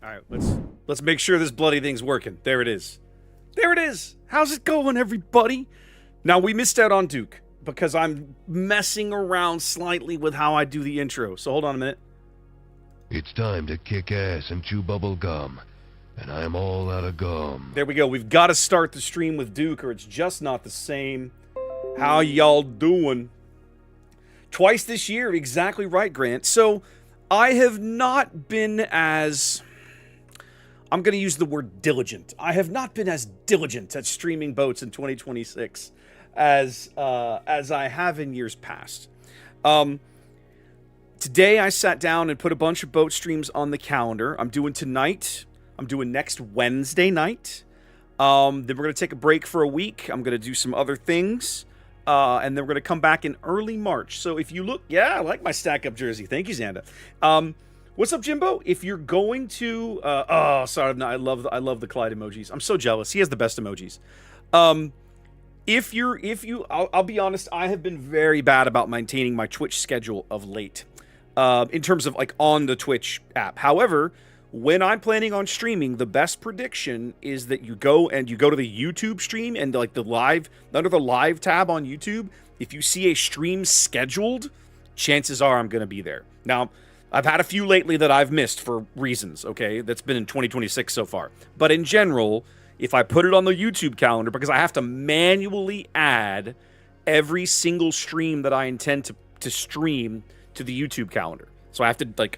right, let's make sure this bloody thing's working. There it is. There it is. How's it going, everybody? Now, we missed out on Duke because I'm messing around slightly with how I do the intro. So hold on a minute. It's time to kick ass and chew bubble gum. And I'm all out of gum. There we go. We've got to start the stream with Duke or it's just not the same. How y'all doing? Twice this year. Exactly right, Grant. So I have not been as... I'm going to use the word diligent. I have not been as diligent at streaming boats in 2026 as I have in years past. Today I sat down and put a bunch of boat streams on the calendar. I'm doing tonight. I'm doing next Wednesday night. Then we're going to take a break for a week. I'm going to do some other things. And then we're going to come back in early March. So if you look... Yeah, I like my stack-up jersey. Thank you, Xanda. What's up, Jimbo? If you're going to... oh, sorry. No, I love the Clyde emojis. I'm so jealous. He has the best emojis. I'll be honest, I have been very bad about maintaining my Twitch schedule of late. In terms of, like, on the Twitch app. However, when I'm planning on streaming, the best prediction is that you go to the YouTube stream and, like, under the live tab on YouTube, if you see a stream scheduled, chances are I'm going to be there. Now, I've had a few lately that I've missed for reasons, okay? That's been in 2026 so far. But in general, if I put it on the YouTube calendar, because I have to manually add every single stream that I intend to stream to the YouTube calendar. So I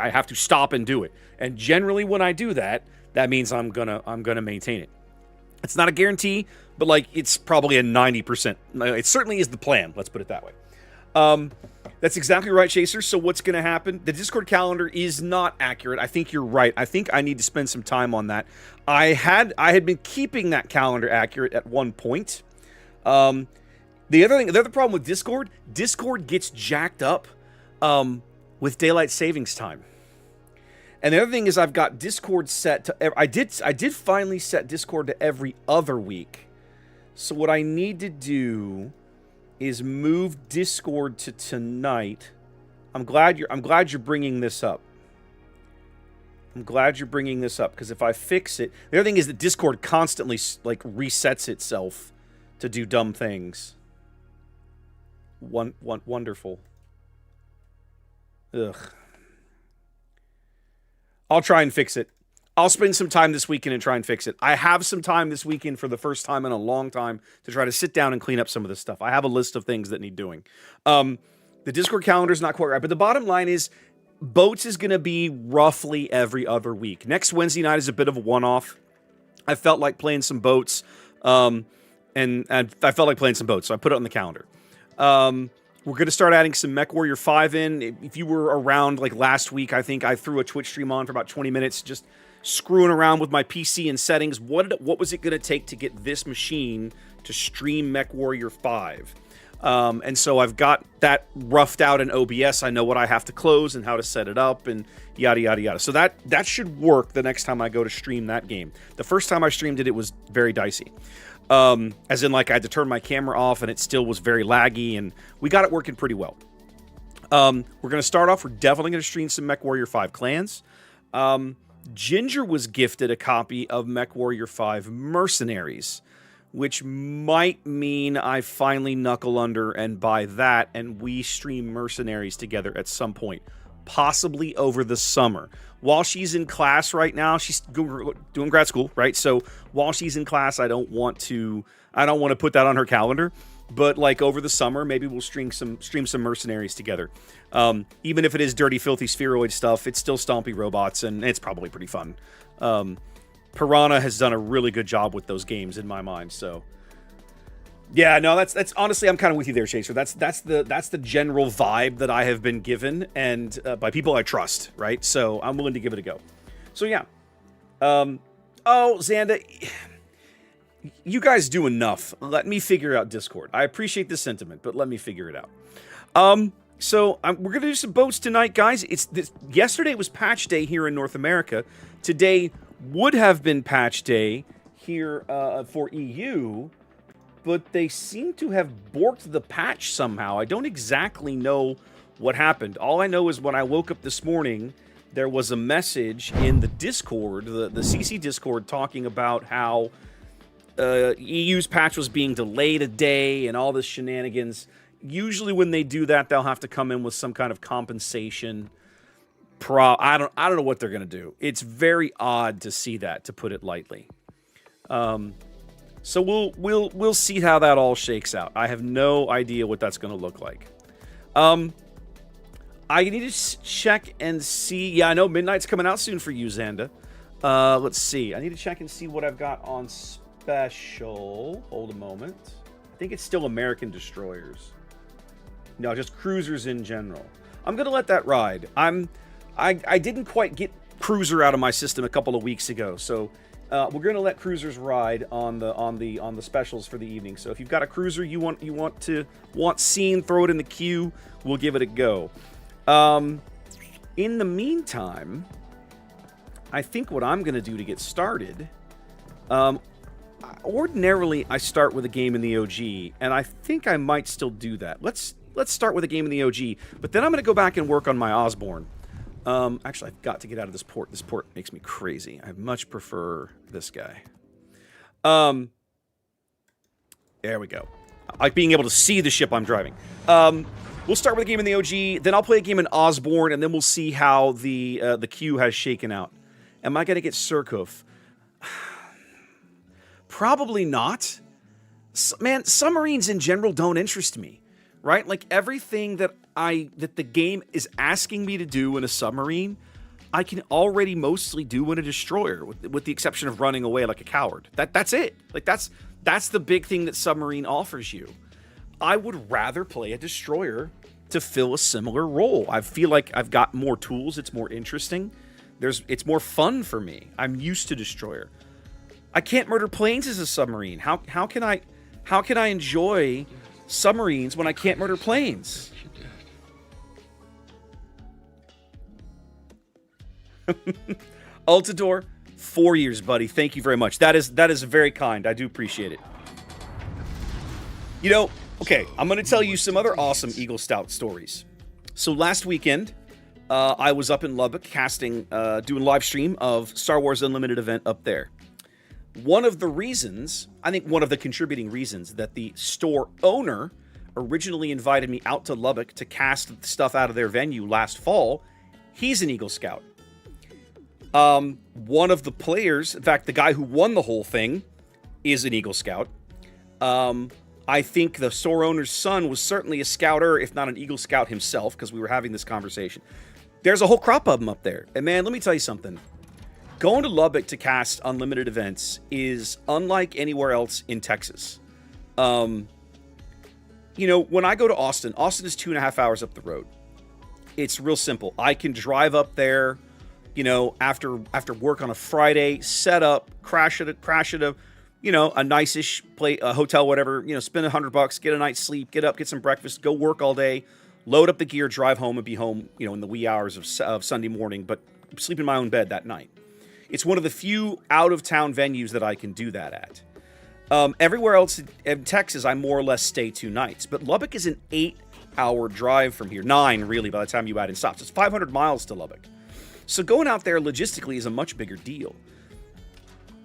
have to stop and do it. And generally when I do that, that means I'm gonna maintain it. It's not a guarantee, but like it's probably a 90%. It certainly is the plan, let's put it that way. That's exactly right, Chaser. So what's going to happen? The Discord calendar is not accurate. I think you're right. I think I need to spend some time on that. I had been keeping that calendar accurate at one point. The other problem with Discord gets jacked up with daylight savings time. And the other thing is I've got Discord set to... I did finally set Discord to every other week. So what I need to do is move Discord to tonight. I'm glad you're bringing this up. I'm glad you're bringing this up because if I fix it, the other thing is that Discord constantly like resets itself to do dumb things. Wonderful. Ugh. I'll try and fix it. I'll spend some time this weekend and try and fix it. I have some time this weekend for the first time in a long time to try to sit down and clean up some of this stuff. I have a list of things that need doing. The Discord calendar is not quite right, but the bottom line is Boats is going to be roughly every other week. Next Wednesday night is a bit of a one-off. I felt like playing some Boats, and I felt like playing some Boats, so I put it on the calendar. We're going to start adding some MechWarrior 5 in. If you were around like last week, I think I threw a Twitch stream on for about 20 minutes, just screwing around with my PC and settings. What was it going to take to get this machine to stream MechWarrior 5? And so I've got that roughed out in OBS. I know what I have to close and how to set it up and yada, yada, yada. So that should work the next time I go to stream that game. The first time I streamed it, it was very dicey. As in, like, I had to turn my camera off and it still was very laggy, and we got it working pretty well. We're going to start off. We're definitely going to stream some MechWarrior 5 clans. Ginger was gifted a copy of MechWarrior 5 Mercenaries, which might mean I finally knuckle under and buy that, and we stream Mercenaries together at some point, possibly over the summer. While she's in class right now, she's doing grad school, right? So while she's in class, I don't want to put that on her calendar. But like over the summer, maybe we'll stream some Mercenaries together. Even if it is dirty, filthy spheroid stuff, it's still stompy robots, and it's probably pretty fun. Piranha has done a really good job with those games in my mind. So yeah, no, that's honestly, I'm kind of with you there, Chaser. That's the general vibe that I have been given, and by people I trust, right? So I'm willing to give it a go. So yeah. Oh, Xanda, you guys do enough. Let me figure out Discord. I appreciate the sentiment, but let me figure it out. So we're gonna do some boats tonight, guys. Yesterday was patch day here in North America. Today would have been patch day here for EU. But they seem to have borked the patch somehow. I don't exactly know what happened. All I know is when I woke up this morning, there was a message in the Discord, the CC Discord, talking about how EU's patch was being delayed a day and all this shenanigans. Usually when they do that, they'll have to come in with some kind of compensation. I don't know what they're going to do. It's very odd to see that, to put it lightly. So we'll see how that all shakes out. I have no idea what that's going to look like. I need to check and see. Yeah, I know Midnight's coming out soon for you, Xanda. Let's see. I need to check and see what I've got on special. Hold a moment. I think it's still American destroyers. No, just cruisers in general. I'm gonna let that ride. I didn't quite get cruiser out of my system a couple of weeks ago, so we're gonna let cruisers ride on the specials for the evening. So if you've got a cruiser you want seen, throw it in the queue. We'll give it a go. In the meantime, I think what I'm gonna do to get started. Ordinarily, I start with a game in the OG, and I think I might still do that. Let's start with a game in the OG, but then I'm going to go back and work on my Osborne. Actually, I've got to get out of this port. This port makes me crazy. I much prefer this guy. There we go. I like being able to see the ship I'm driving. We'll start with a game in the OG, then I'll play a game in Osborne, and then we'll see how the queue has shaken out. Am I going to get Surkov? Probably not. Man, submarines in general don't interest me, right? Like everything that the game is asking me to do in a submarine, I can already mostly do in a destroyer, with the exception of running away like a coward. That's it. Like that's the big thing that submarine offers you. I would rather play a destroyer to fill a similar role. I feel like I've got more tools. It's more interesting. It's more fun for me. I'm used to destroyer. I can't murder planes as a submarine. How can I enjoy submarines when I can't murder planes? Altador, 4 years, buddy. Thank you very much. That is very kind. I do appreciate it. You know, okay, I'm going to tell you some other awesome Eagle Scout stories. So last weekend, I was up in Lubbock casting, doing live stream of Star Wars Unlimited event up there. One of the reasons, I think one of the contributing reasons that the store owner originally invited me out to Lubbock to cast stuff out of their venue last fall, he's an Eagle Scout. One of the players, in fact, the guy who won the whole thing, is an Eagle Scout. I think the store owner's son was certainly a scouter, if not an Eagle Scout himself, because we were having this conversation. There's a whole crop of them up there. And man, let me tell you something. Going to Lubbock to cast unlimited events is unlike anywhere else in Texas. You know, when I go to Austin is 2.5 hours up the road. It's real simple. I can drive up there, you know, after work on a Friday, set up, crash at a you know, a nice-ish hotel, whatever, you know, spend $100, get a night's sleep, get up, get some breakfast, go work all day, load up the gear, drive home, and be home, you know, in the wee hours of Sunday morning, but sleep in my own bed that night. It's one of the few out-of-town venues that I can do that at. Everywhere else in Texas, I more or less stay 2 nights. But Lubbock is an 8-hour drive from here. 9, really, by the time you add in stops. It's 500 miles to Lubbock. So going out there logistically is a much bigger deal.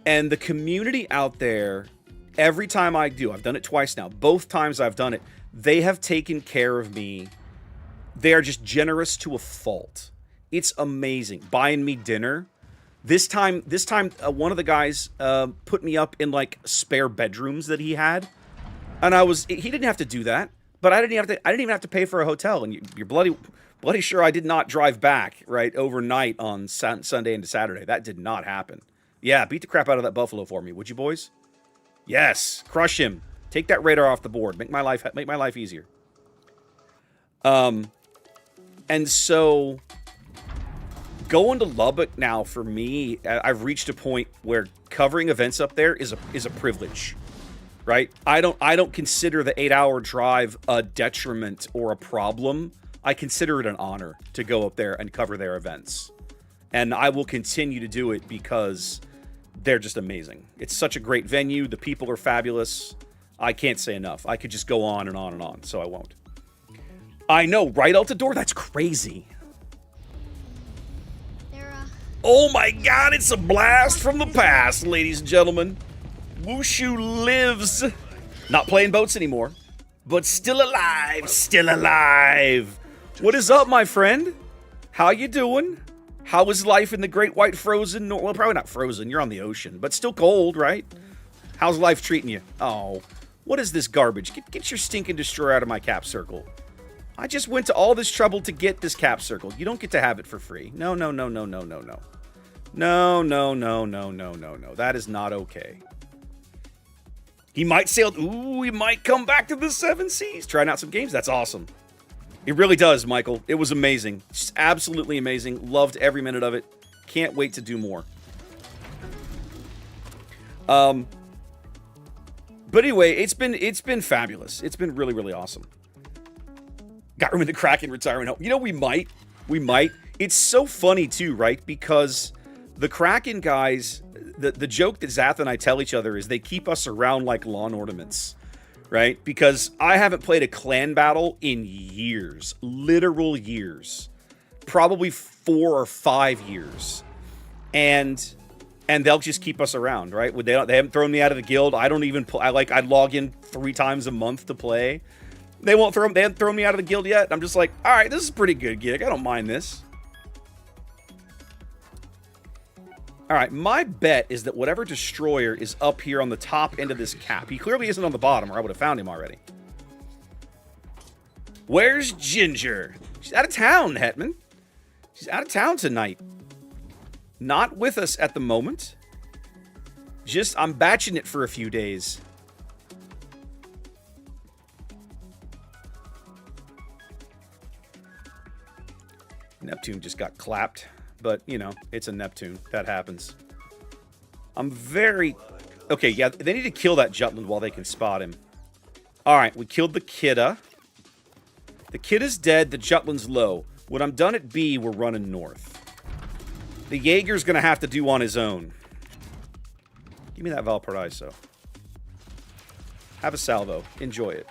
And the community out there, every time I do, I've done it twice now. Both times I've done it, they have taken care of me. They are just generous to a fault. It's amazing. Buying me dinner. This time, one of the guys put me up in like spare bedrooms that he had, and he didn't have to do that, but I didn't even have to pay for a hotel. And you're bloody sure I did not drive back right overnight on Sunday into Saturday. That did not happen. Yeah, beat the crap out of that buffalo for me, would you, boys? Yes, crush him. Take that radar off the board. Make my life easier. And so. Going to Lubbock now, for me, I've reached a point where covering events up there is a privilege, right? I don't consider the 8-hour drive a detriment or a problem. I consider it an honor to go up there and cover their events. And I will continue to do it because they're just amazing. It's such a great venue. The people are fabulous. I can't say enough. I could just go on and on and on, so I won't. I know, right, Altador? That's crazy. Oh my god, it's a blast from the past, ladies and gentlemen. Wushu lives. Not playing boats anymore, but still alive, still alive. What is up, my friend? How you doing? How is life in the great white frozen well, probably not frozen, you're on the ocean, but still cold, right? How's life treating you? Oh, what is this garbage? Get your stinking destroyer out of my cap circle. I just went to all this trouble to get this cap circle. You don't get to have it for free. No, no, no, no, no, no, no. No, no, no, no, no, no, no. That is not okay. He might sail. Ooh, he might come back to the 7 seas. Trying out some games. That's awesome. It really does, Michael. It was amazing. Just absolutely amazing. Loved every minute of it. Can't wait to do more. But anyway, it's been fabulous. It's been really, really awesome. Got room in the Kraken retirement home. You know, we might. It's so funny too, right? Because the Kraken guys, the joke that Zath and I tell each other is they keep us around like lawn ornaments. Right? Because I haven't played a clan battle in years. Literal years. Probably 4 or 5 years. And they'll just keep us around, right? They haven't thrown me out of the guild. I don't even play. I log in 3 times a month to play. They haven't thrown me out of the guild yet. I'm just like, all right, this is a pretty good gig. I don't mind this. All right, my bet is that whatever destroyer is up here on the top end of this cap. He clearly isn't on the bottom, or I would have found him already. Where's Ginger? She's out of town, Hetman. She's out of town tonight. Not with us at the moment. I'm batching it for a few days. Neptune just got clapped. But, you know, it's a Neptune. That happens. I'm very... Okay, yeah, they need to kill that Jutland while they can spot him. Alright, we killed the Kidda. The Kidda's dead, the Jutland's low. When I'm done at B, we're running north. The Jaeger's gonna have to do on his own. Give me that Valparaiso. Have a salvo. Enjoy it.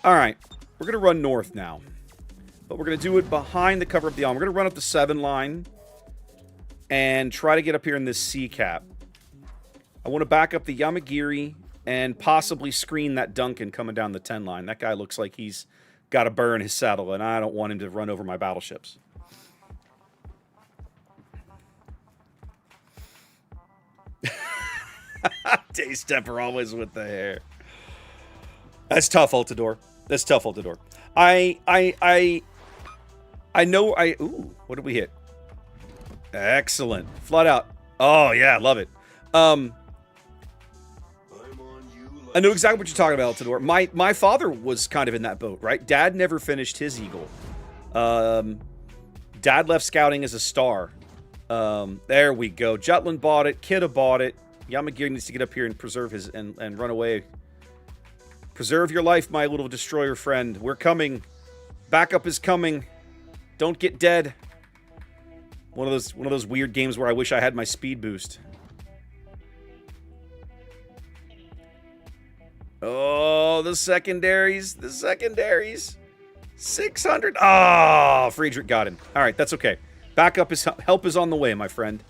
Alright, we're gonna run north now. But we're gonna do it behind the cover of the island. We're gonna run up the 7 line. And try to get up here in this C cap. I want to back up the Yamagiri and possibly screen that Duncan coming down the 10 line. That guy looks like he's got a burr in his saddle, and I don't want him to run over my battleships. Taste temper always with the hair. That's tough, Altador. That's tough, Altador. I know. Ooh, what did we hit? Excellent. Flood out. Oh, yeah, love it. I know exactly what you're talking about, Altador. My father was kind of in that boat, right? Dad never finished his Eagle. Dad left scouting as a star. There we go. Jutland bought it. Kidda bought it. Yamagiri needs to get up here and preserve his and run away. Preserve your life, my little destroyer friend. We're coming. Backup is coming. Don't get dead. One of those weird games where I wish I had my speed boost. Oh, the secondaries. 600. Ah, Friedrich got him. All right, that's okay. Backup is help is on the way, my friend.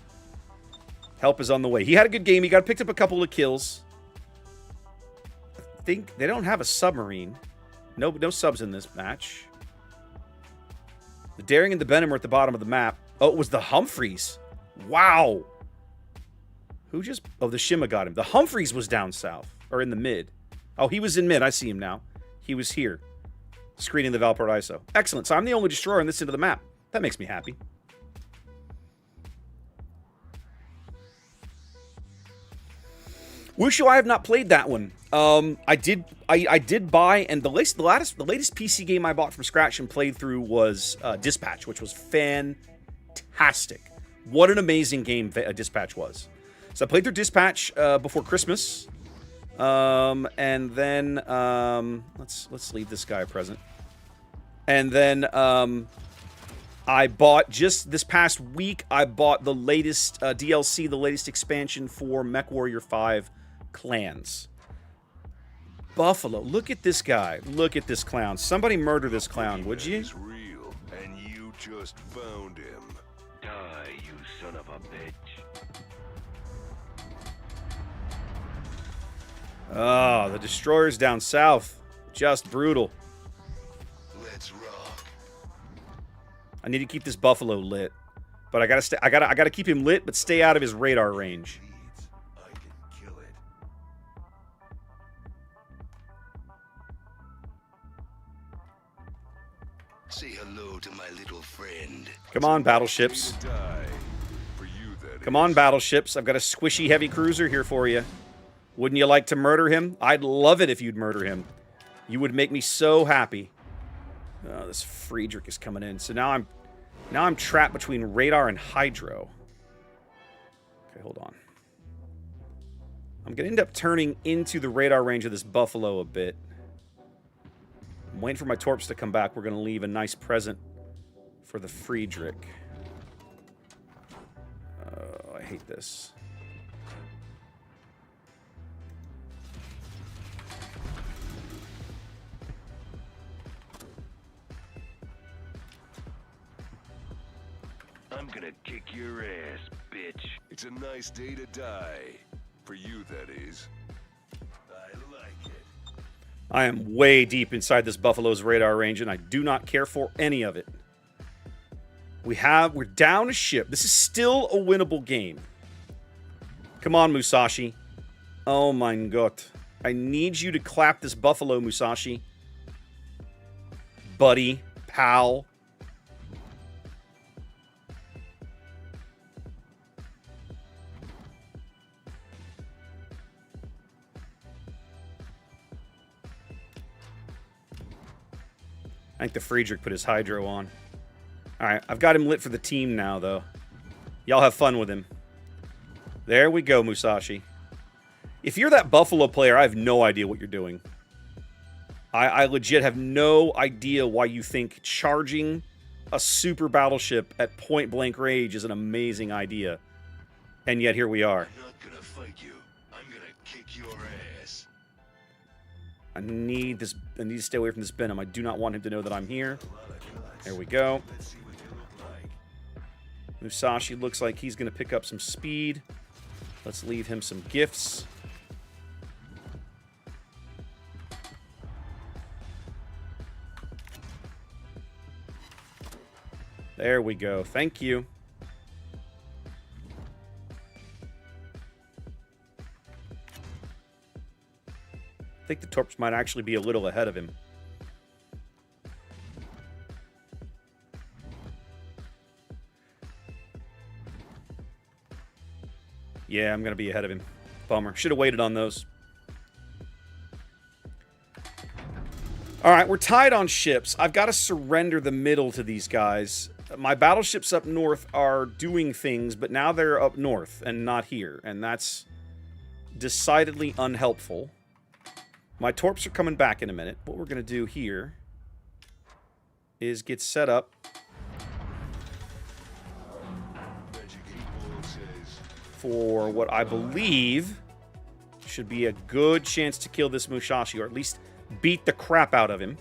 Help is on the way. He had a good game. He picked up a couple of kills. I think they don't have a submarine. No subs in this match. The Daring and the Benham are at the bottom of the map. Oh, it was the Humphreys. Wow. Who just... Oh, the Shima got him. The Humphreys was down south. Or in the mid. Oh, he was in mid. I see him now. He was here. Screening the Valparaiso. Excellent. So I'm the only destroyer on this end of the map. That makes me happy. Wushu, I have not played that one. I did buy, and the latest PC game I bought from scratch and played through was Dispatch, which was fantastic. What an amazing game Dispatch was. So I played through Dispatch before Christmas, and then let's leave this guy a present. And then I bought, just this past week, I bought the latest DLC, the latest expansion for MechWarrior 5 Clans. Buffalo, look at this guy. Look at this clown. Somebody murder this clown, would you? He's real, and you just found him. Die, you son of a bitch. Oh, the destroyer's down south. Just brutal. Let's rock. I need to keep this buffalo lit. But I gotta keep him lit, but stay out of his radar range. Leads. I can kill it. Say hello to my little friend. Come on, battleships. Die. For you, that Come on, battleships. I've got a squishy heavy cruiser here for you. Wouldn't you like to murder him? I'd love it if you'd murder him. You would make me so happy. Oh, this Friedrich is coming in. So now I'm trapped between radar and hydro. Okay, hold on. I'm going to end up turning into the radar range of this buffalo a bit. I'm waiting for my torps to come back. We're going to leave a nice present for the Friedrich. I hate this. I'm gonna kick your ass, bitch. It's a nice day to die. For you, that is. I like it. I am way deep inside this buffalo's radar range, and I do not care for any of it. We're down a ship. This is still a winnable game. Come on, Musashi. Oh my god. I need you to clap this buffalo, Musashi. Buddy, pal. I think the Friedrich put his hydro on. Alright, I've got him lit for the team now, though. Y'all have fun with him. There we go, Musashi. If you're that Buffalo player, I have no idea what you're doing. I legit have no idea why you think charging a super battleship at point-blank range is an amazing idea. And yet here we are. I'm not gonna fight you. I'm gonna kick your ass. I need to stay away from this Benham. I do not want him to know that I'm here. There we go. Let's see what you look like. Musashi looks like he's going to pick up some speed. Let's leave him some gifts. There we go. Thank you. I think the torps might actually be a little ahead of him. Yeah, I'm going to be ahead of him. Bummer. Should have waited on those. All right, we're tied on ships. I've got to surrender the middle to these guys. My battleships up north are doing things, but now they're up north and not here. And that's decidedly unhelpful. My torps are coming back in a minute. What we're going to do here is get set up. For what I believe should be a good chance to kill this Musashi, or at least beat the crap out of him.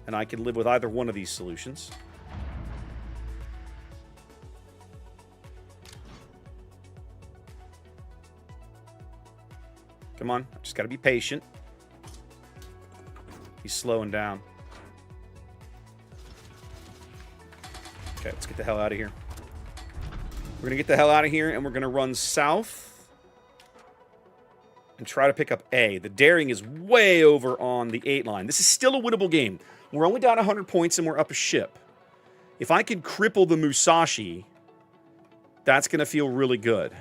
And I can live with either one of these solutions. Come on, just got to be patient. He's slowing down. Okay, let's get the hell out of here. We're going to get the hell out of here, and we're going to run south and try to pick up A. The daring is way over on the 8 line. This is still a winnable game. We're only down 100 points, and we're up a ship. If I can cripple the Musashi, that's going to feel really good.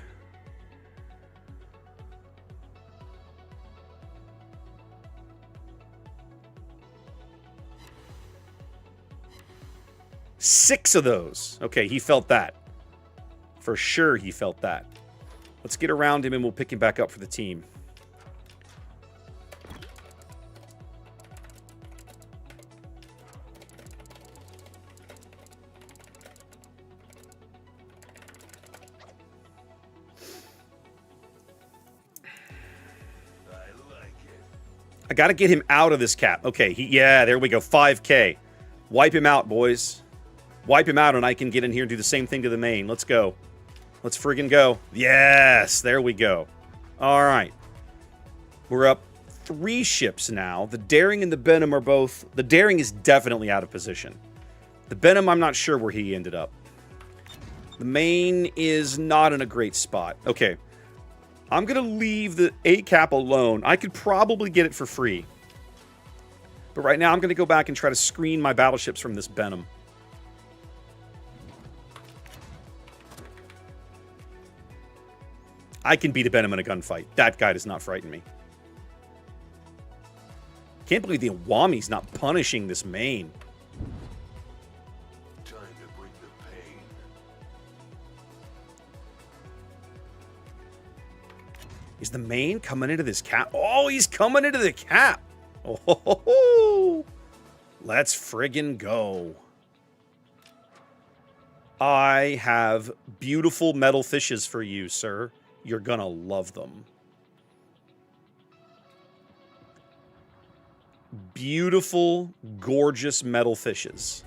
Six of those. Okay, he felt that. For sure he felt that. Let's get around him and we'll pick him back up for the team. I got to get him out of this cap. Okay, yeah, there we go. 5K. Wipe him out, boys. Wipe him out and I can get in here and do the same thing to the main. Let's go. Let's friggin' go. Yes, there we go. All right. We're up 3 ships now. The Daring and the Benham are both... The Daring is definitely out of position. The Benham, I'm not sure where he ended up. The Main is not in a great spot. Okay. I'm going to leave the A-cap alone. I could probably get it for free. But right now, I'm going to go back and try to screen my battleships from this Benham. I can beat a Benham in a gunfight. That guy does not frighten me. Can't believe the Awami's not punishing this Main. Time to bring the pain. Is the Main coming into this cap? Oh, he's coming into the cap. Oh, ho, ho, ho. Let's friggin' go. I have beautiful metal fishes for you, sir. You're gonna love them. Beautiful, gorgeous metal fishes.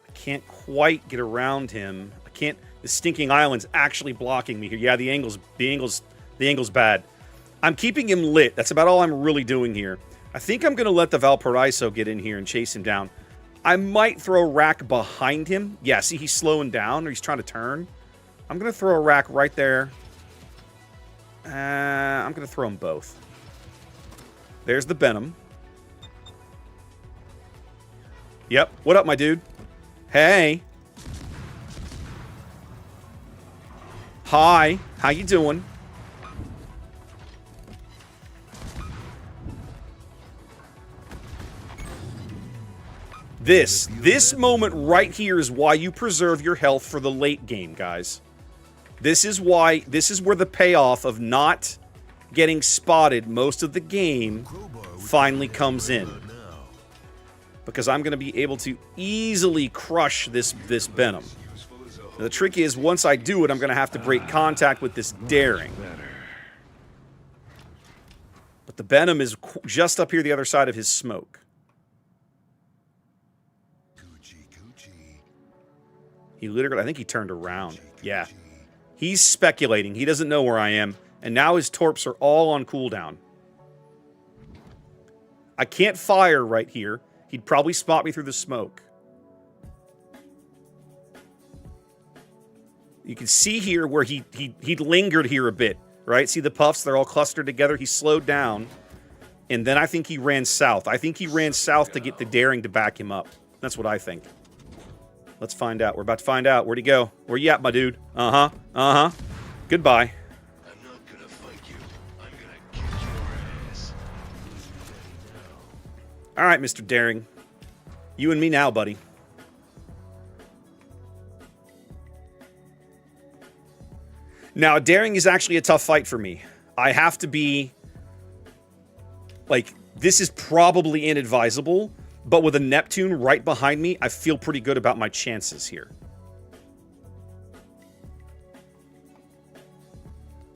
I can't quite get around him. I can't... The stinking island's actually blocking me here. Yeah, the angle's bad. I'm keeping him lit. That's about all I'm really doing here. I think I'm going to let the Valparaiso get in here and chase him down. I might throw a rack behind him. Yeah, see, he's slowing down, or he's trying to turn. I'm going to throw a rack right there. I'm going to throw them both. There's the Benham. Yep. What up, my dude? Hey. Hi. How you doing? This moment right here is why you preserve your health for the late game, guys. This is why, this is where the payoff of not getting spotted most of the game finally comes in. Because I'm going to be able to easily crush this Benham. Now, the trick is, once I do it, I'm going to have to break contact with this Daring. But the Benham is just up here the other side of his smoke. He literally, I think he turned around. Yeah. He's speculating. He doesn't know where I am. And now his torps are all on cooldown. I can't fire right here. He'd probably spot me through the smoke. You can see here where he lingered here a bit, right? See the puffs? They're all clustered together. He slowed down. And then I think he ran south. I think he ran south to get the Daring to back him up. That's what I think. Let's find out. We're about to find out. Where'd he go? Where you at, my dude? Uh-huh. Uh-huh. Goodbye. I'm not gonna fight you. I'm gonna kick your ass. All right, Mr. Daring. You and me now, buddy. Now, Daring is actually a tough fight for me. I have to be... Like, this is probably inadvisable, but with a Neptune right behind me, I feel pretty good about my chances here.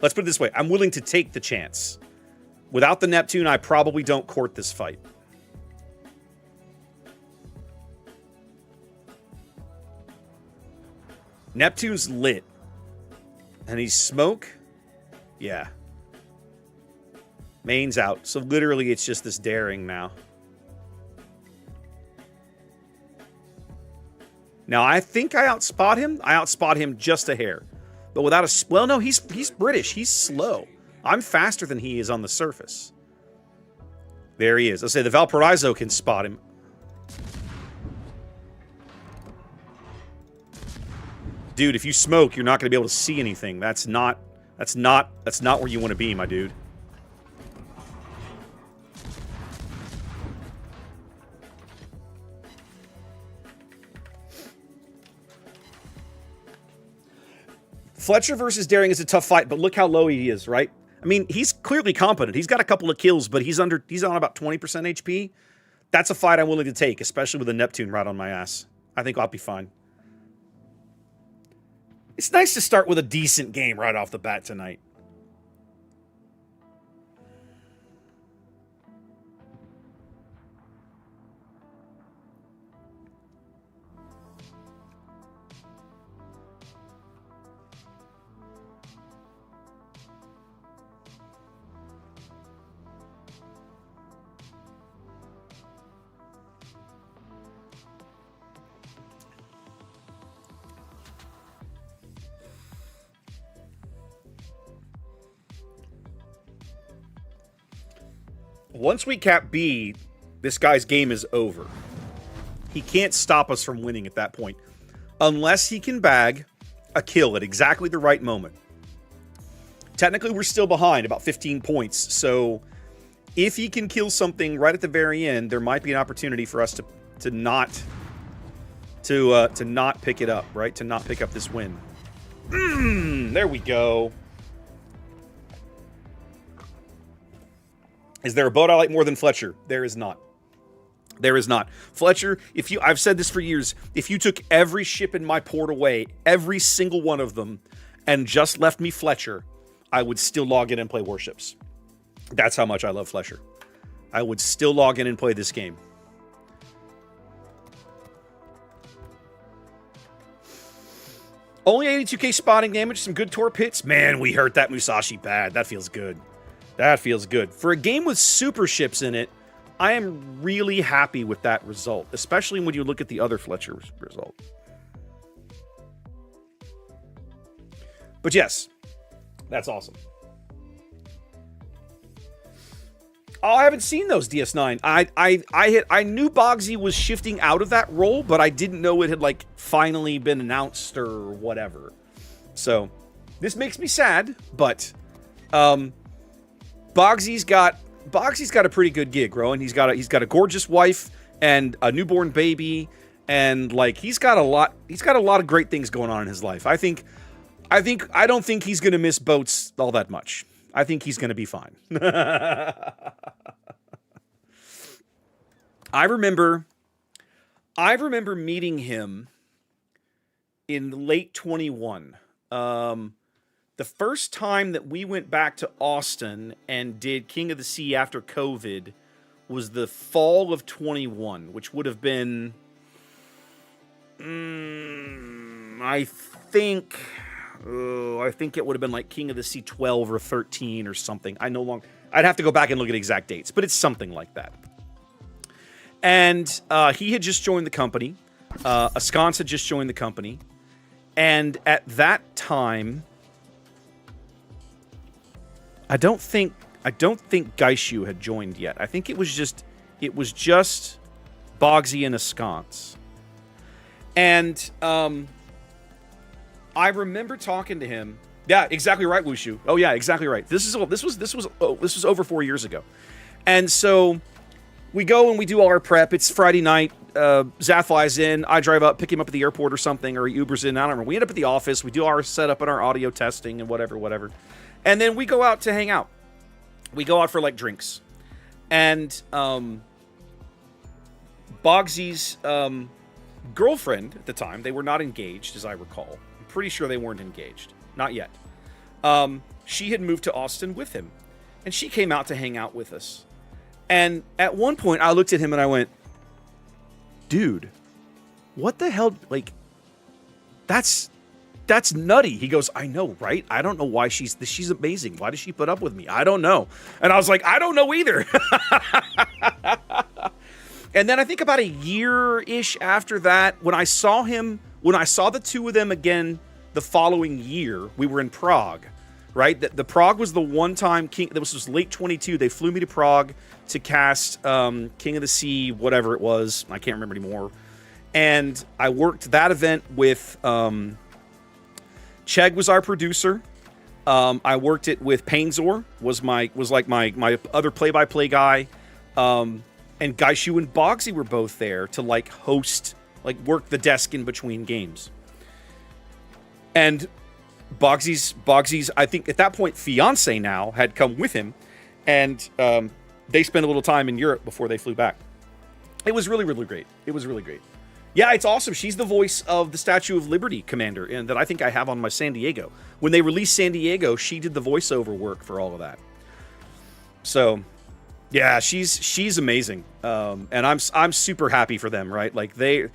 Let's put it this way. I'm willing to take the chance. Without the Neptune, I probably don't court this fight. Neptune's lit. And he's smoke? Yeah. Main's out. So literally it's just this Daring now. Now I think I outspot him. I outspot him just a hair. But without a... Well, no, he's British. He's slow. I'm faster than he is on the surface. There he is. I'll say the Valparaiso can spot him. Dude, if you smoke, you're not going to be able to see anything. That's not where you want to be, my dude. Fletcher versus Daring is a tough fight, but look how low he is, right? I mean, he's clearly competent. He's got a couple of kills, but he's on about 20% HP. That's a fight I'm willing to take, especially with a Neptune right on my ass. I think I'll be fine. It's nice to start with a decent game right off the bat tonight. Once we cap B, this guy's game is over. He can't stop us from winning at that point. Unless he can bag a kill at exactly the right moment. Technically, we're still behind, about 15 points. So, if he can kill something right at the very end, there might be an opportunity for us to not pick it up, right? To not pick up this win. There we go. Is there a boat I like more than Fletcher? There is not. There is not. Fletcher, I've said this for years, if you took every ship in my port away, every single one of them, and just left me Fletcher, I would still log in and play Warships. That's how much I love Fletcher. I would still log in and play this game. Only 82k spotting damage, some good torp hits. Man, we hurt that Musashi bad. That feels good. That feels good. For a game with super ships in it, I am really happy with that result, especially when you look at the other Fletcher result. But yes, that's awesome. Oh, I haven't seen those DS9. I knew Bogsy was shifting out of that role, but I didn't know it had like finally been announced or whatever. So this makes me sad, but Bogsy's got a pretty good gig, Rowan. He's got a gorgeous wife and a newborn baby, and like he's got a lot of great things going on in his life. I don't think he's gonna miss boats all that much. I think he's gonna be fine. I remember meeting him in late 21. The first time that we went back to Austin and did King of the Sea after COVID was the fall of 21, which would have been, I think it would have been like King of the Sea 12 or 13 or something. I'd have to go back and look at exact dates, but it's something like that. And he had just joined the company. Ascance had just joined the company. And at that time, I don't think Gaishu had joined yet. I think it was just Bogsy and Ascance. And I remember talking to him. Yeah, exactly right, Wushu. Oh yeah, exactly right. This was over 4 years ago. And so we go and we do all our prep. It's Friday night. Zaf flies in. I drive up, pick him up at the airport or something, or he Ubers in. I don't remember. We end up at the office. We do our setup and our audio testing and whatever. And then we go out to hang out. We go out for like drinks. And Bogsy's girlfriend at the time, they were not engaged, as I recall. I'm pretty sure they weren't engaged. Not yet. She had moved to Austin with him. And she came out to hang out with us. And at one point, I looked at him and I went, dude, what the hell? Like, that's nutty. He goes, I know, right? I don't know why she's amazing. Why does she put up with me? I don't know. And I was like, I don't know either. And then I think about a year-ish after that, when I saw the two of them again the following year, we were in Prague, right? The Prague was the one time this was late 22. They flew me to Prague to cast King of the Sea, whatever it was. I can't remember anymore. And I worked that event with Chegg was our producer. I worked it with Painzor, was like my other play-by-play guy. And Gaishu and Bogsy were both there to like host, like work the desk in between games. And Bogsy's, I think at that point, fiance now had come with him, and they spent a little time in Europe before they flew back. It was really, really great. It was really great. Yeah, it's awesome. She's the voice of the Statue of Liberty commander, and that I think I have on my San Diego. When they released San Diego, she did the voiceover work for all of that. So, yeah, she's amazing, and I'm super happy for them. Right, like they're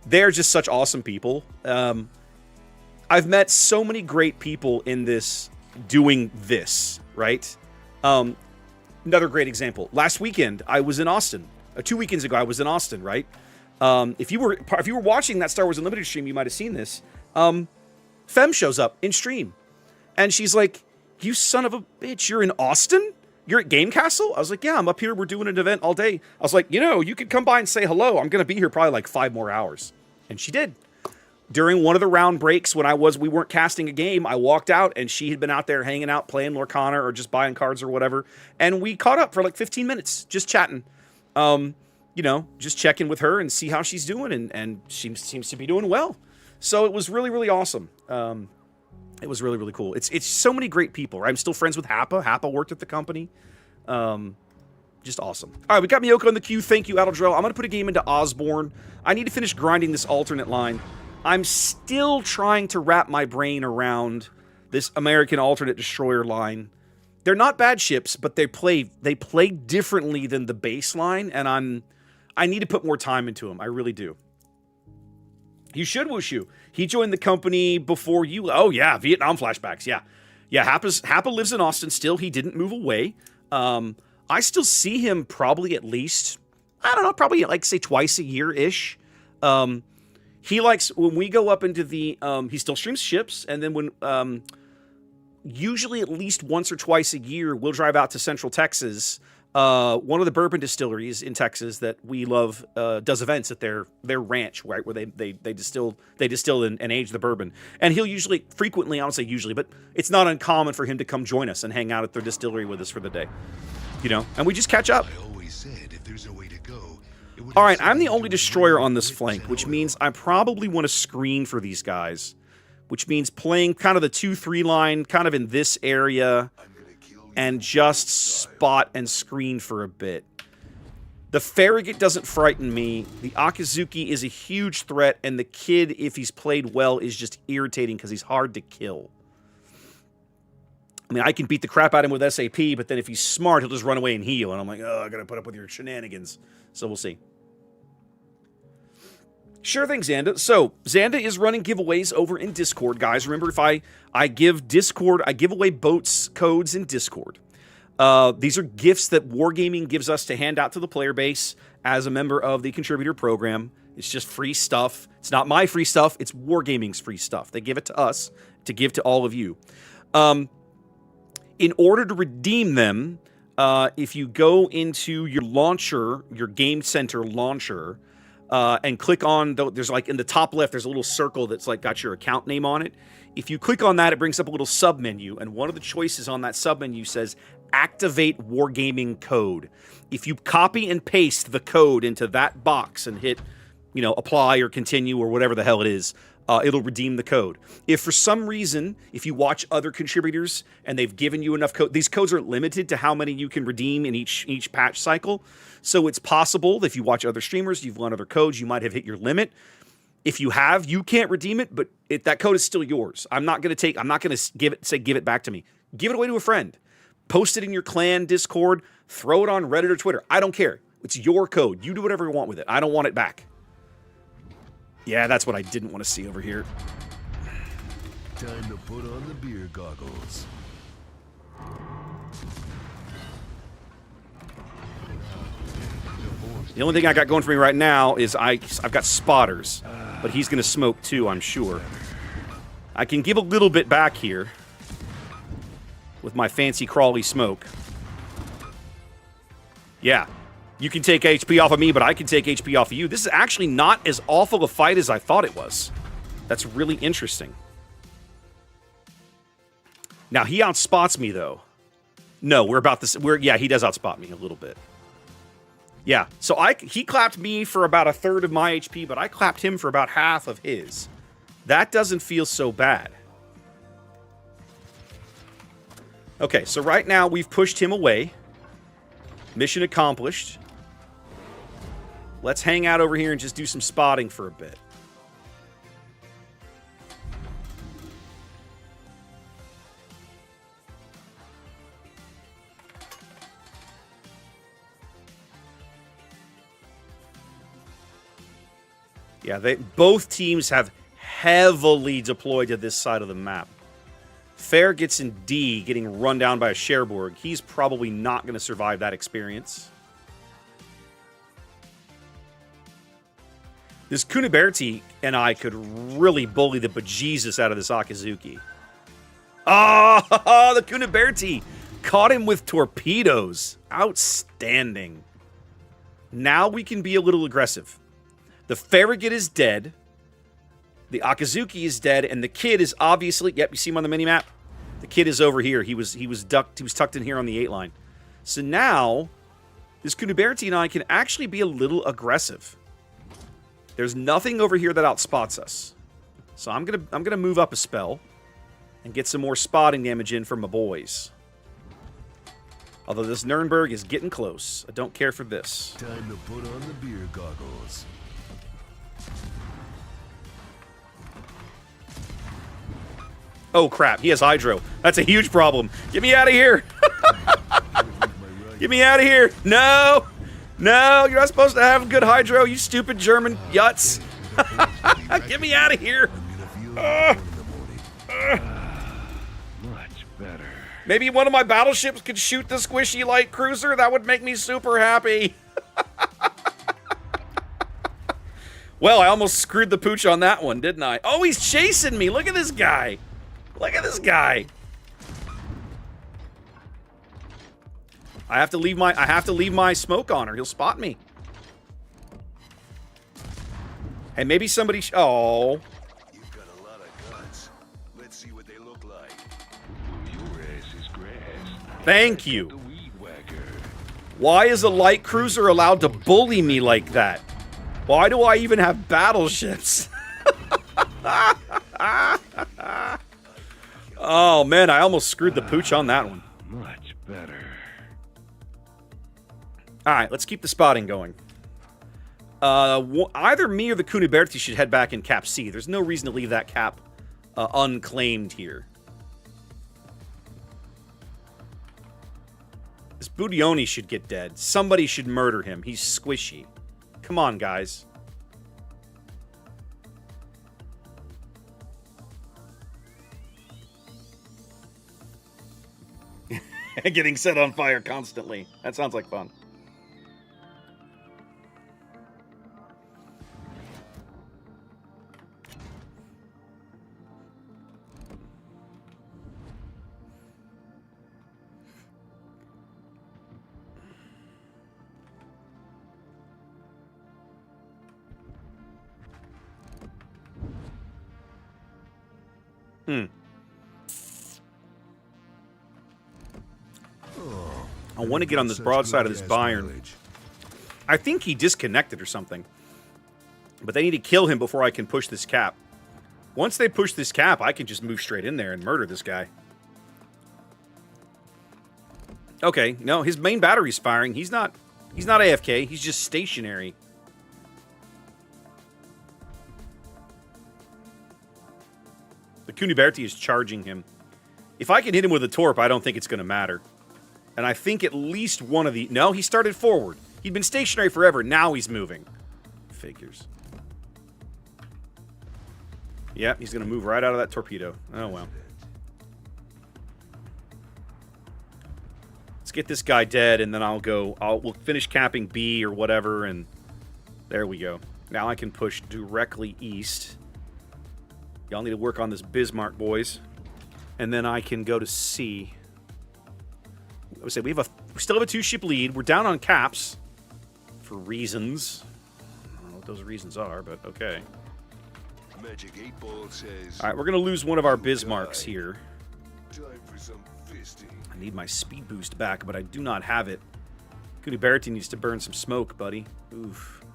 just such awesome people. I've met so many great people in this doing this. Right, another great example. Last weekend, I was in Austin. 2 weekends ago, I was in Austin. Right. If you were watching that Star Wars Unlimited stream, you might have seen this. Fem shows up in stream, and she's like, "You son of a bitch! You're in Austin? You're at Game Castle?" I was like, "Yeah, I'm up here. We're doing an event all day." I was like, "You could come by and say hello. I'm gonna be here probably like 5 more hours." And she did. During one of the round breaks when we weren't casting a game, I walked out and she had been out there hanging out, playing Lorcana or just buying cards or whatever, and we caught up for like 15 minutes, just chatting. Just checking with her and see how she's doing, and she seems to be doing well. So it was really, really awesome. It was really, really cool. It's so many great people. Right? I'm still friends with Happa. Happa worked at the company. Just awesome. All right, we got Miyoko in the queue. Thank you, Adeldrell. I'm going to put a game into Osborne. I need to finish grinding this alternate line. I'm still trying to wrap my brain around this American alternate destroyer line. They're not bad ships, but they play differently than the baseline, and I need to put more time into him. I really do. You should, Wushu. He joined the company before you. Oh, yeah. Vietnam flashbacks. Yeah. Yeah, Happa lives in Austin still. He didn't move away. I still see him probably at least, I don't know, probably like, say, twice a year-ish. He likes, when we go up into the, he still streams ships, and then when, usually at least once or twice a year, we'll drive out to Central Texas. One of the bourbon distilleries in Texas that we love does events at their ranch, right, where they distill and age the bourbon. And he'll frequently, I don't say usually, but it's not uncommon for him to come join us and hang out at their distillery with us for the day. And we just catch up. I always said if there's a way to go. All right, I'm the only destroyer on this flank, which means I probably want to screen for these guys, which means playing kind of the 2-3 line kind of in this area and just spot and screen for a bit. The Farragut doesn't frighten me. The Akizuki is a huge threat, and the kid, if he's played well, is just irritating because he's hard to kill. I mean, I can beat the crap out of him with SAP, but then if he's smart, he'll just run away and heal, and I'm like, oh, I gotta put up with your shenanigans. So we'll see. Sure thing, Xanda. So, Xanda is running giveaways over in Discord, guys. Remember, if I give away boats codes in Discord. These are gifts that Wargaming gives us to hand out to the player base as a member of the contributor program. It's just free stuff. It's not my free stuff. It's Wargaming's free stuff. They give it to us to give to all of you. In order to redeem them, if you go into your launcher, your Game Center launcher, and click on, there's like in the top left, there's a little circle that's like got your account name on it. If you click on that, it brings up a little sub menu, and one of the choices on that sub menu says activate Wargaming code. If you copy and paste the code into that box and hit, apply or continue or whatever the hell it is, it'll redeem the code. If for some reason, if you watch other contributors and they've given you enough code, these codes are limited to how many you can redeem in each patch cycle. So it's possible that if you watch other streamers, you've won other codes, you might have hit your limit. If you have, you can't redeem it, but that code is still yours. I'm not going to give it back to me. Give it away to a friend. Post it in your clan Discord, throw it on Reddit or Twitter. I don't care. It's your code. You do whatever you want with it. I don't want it back. Yeah, that's what I didn't want to see over here. Time to put on the beer goggles. The only thing I got going for me right now is I've got spotters, but he's going to smoke too, I'm sure. I can give a little bit back here with my fancy crawly smoke. Yeah, you can take HP off of me, but I can take HP off of you. This is actually not as awful a fight as I thought it was. That's really interesting. Now, he outspots me, though. No, yeah, he does outspot me a little bit. Yeah, so he clapped me for about a third of my HP, but I clapped him for about half of his. That doesn't feel so bad. Okay, so right now we've pushed him away. Mission accomplished. Let's hang out over here and just do some spotting for a bit. Yeah, both teams have heavily deployed to this side of the map. Fair gets in D, getting run down by a Cherbourg. He's probably not going to survive that experience. This Kuniberti and I could really bully the bejesus out of this Akizuki. Oh, the Kuniberti caught him with torpedoes. Outstanding. Now we can be a little aggressive. The Farragut is dead. The Akizuki is dead, and the kid is obviously... Yep, you see him on the minimap? The kid is over here. He was tucked in here on the 8 line. So now, this Kuniberti and I can actually be a little aggressive. There's nothing over here that outspots us. So I'm gonna move up a spell and get some more spotting damage in for my boys. Although this Nuremberg is getting close. I don't care for this. Time to put on the beer goggles. Oh, crap. He has Hydro. That's a huge problem. Get me out of here. Get me out of here. No. No, you're not supposed to have good Hydro, you stupid German yuts. Get me out of here. Much better. Maybe one of my battleships could shoot the squishy light cruiser. That would make me super happy. Well, I almost screwed the pooch on that one, didn't I? Oh, he's chasing me. Look at this guy. Look at this guy. I have to leave my smoke on, or he'll spot me. Hey, maybe somebody. Oh. You've got a lot of guts. Let's see what they look like. Your ass is grass. Thank The you. weed whacker. Why is a light cruiser allowed to bully me like that? Why do I even have battleships? Oh, man, I almost screwed the pooch on that one. Much better. All right, let's keep the spotting going. Either me or the Kuniberti should head back in Cap C. There's no reason to leave that cap unclaimed here. This Budioni should get dead. Somebody should murder him. He's squishy. Come on, guys. Getting set on fire constantly. That sounds like fun. I want to get on this broadside of this Bayern. I think he disconnected or something. But they need to kill him before I can push this cap. Once they push this cap, I can just move straight in there and murder this guy. Okay, no, his main battery's firing. He's not AFK. He's just stationary. The Kuniberti is charging him. If I can hit him with a torp, I don't think it's going to matter. And I think at least one of the... No, he started forward. He'd been stationary forever. Now he's moving. Figures. Yep, he's going to move right out of that torpedo. Oh, well. Let's get this guy dead, and then we'll finish capping B or whatever, and there we go. Now I can push directly east. Y'all need to work on this Bismarck, boys. And then I can go to C. I would say we still have a 2-ship lead. We're down on caps for reasons. I don't know what those reasons are, but okay. Magic 8 Ball says. All right, we're going to lose one of our Bismarcks here. Time for some fisting. I need my speed boost back, but I do not have it. Kuniberti needs to burn some smoke, buddy. Oof.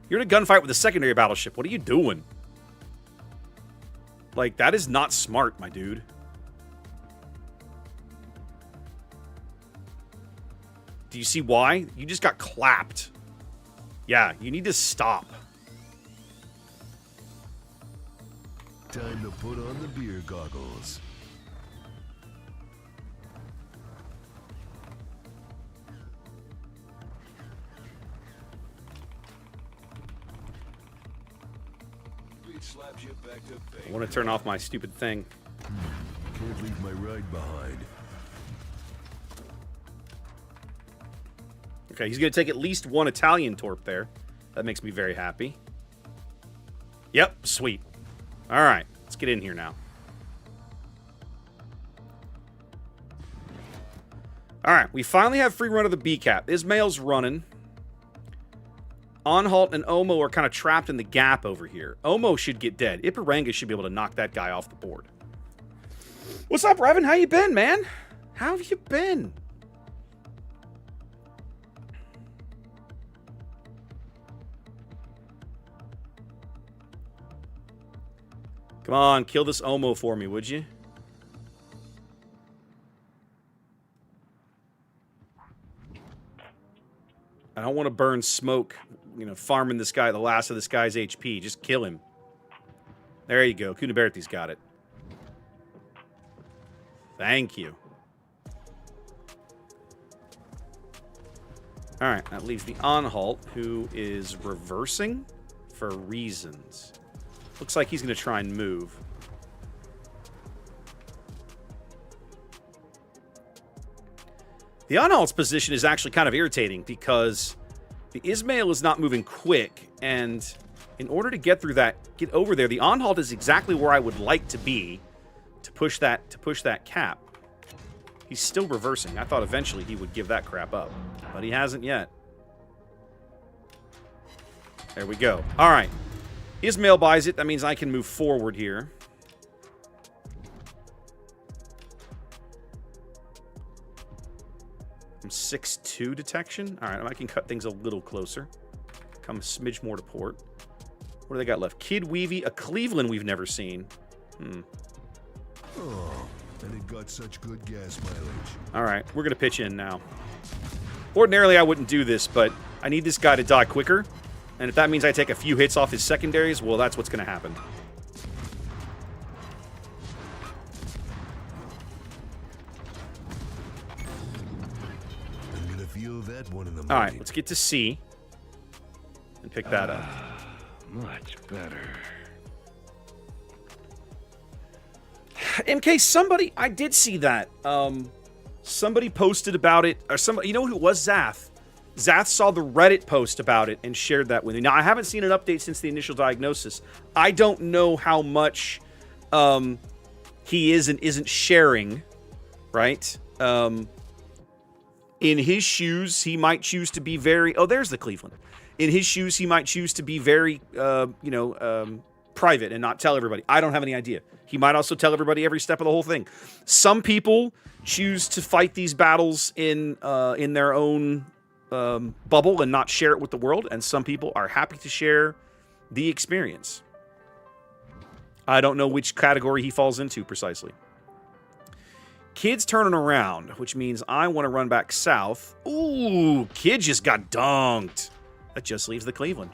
You're in a gunfight with a secondary battleship. What are you doing? Like, that is not smart, my dude. Do you see why? You just got clapped. Yeah, you need to stop. Time to put on the beer goggles. It slaps you back to base. I want to turn off my stupid thing. Can't leave my ride behind. Okay, he's going to take at least one Italian torp there. That makes me very happy. Yep, sweet. All right, let's get in here now. All right, we finally have free run of the B-cap. Ismail's running. Anhalt and Omo are kind of trapped in the gap over here. Omo should get dead. Iparanga should be able to knock that guy off the board. What's up, Revan? How you been, man? How have you been? Come on, kill this Omo for me, would you? I don't want to burn smoke, you know, farming this guy, the last of this guy's HP. Just kill him. There you go. Kunaberti's got it. Thank you. All right, that leaves the Anhalt, who is reversing for reasons. Looks like he's going to try and move. The Anhalt's position is actually kind of irritating because the Ismail is not moving quick, and in order to get through that, get over there, the Anhalt is exactly where I would like to be to push that cap. He's still reversing. I thought eventually he would give that crap up, but he hasn't yet. There we go. All right. Ismail buys it. That means I can move forward here. I'm 6'2" detection. All right, I can cut things a little closer. Come a smidge more to port. What do they got left? Kid Weavy, a Cleveland we've never seen. Oh, and it got such good gas mileage. All right, we're going to pitch in now. Ordinarily, I wouldn't do this, but I need this guy to die quicker. And if that means I take a few hits off his secondaries, well, that's what's going to happen. I'm gonna feel that one in the All right, morning. let's get to C and pick that up. Much better. MK, somebody, I did see that. Somebody posted about it, or somebody, you know who it was? Zath. Zath saw the Reddit post about it and shared that with me. Now, I haven't seen an update since the initial diagnosis. I don't know how much he is and isn't sharing, right? In his shoes, he might choose to be very... Oh, there's the Cleveland. In his shoes, he might choose to be very, private and not tell everybody. I don't have any idea. He might also tell everybody every step of the whole thing. Some people choose to fight these battles in their own bubble and not share it with the world, and some people are happy to share the experience. I don't know which category he falls into precisely. Kid's turning around, which means I want to run back south. Ooh, Kid just got dunked. That just leaves the Cleveland.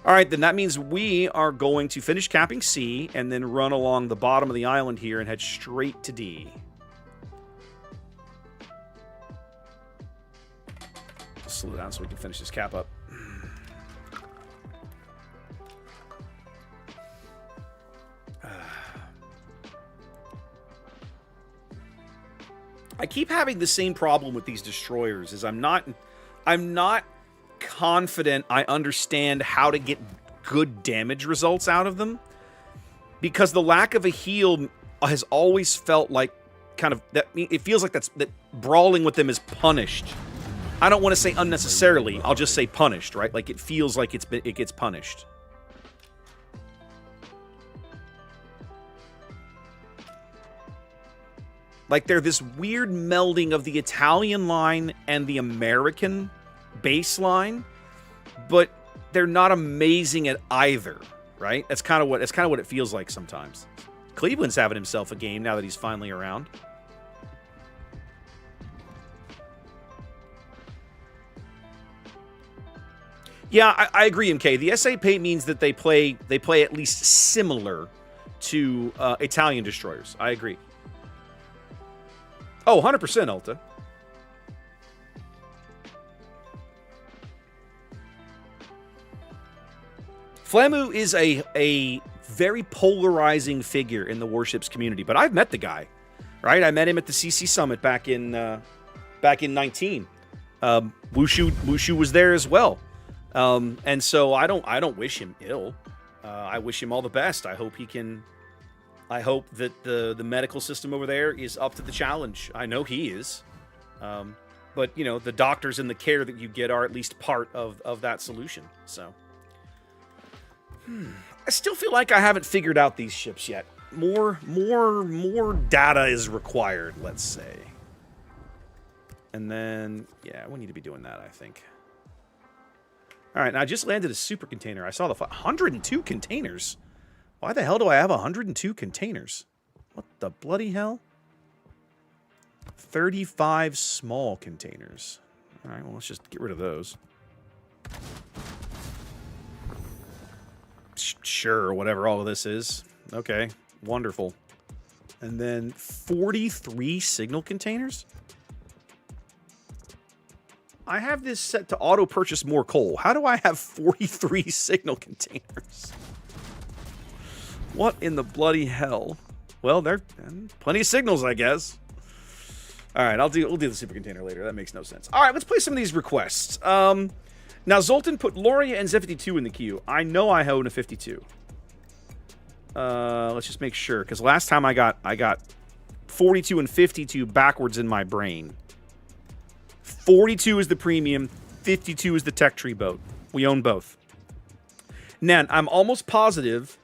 All right, then that means we are going to finish capping C and then run along the bottom of the island here and head straight to D. Slow down so we can finish this cap up. I keep having the same problem with these destroyers. Is I'm not confident I understand how to get good damage results out of them, because the lack of a heal has always felt like kind of that. It feels like that brawling with them is punished. I don't want to say unnecessarily. I'll just say punished, right? Like it feels like it gets punished. Like they're this weird melding of the Italian line and the American baseline, but they're not amazing at either, right? That's kind of what it feels like sometimes. Cleveland's having himself a game now that he's finally around. Yeah, I agree, MK. The SAP means that they play at least similar to Italian destroyers. I agree. Oh, 100% Alta. Flamu is a very polarizing figure in the warships community, but I've met the guy, right? I met him at the CC Summit back in 19. Wushu was there as well, and so I don't wish him ill. I wish him all the best. I hope that the medical system over there is up to the challenge. I know he is, but you know the doctors and the care that you get are at least part of that solution. So. I still feel like I haven't figured out these ships yet. More data is required, let's say. And then, yeah, we need to be doing that, I think. All right, now I just landed a super container. I saw the 102 containers. Why the hell do I have 102 containers? What the bloody hell? 35 small containers. All right, well, let's just get rid of those. Sure, whatever all of this is. Okay, wonderful. And then 43 signal containers? I have this set to auto-purchase more coal. How do I have 43 signal containers? What in the bloody hell? Well, there are plenty of signals, I guess. All right, we'll do the super container later. That makes no sense. All right, let's play some of these requests. Now, Zoltan put Loria and Z52 in the queue. I know I own a 52. Let's just make sure, because last time I got 42 and 52 backwards in my brain. 42 is the premium, 52 is the tech tree boat. We own both. Nan, I'm almost positive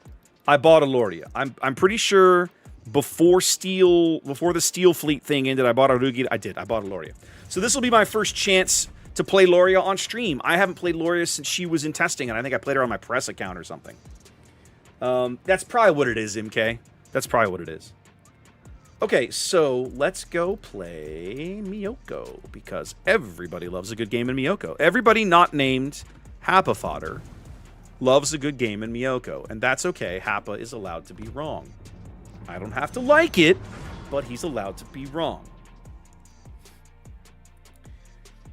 I bought a Loria. I'm pretty sure before the Steel Fleet thing ended, I bought a Rugi. I bought a Loria. So this will be my first chance to play Loria on stream. I haven't played Loria since she was in testing, and I think I played her on my press account or something. That's probably what it is, MK. That's probably what it is. Okay, so let's go play Miyoko, because everybody loves a good game in Miyoko. Everybody not named Happa Fodder loves a good game in Miyoko, and that's okay. Happa is allowed to be wrong. I don't have to like it, but he's allowed to be wrong.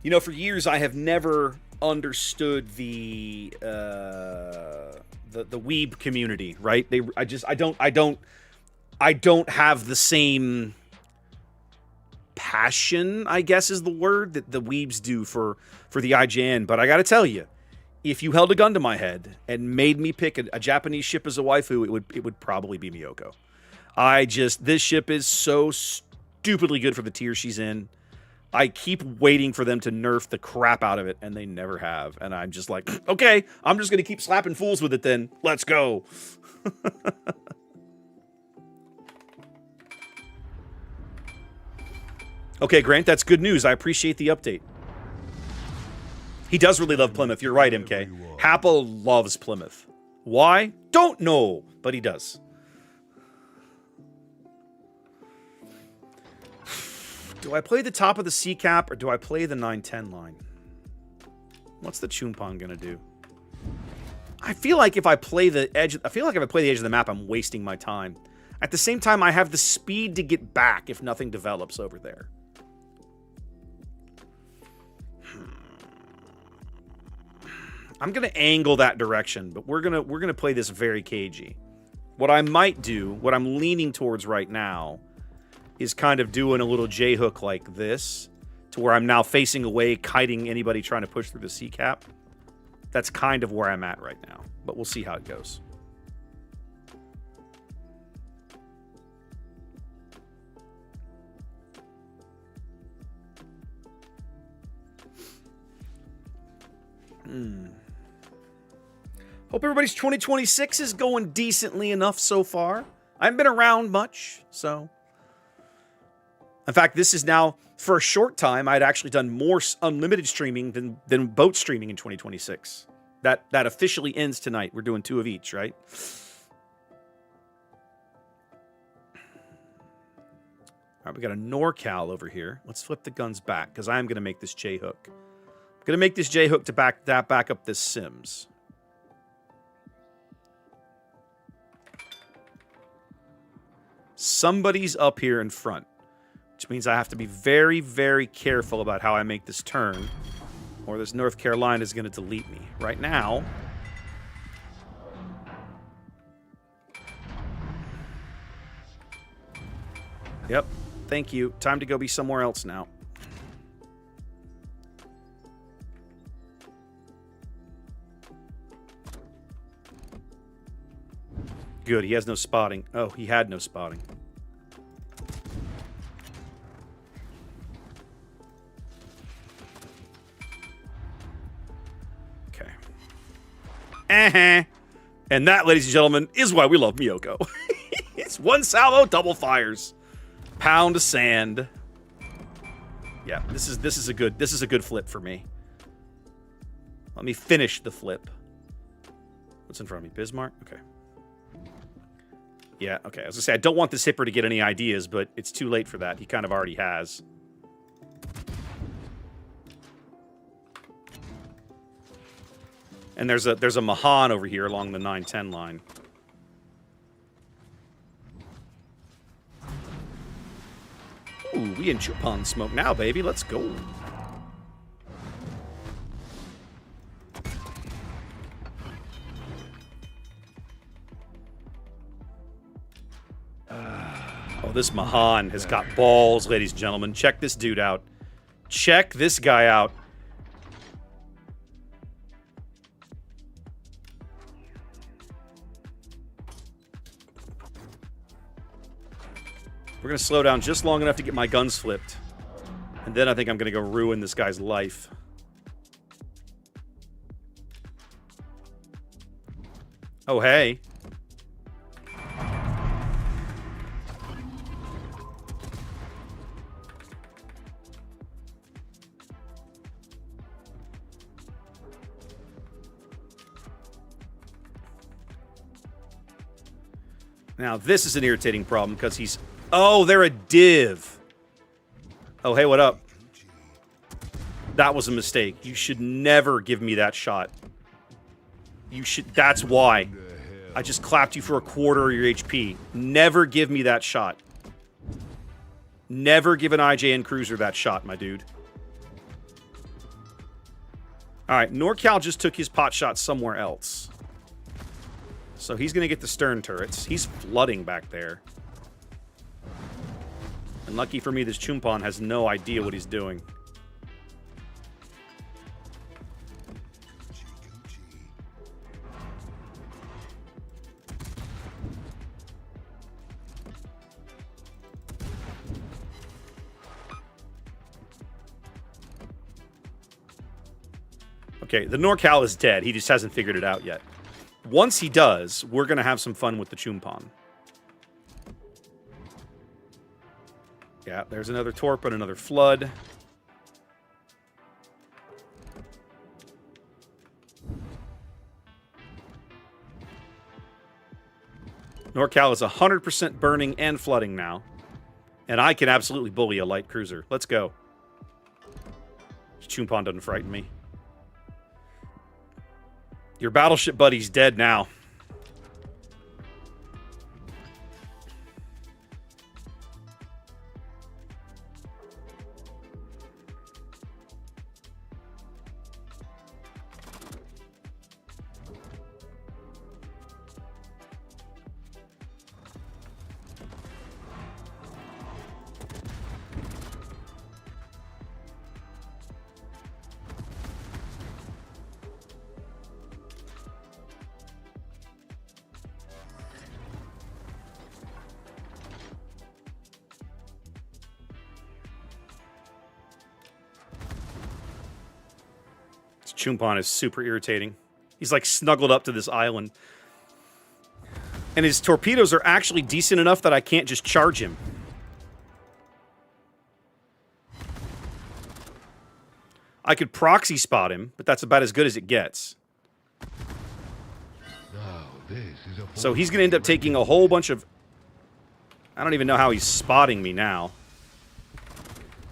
You know, for years I have never understood the weeb community, right? I don't have the same passion, I guess is the word, that the weebs do for the IGN. But I got to tell you, if you held a gun to my head and made me pick a Japanese ship as a waifu, it would probably be Miyoko. This ship is so stupidly good for the tier she's in. I keep waiting for them to nerf the crap out of it, and they never have. And I'm just like, okay, I'm just going to keep slapping fools with it then. Let's go. Okay, Grant, that's good news. I appreciate the update. He does really love Plymouth. You're right, MK. Happa loves Plymouth. Why? Don't know, but he does. Do I play the top of the C cap or do I play the 910 line? What's the Chunpong gonna do? I feel like if I play the edge, of the map, I'm wasting my time. At the same time, I have the speed to get back if nothing develops over there. I'm gonna angle that direction, but we're gonna play this very cagey. What I might do, what I'm leaning towards right now, is kind of doing a little J-hook like this, to where I'm now facing away, kiting anybody trying to push through the C-cap. That's kind of where I'm at right now, but we'll see how it goes. Hope everybody's 2026 is going decently enough so far. I haven't been around much, so... In fact, this is now, for a short time, I'd actually done more unlimited streaming than boat streaming in 2026. That officially ends tonight. We're doing 2 of each, right? All right, we got a NorCal over here. Let's flip the guns back, because I am going to make this J-hook. Gonna make this J-hook to back up this Sims. Somebody's up here in front, which means I have to be very, very careful about how I make this turn, or this North Carolina is going to delete me. Right now, yep, thank you. Time to go be somewhere else now. Good, he has no spotting. Oh, he had no spotting. Okay. And that, ladies and gentlemen, is why we love Miyoko. It's one salvo, double fires. Pound of sand. Yeah, this is a good flip for me. Let me finish the flip. What's in front of me? Bismarck? Okay. Yeah, okay. I was gonna say, I don't want this hipper to get any ideas, but it's too late for that. He kind of already has. And there's a Mahan over here along the 910 line. Ooh, we in Chupon smoke now, baby. Let's go. Oh, this Mahan has got balls, ladies and gentlemen. Check this dude out. Check this guy out. We're going to slow down just long enough to get my guns flipped. And then I think I'm going to go ruin this guy's life. Oh, hey. Now, this is an irritating problem because he's... Oh, they're a div. Oh, hey, what up? That was a mistake. You should never give me that shot. You should... That's why. I just clapped you for a quarter of your HP. Never give me that shot. Never give an IJN cruiser that shot, my dude. Alright, NorCal just took his pot shot somewhere else. So he's going to get the stern turrets. He's flooding back there. And lucky for me, this Chumpon has no idea what he's doing. Okay, the NorCal is dead. He just hasn't figured it out yet. Once he does, we're going to have some fun with the Chumpon. Yeah, there's another Torp and another Flood. NorCal is 100% burning and flooding now. And I can absolutely bully a light cruiser. Let's go. Chumpon doesn't frighten me. Your battleship buddy's dead now. Chumpon is super irritating. He's like snuggled up to this island. And his torpedoes are actually decent enough that I can't just charge him. I could proxy spot him, but that's about as good as it gets. So he's going to end up taking a whole bunch of... I don't even know how he's spotting me now.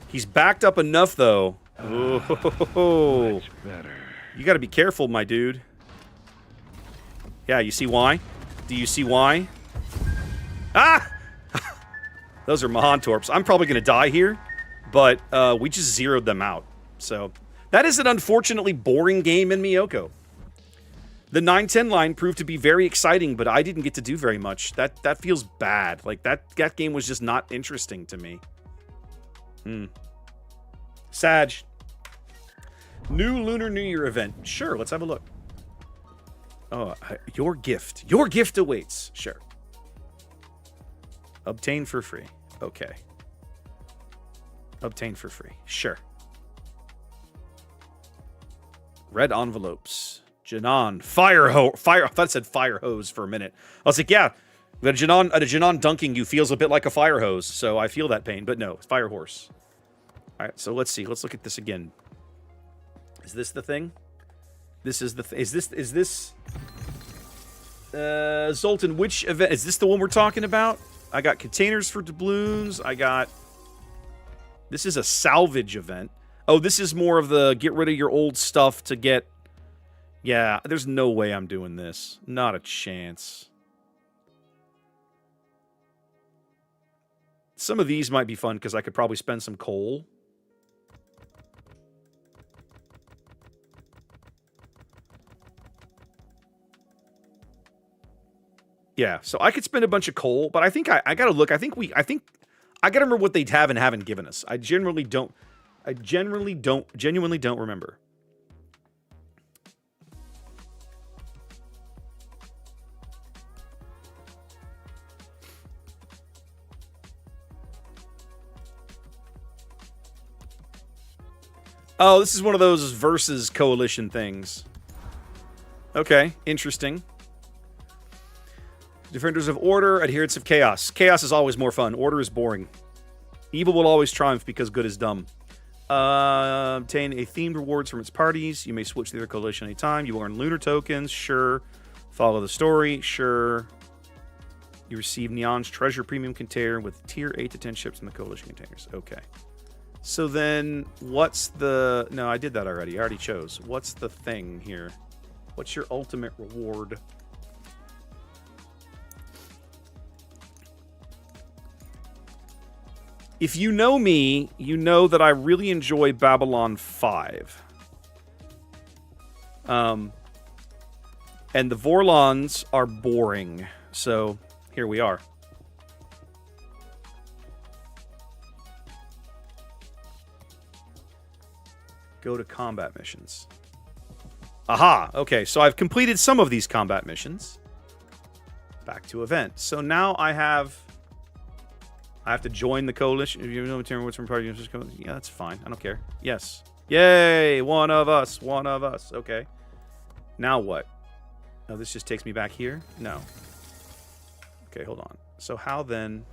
He's backed up enough, though, Oh, Much better. you got to be careful, my dude. Yeah, you see why? Do you see why? Ah! Those are Mahantorps. I'm probably going to die here, but we just zeroed them out. So that is an unfortunately boring game in Miyoko. The 9-10 line proved to be very exciting, but I didn't get to do very much. That feels bad. Like, that game was just not interesting to me. Sag. New Lunar New Year event. Sure, let's have a look. Oh, your gift. Your gift awaits. Sure. Obtain for free. Okay. Obtain for free. Sure. Red envelopes. Janan. Fire I thought it said fire hose for a minute. I was like, yeah. The Janan dunking you feels a bit like a fire hose, so I feel that pain. But no, it's fire horse. All right, so let's see. Let's look at this again. Is this the thing? This is the is this Zoltan, which event is this? The one we're talking about? I got containers for doubloons. This is a salvage event. Oh, this is more of the get rid of your old stuff to get. Yeah, there's no way I'm doing this. Not a chance. Some of these might be fun because I could probably spend some coal. Yeah, so I could spend a bunch of coal, but I think I gotta look. I think I gotta remember what they have and haven't given us. I genuinely don't remember. Oh, this is one of those versus coalition things. Okay, interesting. Defenders of order, adherents of chaos. Chaos is always more fun. Order is boring. Evil will always triumph because good is dumb. Obtain a themed rewards from its parties. You may switch to the other coalition anytime. You will earn lunar tokens. Sure. Follow the story. Sure. You receive Neon's treasure premium container with tier 8 to 10 ships in the coalition containers. Okay. So then, what's the... No, I did that already. I already chose. What's the thing here? What's your ultimate reward? If you know me, you know that I really enjoy Babylon 5. And the Vorlons are boring. So, here we are. Go to combat missions. Aha! Okay, so I've completed some of these combat missions. Back to event. So now I have to join the coalition. If you know which one party, yeah, that's fine. I don't care. Yes. Yay! One of us. One of us. Okay. Now what? No, this just takes me back here? No. Okay, hold on. So how then...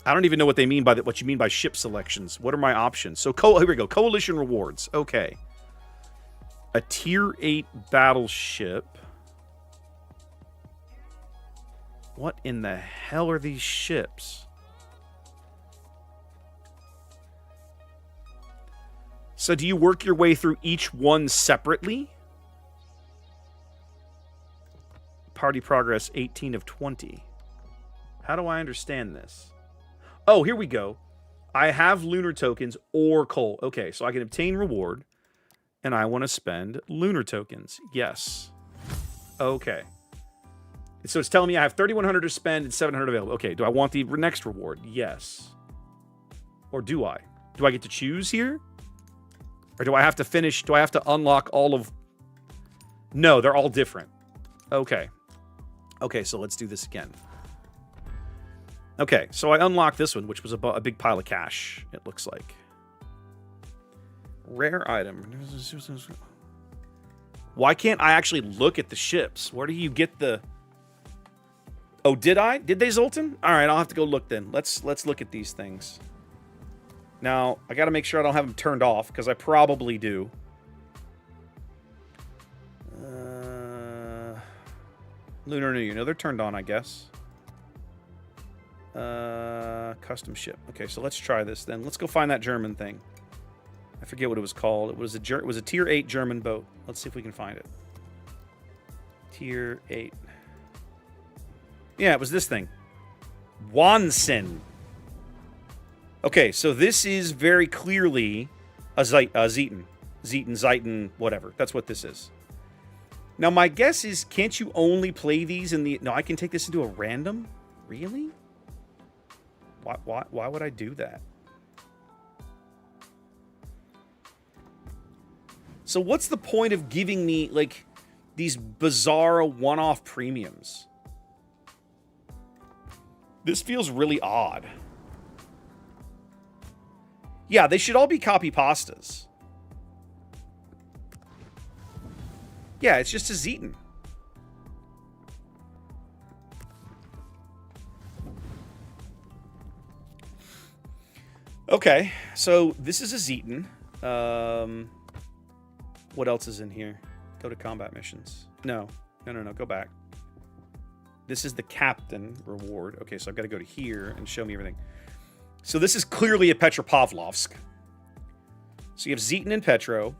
I don't even know what they mean by that. What you mean by ship selections? What are my options? So here we go. Coalition rewards. Okay. A tier 8 battleship. What in the hell are these ships? So do you work your way through each one separately? Party progress 18 of 20. How do I understand this? Oh, here we go. I have lunar tokens or coal. Okay, so I can obtain reward, and I want to spend lunar tokens. Yes. Okay. So it's telling me I have 3,100 to spend and 700 available. Okay, do I want the next reward? Yes. Or do I? Do I get to choose here? Or do I have to finish? Do I have to unlock all of... No, they're all different. Okay. Okay, so let's do this again. Okay, so I unlocked this one, which was a big pile of cash, it looks like. Rare item. Why can't I actually look at the ships? Where do you get the... Oh, did I? Did they, Zoltan? All right, I'll have to go look then. Let's look at these things. Now, I got to make sure I don't have them turned off, because I probably do. Lunar New Year. No, they're turned on, I guess. Custom ship. Okay, so let's try this then. Let's go find that German thing. I forget what it was called. It was a tier 8 German boat. Let's see if we can find it. Tier 8. Yeah, it was this thing. Wahnsinn. Okay, so this is very clearly a Zeton. Zeiten, whatever. That's what this is. Now, my guess is, can't you only play these in the... No, I can take this into a random? Really? Why would I do that? So what's the point of giving me, like, these bizarre one-off premiums? This feels really odd. Yeah, they should all be copy pastas. Yeah, it's just a Zeton. Okay, so this is a Zeton. What else is in here? Go to combat missions. No, go back. This is the captain reward. Okay, so I've got to go to here and show me everything. So this is clearly a Petropavlovsk. So you have Zeton and Petro.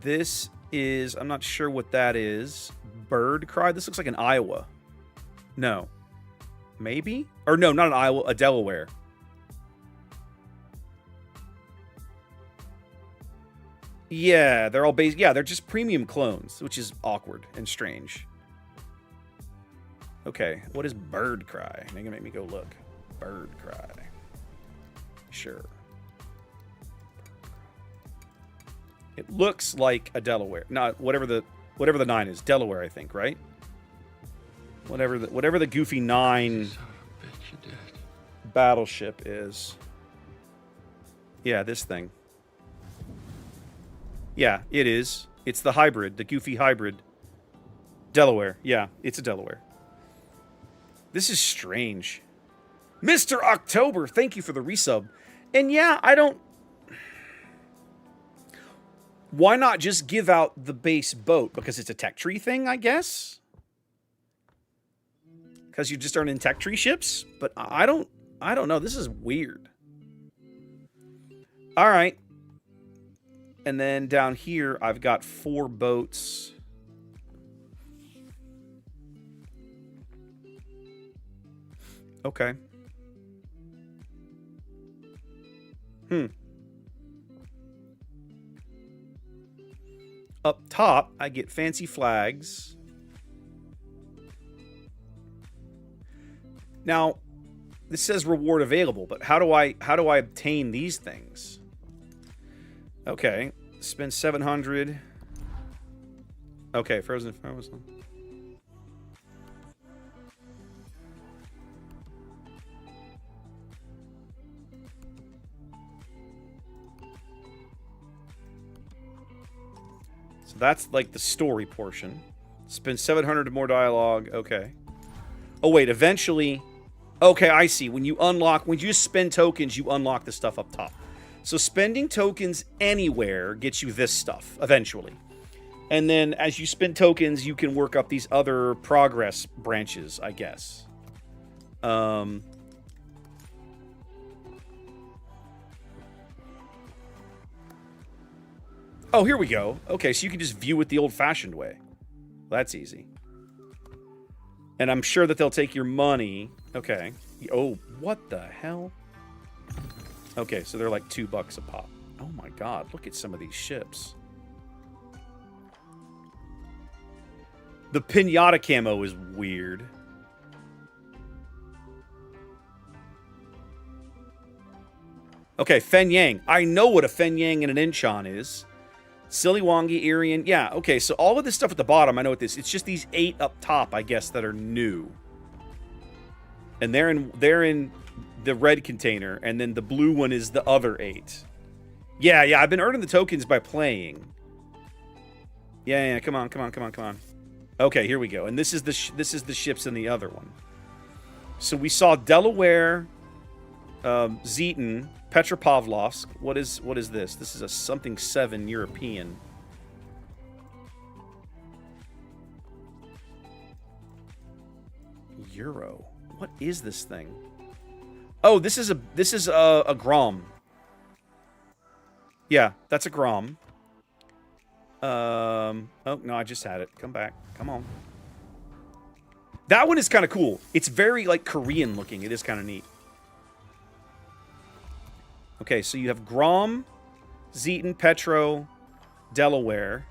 This is, I'm not sure what that is. Bird Cry? This looks like an Iowa. No. Maybe? Or no, not an Iowa, a Delaware. Yeah, they're all based. Yeah, they're just premium clones, which is awkward and strange. Okay, what is Bird Cry? They're gonna make me go look. Bird Cry. Sure. It looks like a Delaware. Not whatever the 9 is. Delaware, I think, right? Whatever the goofy 9 battleship is. Yeah, this thing. Yeah, it is. It's the hybrid, the goofy hybrid. Delaware. Yeah, it's a Delaware. This is strange. Mr. October, thank you for the resub. And yeah, I don't... Why not just give out the base boat? Because it's a tech tree thing, I guess? Because you just aren't in tech tree ships? But I don't know. This is weird. All right. And then down here, I've got 4 boats. Okay. Up top, I get fancy flags. Now, this says reward available, but how do I obtain these things? Okay, spend 700. Okay, frozen. So that's like the story portion. Spend 700 more dialogue. Okay. Oh wait, eventually. Okay, I see. When you spend tokens, you unlock the stuff up top. So spending tokens anywhere gets you this stuff, eventually. And then as you spend tokens, you can work up these other progress branches, I guess. Oh, here we go. Okay, so you can just view it the old-fashioned way. That's easy. And I'm sure that they'll take your money. Okay. Oh, what the hell? Okay, so they're like $2 a pop. Oh my god, look at some of these ships. The pinata camo is weird. Okay, Fen Yang. I know what a Fen Yang and an Incheon is. Siliwangi, Irian. Yeah, okay, so all of this stuff at the bottom, I know what this is. It's just these 8 up top, I guess, that are new. And they're in the red container, and then the blue one is the other 8. Yeah, I've been earning the tokens by playing. Yeah, come on. Okay, here we go. And this is the ships in the other one. So we saw Delaware, Zeton, Petropavlovsk. What is this? This is a something 7 European. Euro. What is this thing? Oh, this is a Grom. Yeah, that's a Grom. Oh no, I just had it. Come back. Come on. That one is kind of cool. It's very like Korean looking. It is kind of neat. Okay, so you have Grom, Zeton, Petro, Delaware.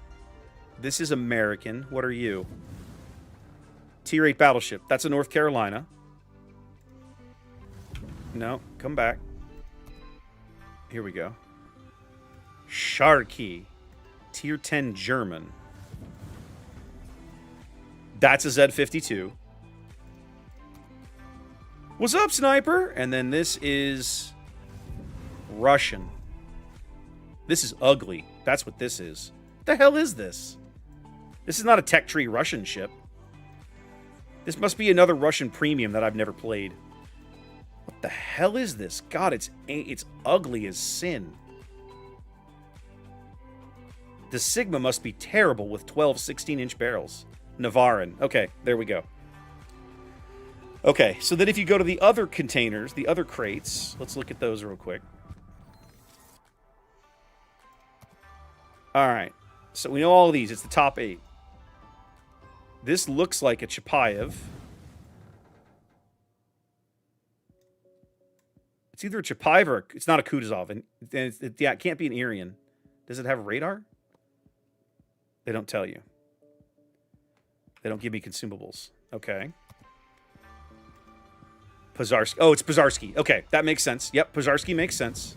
This is American. What are you? Tier 8 battleship. That's a North Carolina. No, come back. Here we go. Sharky. Tier 10 German. That's a Z52. What's up, sniper? And then this is Russian. This is ugly. That's what this is. What the hell is this? This is not a tech tree Russian ship. This must be another Russian premium that I've never played. What the hell is this? God, it's ugly as sin. The Sigma must be terrible with 12 16-inch barrels. Navarin. Okay, there we go. Okay, so then if you go to the other containers, the other crates, let's look at those real quick. All right, so we know all of these. It's the top 8. This looks like a Chapayev. It's either a Chapayev or it's not a Kutuzov. And yeah, it can't be an Irian. Does it have radar? They don't tell you. They don't give me consumables. Okay. Pozharsky. Oh, it's Pozharsky. Okay, that makes sense. Yep, Pozharsky makes sense.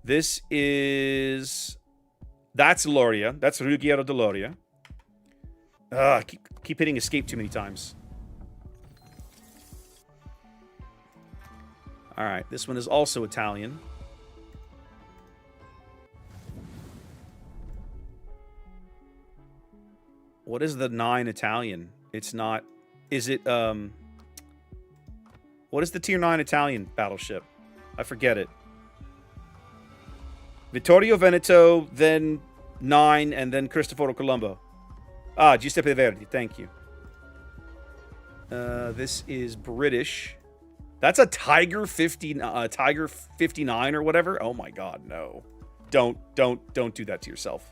This is... That's Loria. That's Ruggiero de Loria. Keep hitting escape too many times. All right, this one is also Italian. What is the 9 Italian? It's not... Is it... What is the tier 9 Italian battleship? I forget it. Vittorio Veneto, then 9, and then Cristoforo Colombo. Ah, Giuseppe Verdi. Thank you. This is British. That's a Tiger 59 or whatever. Oh my God, no! Don't do that to yourself.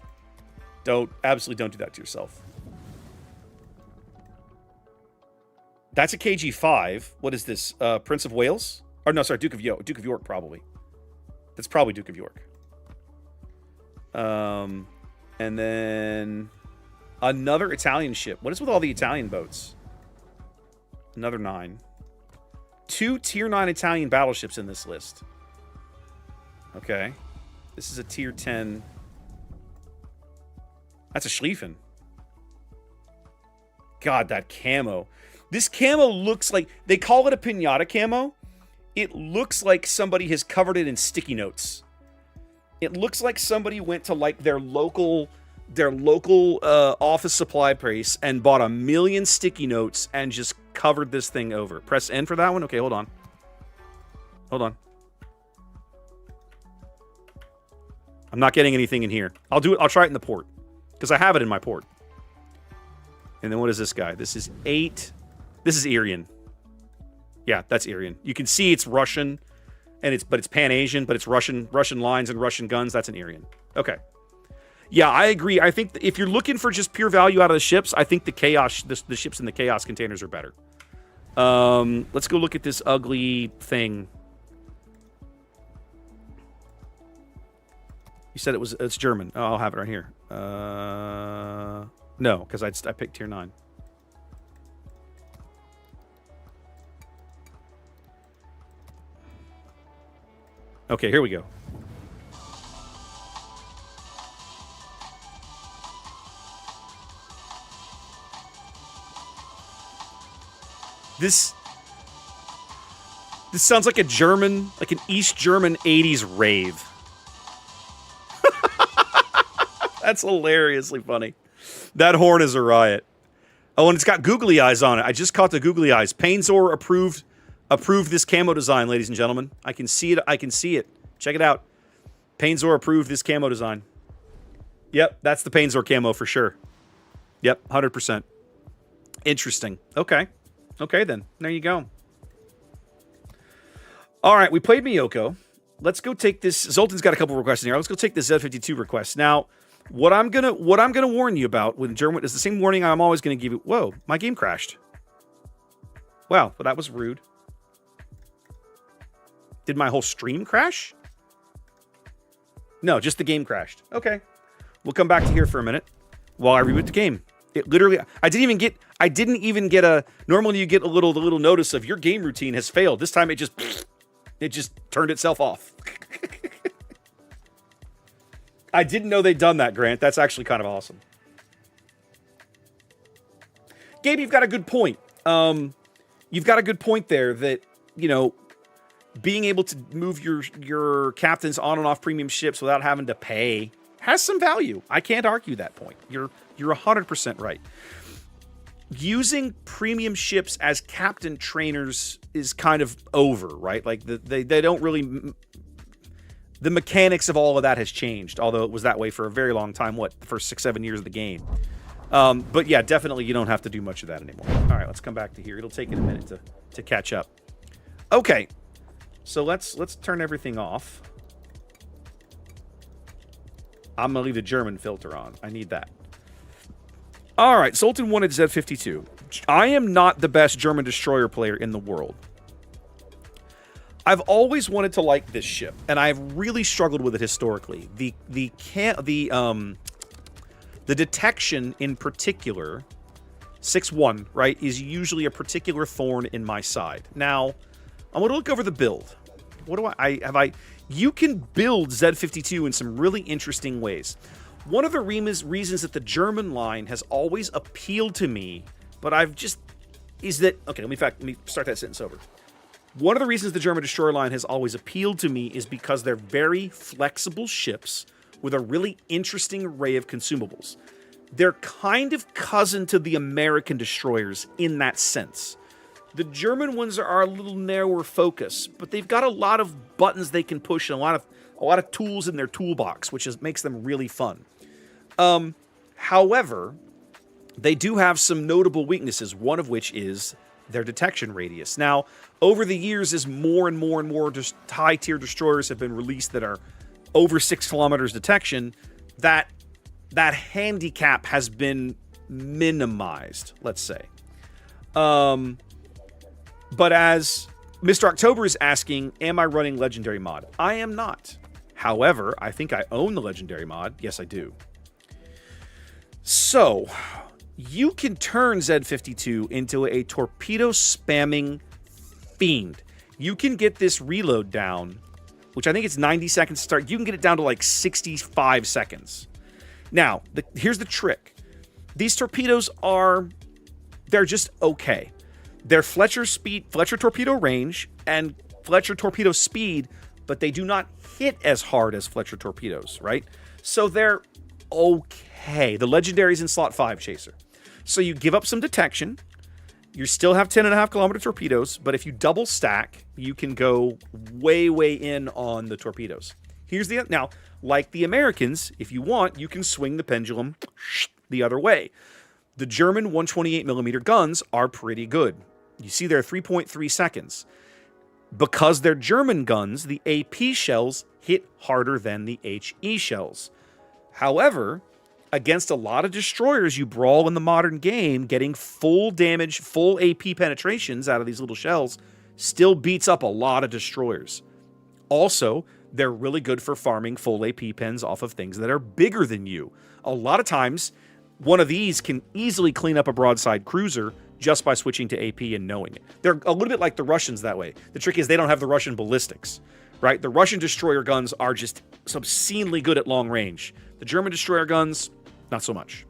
Absolutely don't do that to yourself. That's a KG5. What is this? Prince of Wales? Or no, sorry, Duke of York, probably. That's probably Duke of York. And then another Italian ship. What is with all the Italian boats? Another 9. 2 tier 9 Italian battleships in this list. Okay. This is a tier 10. That's a Schlieffen. God, that camo. This camo looks like... They call it a pinata camo. It looks like somebody has covered it in sticky notes. It looks like somebody went to like their local office supply place and bought 1 million sticky notes and just covered this thing over. Press N for that one. Okay, hold on. I'm not getting anything in here. I'll do it. I'll try it in the port because I have it in my port. And then what is this guy? This is 8. This is Irian. Yeah, that's Irian. You can see it's Russian, and it's Pan-Asian, but it's Russian lines and Russian guns. That's an Irian. Okay. Yeah, I agree. I think if you're looking for just pure value out of the ships, I think the ships in the Chaos containers are better. Let's go look at this ugly thing. You said it's German. Oh, I'll have it right here. No, because I picked tier 9. Okay, here we go. This sounds like a German, like an East German 80s rave. That's hilariously funny. That horn is a riot. Oh, and it's got googly eyes on it. I just caught the googly eyes. Painzor approved this camo design, ladies and gentlemen. I can see it. Check it out. Painzor approved this camo design. Yep, that's the Painzor camo for sure. Yep, 100%. Interesting. Okay. Okay, then. There you go. All right, we played Miyoko. Let's go take this. Zoltan's got a couple requests in here. Let's go take this Z52 request. Now, what I'm gonna warn you about with German is the same warning I'm always gonna give you. Whoa, my game crashed. Wow, well, that was rude. Did my whole stream crash? No, just the game crashed. Okay. We'll come back to here for a minute while I reboot the game. It literally, I didn't even get a, normally you get a little notice of your game routine has failed. This time it just turned itself off. I didn't know they'd done that, Grant. That's actually kind of awesome. Gabe, you've got a good point. You've got a good point there that, you know, being able to move your captains on and off premium ships without having to pay has some value. I can't argue that point. You're 100% right. Using premium ships as captain trainers is kind of over, right? Like they don't really. The mechanics of all of that has changed, although it was that way for a very long time. What, the first 6-7 years of the game? But yeah, definitely you don't have to do much of that anymore. All right, let's come back to here. It'll take it a minute to catch up. Okay, so let's turn everything off. I'm gonna leave the German filter on. I need that. All right, Sultan wanted Z52. I am not the best German destroyer player in the world. I've always wanted to like this ship, and I've really struggled with it historically. The detection in particular, 6-1, right, is usually a particular thorn in my side. Now, I'm going to look over the build. What do you can build Z52 in some really interesting ways. One of the reasons that the German line has always appealed to me, but let me start that sentence over. One of the reasons the German destroyer line has always appealed to me is because they're very flexible ships with a really interesting array of consumables. They're kind of cousin to the American destroyers in that sense. The German ones are a little narrower focus, but they've got a lot of buttons they can push and a lot of tools in their toolbox, which makes them really fun. However, they do have some notable weaknesses, one of which is their detection radius. Now, over the years, as more and more just high-tier destroyers have been released that are over 6 kilometers detection, that handicap has been minimized, let's say. But as Mr. October is asking, am I running Legendary mod? I am not. However, I think I own the Legendary mod. Yes, I do. So, you can turn Z52 into a torpedo spamming fiend. You can get this reload down, which I think it's 90 seconds to start. You can get it down to like 65 seconds. Now, here's the trick. These torpedoes they're just okay. They're Fletcher torpedo range and Fletcher torpedo speed, but they do not hit as hard as Fletcher torpedoes, right? So they're okay. The Legendary's in slot 5, Chaser. So you give up some detection. You still have 10.5 kilometer torpedoes, but if you double stack, you can go way in on the torpedoes. Now, like the Americans, if you want, you can swing the pendulum the other way. The German 128mm guns are pretty good. You see they're 3.3 seconds. Because they're German guns, the AP shells hit harder than the HE shells. However, against a lot of destroyers you brawl in the modern game, getting full damage, full AP penetrations out of these little shells still beats up a lot of destroyers. Also, they're really good for farming full AP pens off of things that are bigger than you. A lot of times, one of these can easily clean up a broadside cruiser just by switching to AP and knowing it. They're a little bit like the Russians that way. The trick is they don't have the Russian ballistics, right? The Russian destroyer guns are just obscenely good at long range. The German destroyer guns, not so much.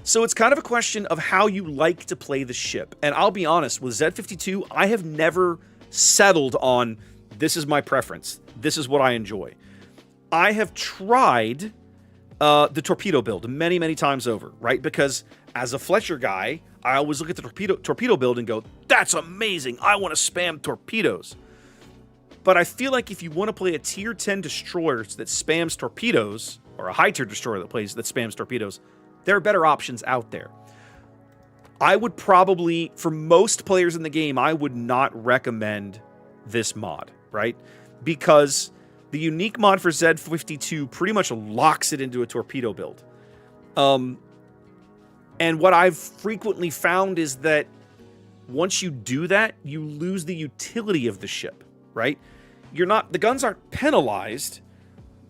So it's kind of a question of how you like to play the ship. And I'll be honest, with Z52, I have never settled on this is my preference. This is what I enjoy. I have tried the torpedo build many times over, right? Because as a Fletcher guy, I always look at the torpedo build and go, that's amazing. I want to spam torpedoes. But I feel like if you want to play a tier 10 destroyer that spams torpedoes, or a high tier destroyer that spams torpedoes, there are better options out there. I would probably, for most players in the game, I would not recommend this mod, right? Because the unique mod for Z52 pretty much locks it into a torpedo build. And what I've frequently found is that once you do that, you lose the utility of the ship, right? The guns aren't penalized,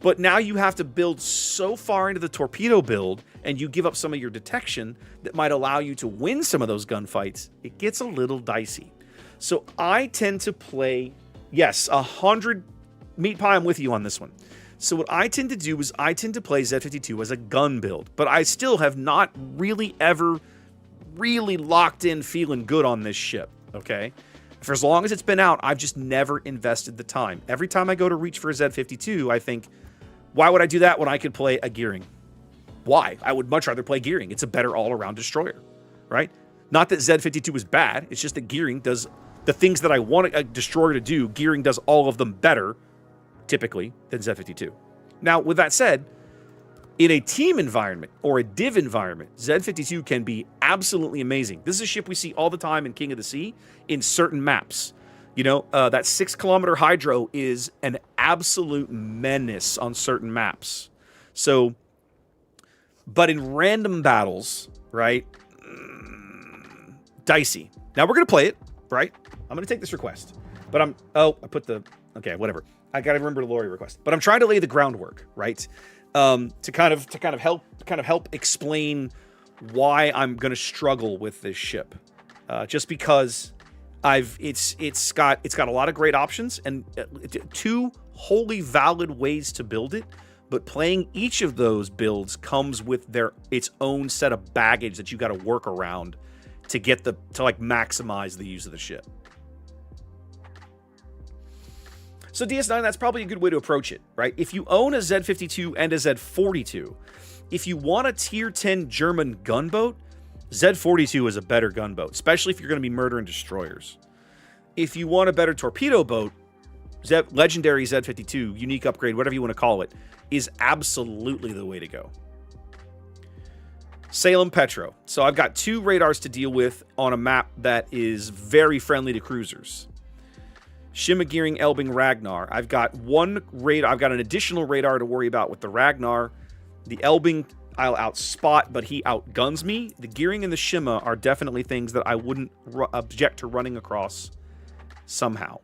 but now you have to build so far into the torpedo build and you give up some of your detection that might allow you to win some of those gunfights. It gets a little dicey. So I tend to play, yes, 100 meat pie, I'm with you on this one. So what I tend to do is I tend to play Z52 as a gun build, but I still have not really ever really locked in feeling good on this ship, okay? For as long as it's been out, I've just never invested the time. Every time I go to reach for a Z52, I think, why would I do that when I could play a Gearing? Why? I would much rather play Gearing. It's a better all-around destroyer, right? Not that Z52 is bad. It's just that Gearing does the things that I want a destroyer to do. Gearing does all of them better, typically, than Z52. Now, with that said, in a team environment or a div environment, Z52 can be absolutely amazing. This is a ship we see all the time in King of the Sea in certain maps. You know, that 6-kilometer hydro is an absolute menace on certain maps. So, but in random battles, right, dicey. Now we're going to play it, right? I'm going to take this request. But okay, whatever. I got to remember the Lori request. But I'm trying to lay the groundwork, right? To kind of help explain why I'm going to struggle with this ship. Just because it's got a lot of great options and two wholly valid ways to build it, but playing each of those builds comes with its own set of baggage that you got to work around to get to maximize the use of the ship. So DS9, that's probably a good way to approach it, right? If you own a Z52 and a Z42, if you want a tier 10 German gunboat, Z42 is a better gunboat, especially if you're going to be murdering destroyers. If you want a better torpedo boat, legendary Z52, unique upgrade, whatever you want to call it, is absolutely the way to go. Salem Petro. So I've got 2 radars to deal with on a map that is very friendly to cruisers. Shimmegearing, Elbing, Ragnar. I've got one radar. I've got an additional radar to worry about with the Ragnar. The Elbing, I'll outspot, but he outguns me. The Gearing and the Shimma are definitely things that I wouldn't object to running across somehow.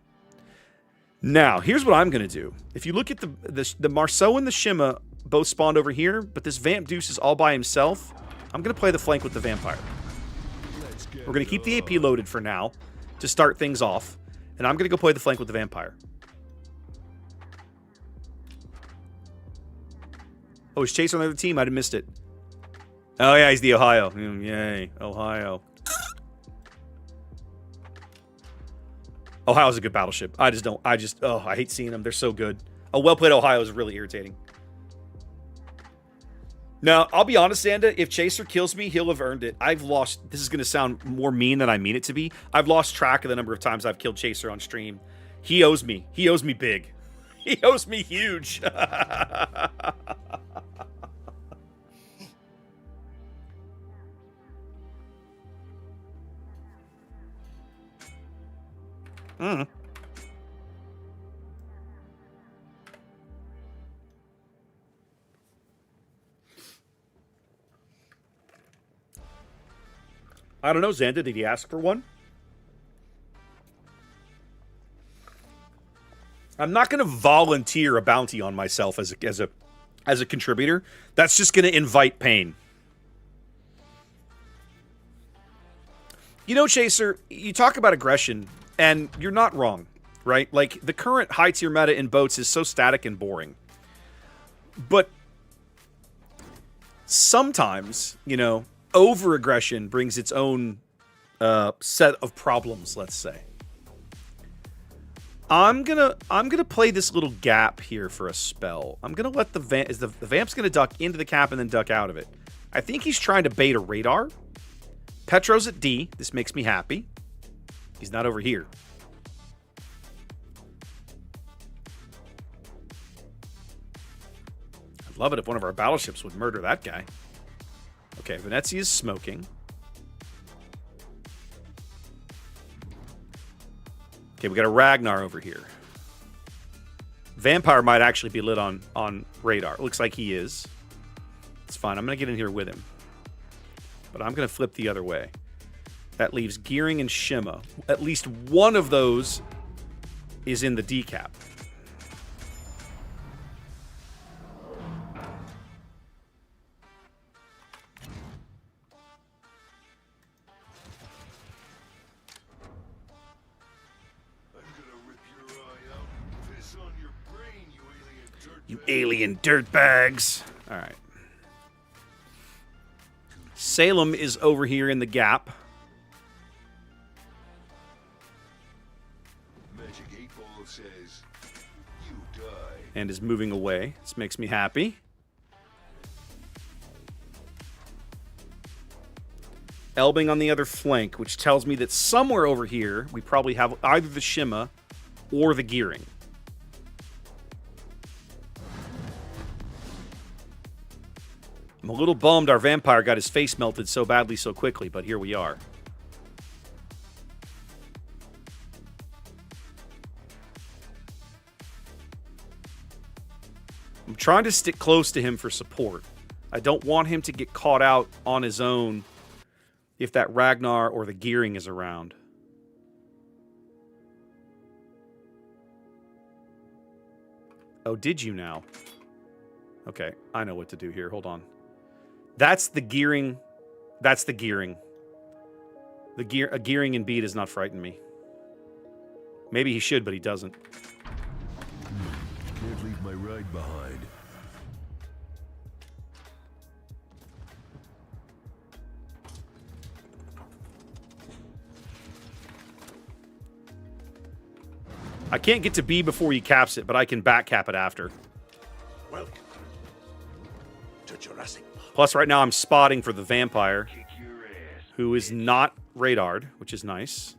Now, here's what I'm going to do. If you look at the Marceau and the Shimma both spawned over here, but this Vamp Deuce is all by himself, I'm going to play the flank with the Vampire. We're going to keep the AP loaded for now to start things off. And I'm going to go play the flank with the Vampire. Oh, is Chase on the other team? I had missed it. Oh, yeah, he's the Ohio. Yay, Ohio. Ohio's a good battleship. I hate seeing them. They're so good. A well-played Ohio is really irritating. Now, I'll be honest, Xanda, if Chaser kills me, he'll have earned it. This is going to sound more mean than I mean it to be. I've lost track of the number of times I've killed Chaser on stream. He owes me. He owes me big. He owes me huge. I don't know, Xanda. Did he ask for one? I'm not going to volunteer a bounty on myself as a contributor. That's just going to invite pain. You know, Chaser, you talk about aggression, and you're not wrong, right? Like, the current high-tier meta in boats is so static and boring. But sometimes, you know, over-aggression brings its own set of problems, let's say. I'm gonna play this little gap here for a spell. I'm gonna let the Vamp's gonna duck into the cap and then duck out of it. I think he's trying to bait a radar. Petro's at D. This makes me happy. He's not over here. I'd love it if one of our battleships would murder that guy. Okay, Venezia is smoking. Okay, we got a Ragnar over here. Vampire might actually be lit on radar. Looks like he is. It's fine. I'm going to get in here with him. But I'm going to flip the other way. That leaves Gearing and Shima. At least one of those is in the decap. You alien dirtbags. All right. Salem is over here in the gap. Magic 8 Ball says, you die. And is moving away. This makes me happy. Elbing on the other flank, which tells me that somewhere over here, we probably have either the Shima or the Gearing. I'm a little bummed our vampire got his face melted so badly so quickly, but here we are. I'm trying to stick close to him for support. I don't want him to get caught out on his own if that Ragnar or the Gearing is around. Oh, did you now? Okay, I know what to do here. Hold on. That's the Gearing. That's the Gearing. A Gearing in B does not frighten me. Maybe he should, but he doesn't. Can't leave my ride behind. I can't get to B before he caps it, but I can back cap it after. Welcome to Jurassic Park. Plus, right now I'm spotting for the vampire, Kick your ass. who is not radared, which is nice.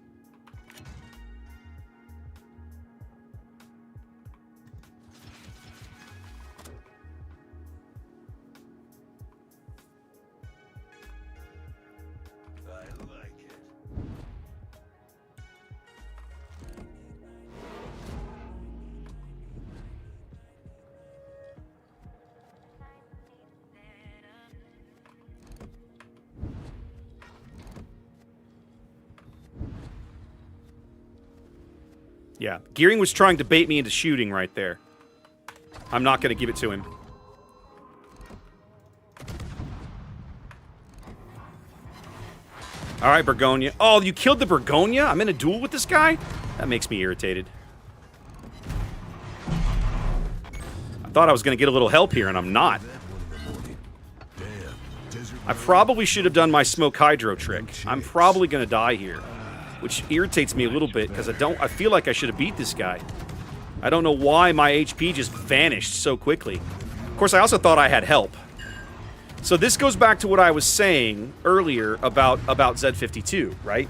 I like it. Yeah, Gearing was trying to bait me into shooting right there. I'm not going to give it to him. All right, Bergonia. Oh, you killed the Bergonia? I'm in a duel with this guy? That makes me irritated. I thought I was going to get a little help here, and I'm not. I probably should have done my smoke hydro trick. I'm probably going to die here, which irritates me a little bit because I feel like I should have beat this guy. I don't know why my HP just vanished so quickly. Of course, I also thought I had help. So this goes back to what I was saying earlier about Z52, right?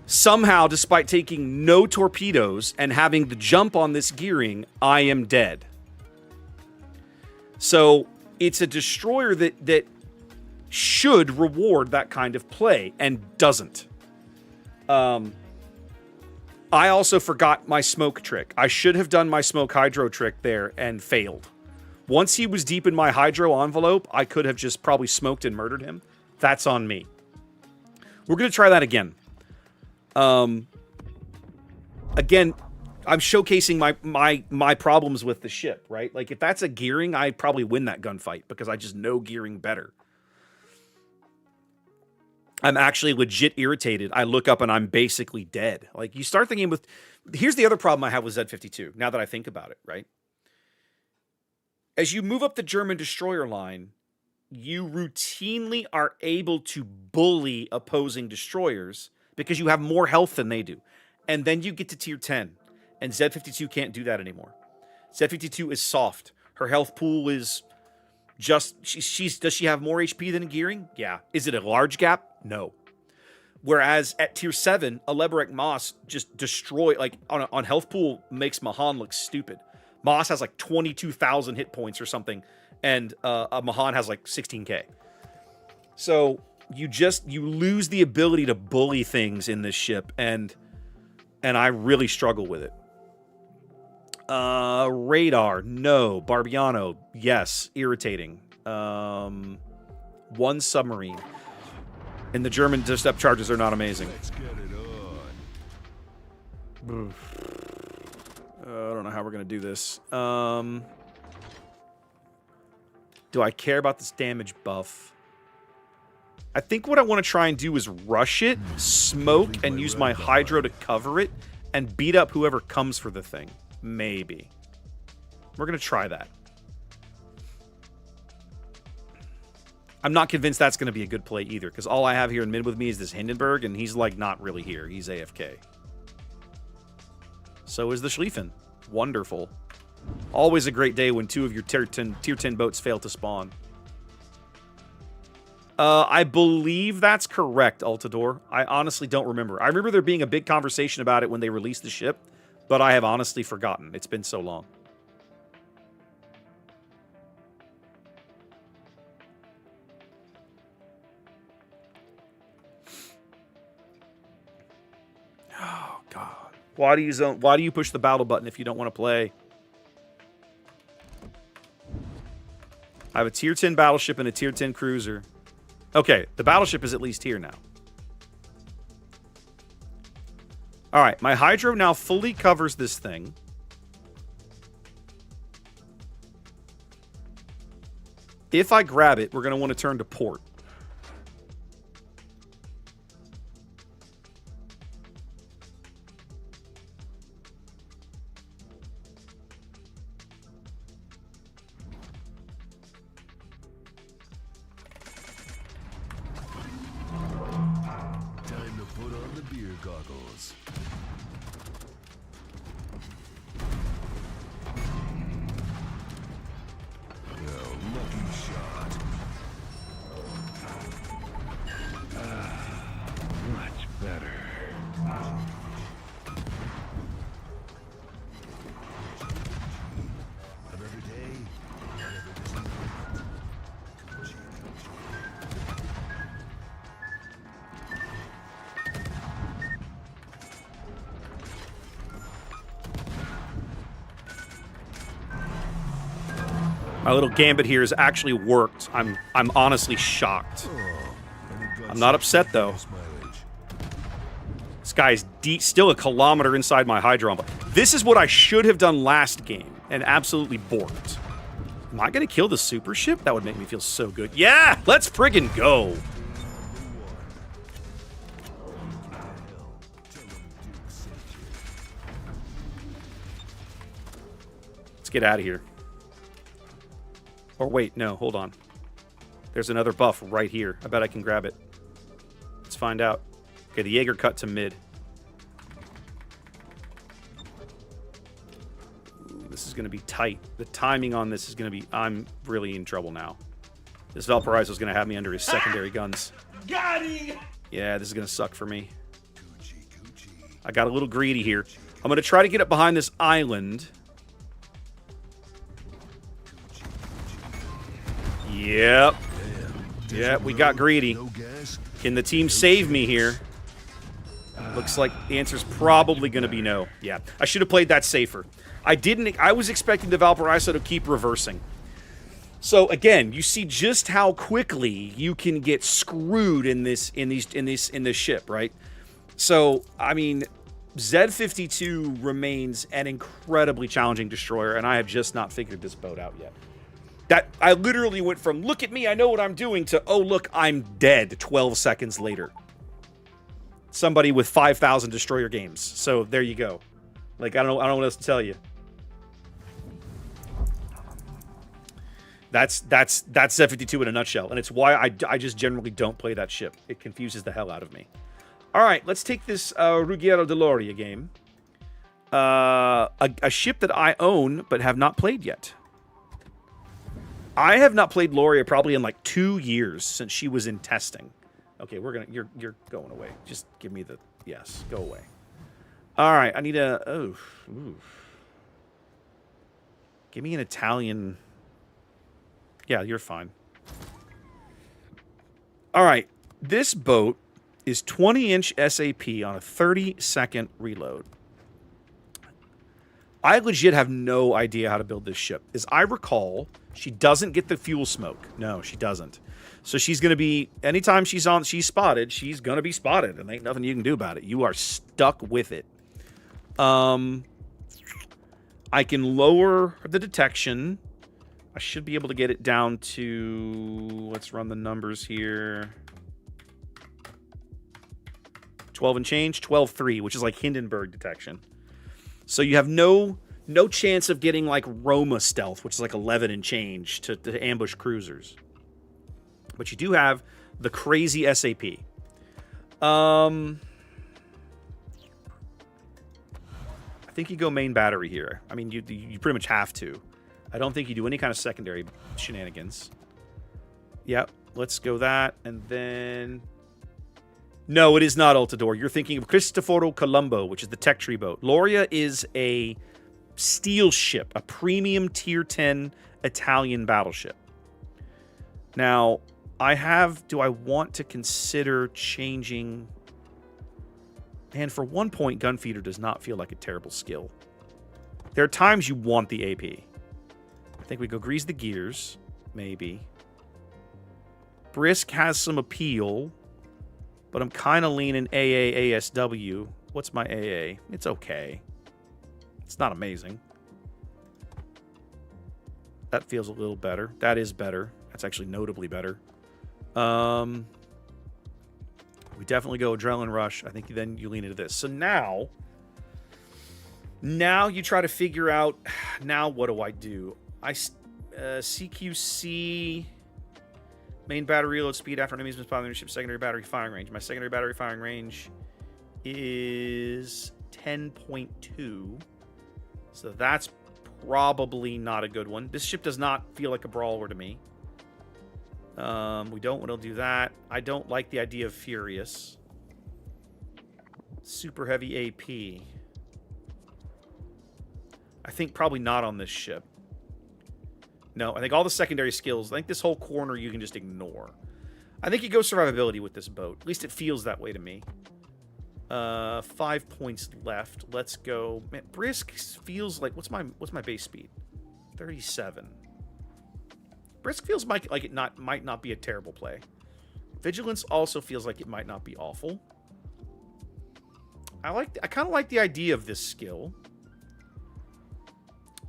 Somehow, despite taking no torpedoes and having the jump on this Gearing, I am dead. So it's a destroyer that should reward that kind of play and doesn't. I also forgot my smoke trick. I should have done my smoke hydro trick there and failed. Once he was deep in my hydro envelope, I could have just probably smoked and murdered him. That's on me. We're going to try that again. Again, I'm showcasing my problems with the ship, right? Like, if that's a Gearing, I'd probably win that gunfight because I just know Gearing better. I'm actually legit irritated. I look up and I'm basically dead. Like, you start thinking with... Here's the other problem I have with Z52, now that I think about it, right? As you move up the German destroyer line, you routinely are able to bully opposing destroyers because you have more health than they do. And then you get to tier 10, and Z52 can't do that anymore. Z52 is soft. Her health pool is just... Does she have more HP than a Gearing? Yeah. Is it a large gap? No. Whereas at tier 7, a Leberek Moss just destroy... Like, on health pool, makes Mahan look stupid. Moss has like 22,000 hit points or something, and Mahan has like 16k. So you lose the ability to bully things in this ship, and and I really struggle with it. Radar, no. Barbiano, yes. Irritating. One submarine. And the German depth charges are not amazing. Let's get it on. I don't know how we're going to do this. Do I care about this damage buff? I think what I want to try and do is rush it, smoke, and use my hydro to cover it, and beat up whoever comes for the thing. Maybe. We're going to try that. I'm not convinced that's going to be a good play either, because all I have here in mid with me is this Hindenburg, and he's, like, not really here. He's AFK. So is the Schlieffen. Wonderful. Always a great day when 2 of your tier 10 boats fail to spawn. I believe that's correct, Altador. I honestly don't remember. I remember there being a big conversation about it when they released the ship, but I have honestly forgotten. It's been so long. Oh, God. Why do you push the battle button if you don't want to play? I have a tier 10 battleship and a tier 10 cruiser. Okay, the battleship is at least here now. All right, my hydro now fully covers this thing. If I grab it, we're going to want to turn to port. Time to put on the beer goggles. Well, lucky shot. Much better. Another day, another disappointment. My little gambit here has actually worked. I'm honestly shocked. I'm not upset, though. This guy is still a kilometer inside my hydro. This is what I should have done last game and absolutely borked. Am I going to kill the super ship? That would make me feel so good. Yeah! Let's friggin' go! Let's get out of here. Or wait, no, hold on. There's another buff right here. I bet I can grab it. Let's find out. Okay, the Jaeger cut to mid. Ooh, this is going to be tight. The timing on this is going to be... I'm really in trouble now. This Valparaiso is going to have me under his secondary guns. Got him! Yeah, this is going to suck for me. I got a little greedy here. I'm going to try to get up behind this island. Yep. Yep, we got greedy. Can the team save me here? Looks like the answer's probably going to be no. Yeah, I should have played that safer. I was expecting the Valparaiso to keep reversing. So again, you see just how quickly you can get screwed in this ship, right? So, I mean, Z-52 remains an incredibly challenging destroyer, and I have just not figured this boat out yet. That I literally went from "look at me, I know what I'm doing" to "oh look, I'm dead" 12 seconds later. Somebody with 5,000 destroyer games. So there you go. Like I don't know what else to tell you. That's Z-52 in a nutshell, and it's why I just generally don't play that ship. It confuses the hell out of me. All right, let's take this Ruggiero de Loria game. A ship that I own but have not played yet. I have not played Loria probably in like 2 years since she was in testing. Okay, you're going away. Just give me the yes. Go away. All right, I need a give me an Italian. Yeah, you're fine. All right, this boat is 20-inch SAP on a 30-second reload. I legit have no idea how to build this ship. As I recall, she doesn't get the fuel smoke. No, she doesn't. So she's going to be, anytime she's spotted, she's going to be spotted, and ain't nothing you can do about it. You are stuck with it. I can lower the detection. I should be able to get it down to, let's run the numbers here. 12 and change, 12.3, which is like Hindenburg detection. So you have no chance of getting like Roma stealth, which is like 11 and change to ambush cruisers. But you do have the crazy SAP. I think you go main battery here. I mean, you pretty much have to. I don't think you do any kind of secondary shenanigans. Yep, let's go that. And then... No, it is not Altador. You're thinking of Cristoforo Colombo, which is the tech tree boat. Loria is a steel ship, a premium tier 10 Italian battleship. Now, do I want to consider changing... And for 1 point, Gunfeeder does not feel like a terrible skill. There are times you want the AP. I think we go grease the gears, maybe. Brisk has some appeal, but I'm kind of leaning ASW. What's my AA? It's okay. It's not amazing. That feels a little better. That is better. That's actually notably better. We definitely go Adrenaline Rush. I think then you lean into this. So now you try to figure out, now what do I do? CQC, main battery reload speed after enemies been spotted in the ship, secondary battery firing range. My secondary battery firing range is 10.2. So that's probably not a good one. This ship does not feel like a brawler to me. We don't want to do that. I don't like the idea of Furious. Super heavy AP. I think probably not on this ship. No, I think all the secondary skills, I think this whole corner you can just ignore. I think you go survivability with this boat. At least it feels that way to me. 5 points left. Let's go. Man, Brisk feels like, what's my base speed? 37. Brisk feels like it might not be a terrible play. Vigilance also feels like it might not be awful. I kind of like the idea of this skill.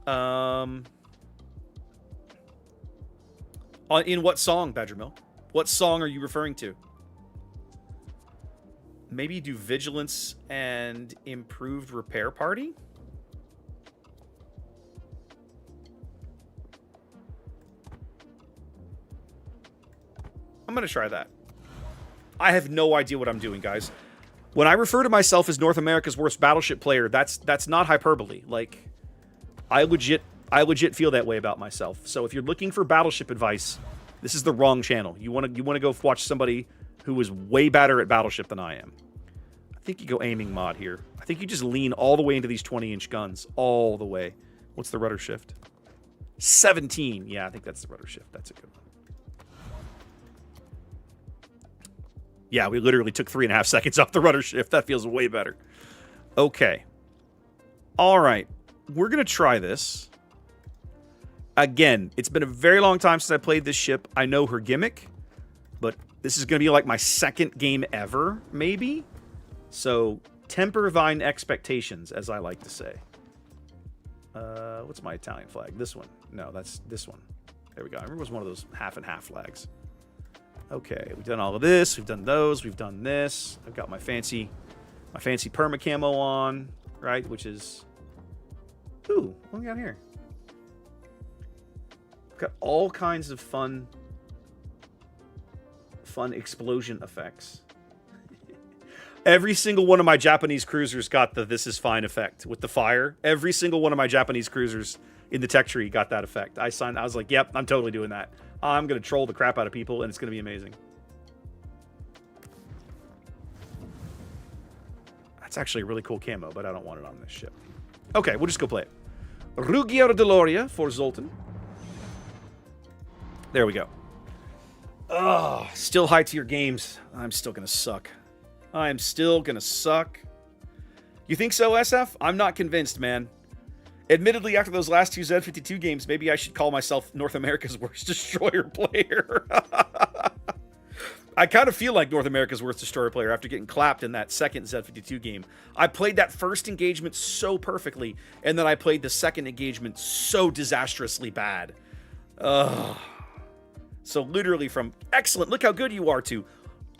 In what song, Badger Milk? What song are you referring to? Maybe do Vigilance and Improved Repair Party? I'm going to try that. I have no idea what I'm doing, guys. When I refer to myself as North America's worst battleship player, that's not hyperbole. Like, I legit feel that way about myself. So if you're looking for battleship advice, this is the wrong channel. You want to go watch somebody who is way better at battleship than I am. I think you go aiming mod here. I think you just lean all the way into these 20-inch guns. All the way. What's the rudder shift? 17. Yeah, I think that's the rudder shift. That's a good one. Yeah, we literally took 3.5 seconds off the rudder shift. That feels way better. Okay. All right. We're going to try this. Again, it's been a very long time since I played this ship. I know her gimmick, but this is going to be like my second game ever, maybe. So, temper thine expectations, as I like to say. What's my Italian flag? This one. No, that's this one. There we go. I remember it was one of those half and half flags. Okay, we've done all of this. We've done those. We've done this. I've got my fancy perma camo on, right? Which is, ooh, what we got here? I've got all kinds of fun explosion effects. Every single one of my Japanese cruisers got the "this is fine" effect with the fire. Every single one of my Japanese cruisers in the tech tree got that effect. I was like, yep, I'm totally doing that. I'm going to troll the crap out of people, and it's going to be amazing. That's actually a really cool camo, but I don't want it on this ship. Okay, we'll just go play it. Ruggiero Deloria for Zoltan. There we go. Oh, still high tier games. I'm still going to suck. I am still gonna suck. You think so, SF? I'm not convinced, man. Admittedly, after those last 2 Z52 games, maybe I should call myself North America's worst destroyer player. I kind of feel like North America's worst destroyer player after getting clapped in that second Z52 game. I played that first engagement so perfectly, and then I played the second engagement so disastrously bad. Ugh. So literally from excellent, look how good you are, to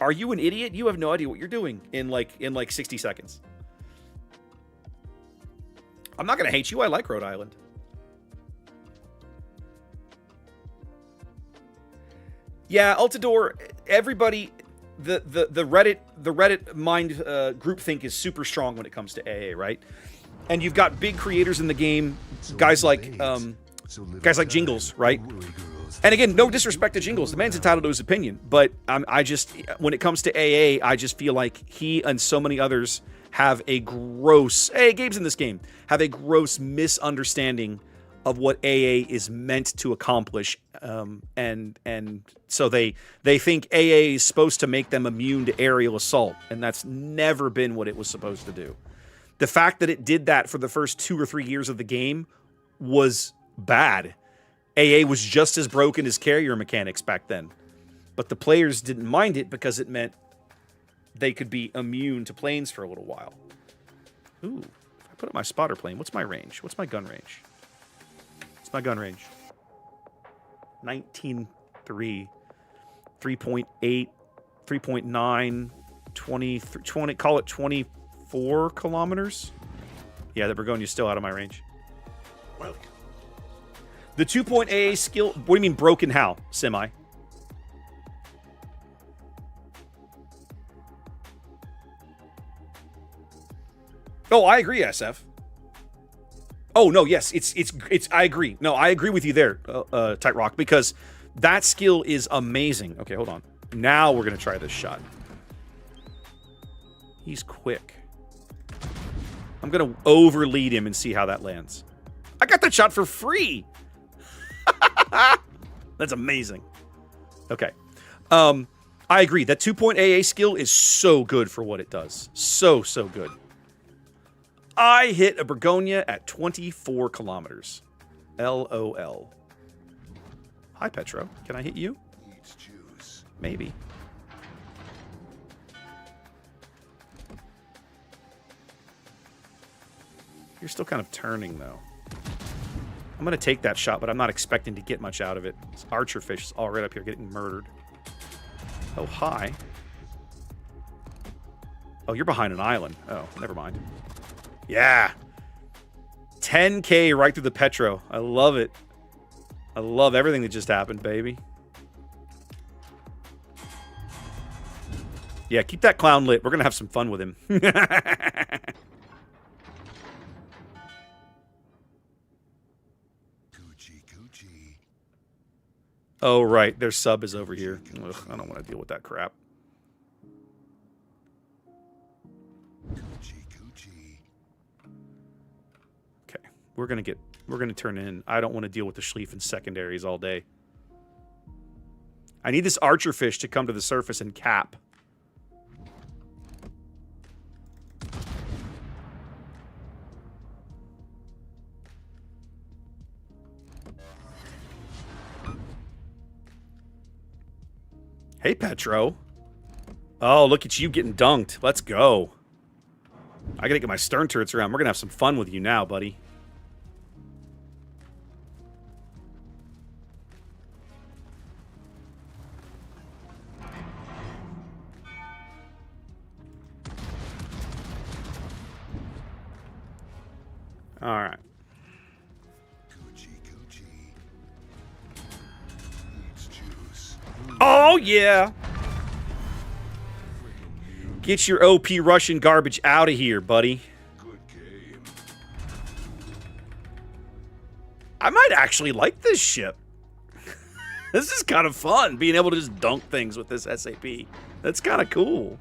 are you an idiot? You have no idea what you're doing in like 60 seconds. I'm not going to hate you. I like Rhode Island. Yeah, Altador, everybody, the Reddit mind groupthink is super strong when it comes to AA, right? And you've got big creators in the game, guys like Jingles, right? And again, no disrespect to Jingles, the man's entitled to his opinion, but I just, when it comes to AA, I just feel like he and so many others have a gross, Gabe's in this game, have a gross misunderstanding of what AA is meant to accomplish, and so they think AA is supposed to make them immune to aerial assault, and that's never been what it was supposed to do. The fact that it did that for the first 2 or 3 years of the game was bad. AA was just as broken as carrier mechanics back then, but the players didn't mind it because it meant they could be immune to planes for a little while. Ooh, if I put up my spotter plane, what's my range? What's my gun range? What's my gun range? 19.3, 3.8, 3.9, 20, call it 24 kilometers. Yeah, the Burgonia's still out of my range. Welcome. The 2-point AA skill, what do you mean broken how? Semi. Oh, I agree, SF. Oh no, yes, it's. I agree. No, I agree with you there, Tight Rock, because that skill is amazing. Okay, hold on. Now we're gonna try this shot. He's quick. I'm gonna overlead him and see how that lands. I got that shot for free. That's amazing. Okay. I agree. That 2-point AA skill is so good for what it does. So good. I hit a Burgonia at 24 kilometers. LOL. Hi, Petro. Can I hit you? Eats juice. Maybe. You're still kind of turning, though. I'm going to take that shot, but I'm not expecting to get much out of it. This archer fish is all right up here getting murdered. Oh, hi. Oh, you're behind an island. Oh, never mind. Yeah. 10K right through the Petro. I love it. I love everything that just happened, baby. Yeah, keep that clown lit. We're going to have some fun with him. Coochie. Oh, right. Their sub is over here. Ugh, I don't want to deal with that crap. Coochie. Okay. We're going to turn in. I don't want to deal with the Schlieffen secondaries all day. I need this archer fish to come to the surface and cap. Hey, Petro. Oh, look at you getting dunked. Let's go. I gotta get my stern turrets around. We're gonna have some fun with you now, buddy. All right. Coochie. Eats juice. Oh, yeah. Get your OP Russian garbage out of here, buddy. Good game. I might actually like this ship. This is kind of fun, being able to just dunk things with this SAP. That's kind of cool.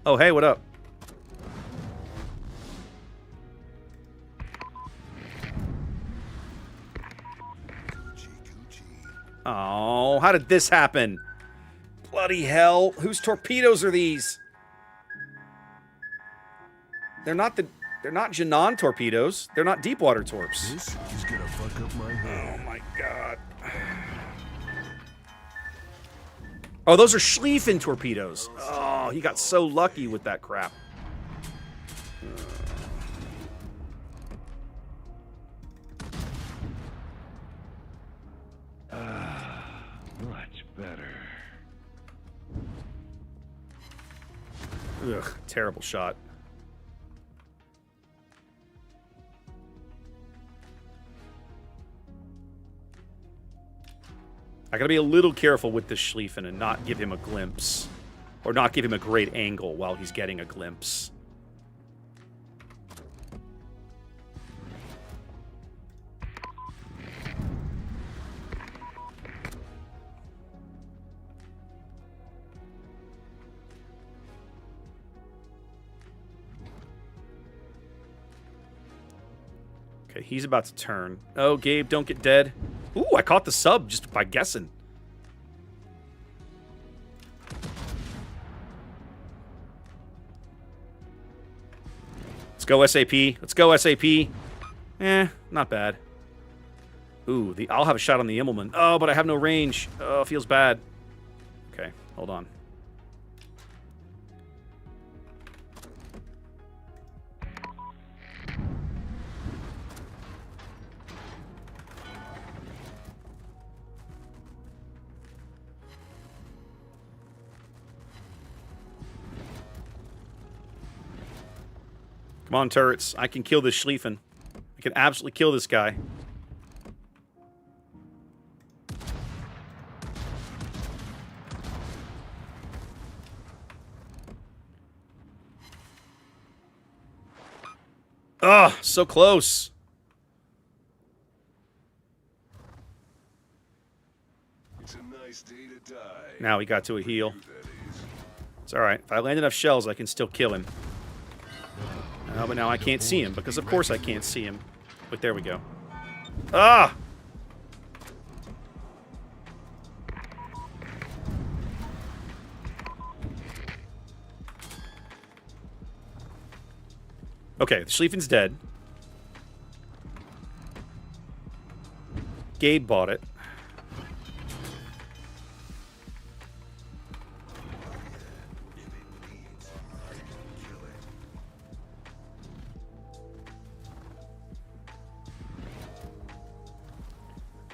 Oh, hey, what up? Oh, how did this happen? bloody hell. Whose torpedoes are these? They're not Janan torpedoes. They're not deepwater torps. This is gonna fuck up my head. Oh my god. Oh, those are Schlieffen torpedoes. Oh, he got so lucky with that crap. Much better. Ugh, terrible shot. I gotta be a little careful with this Schlieffen and not give him a glimpse. Or not give him a great angle while he's getting a glimpse. Okay, he's about to turn. Oh, Gabe, don't get dead. Ooh, I caught the sub just by guessing. Let's go, SAP. Let's go, SAP. Not bad. Ooh, I'll have a shot on the Immelman. Oh, but I have no range. Oh, feels bad. Okay, hold on. Come on, turrets. I can kill this Schlieffen. I can absolutely kill this guy. Ugh, so close. It's a nice day to die. Now he got to a heal. That is. It's alright. If I land enough shells, I can still kill him. Oh, but now I can't see him, because of course I can't see him. But there we go. Ah! Okay, the Schlieffen's dead. Gabe bought it.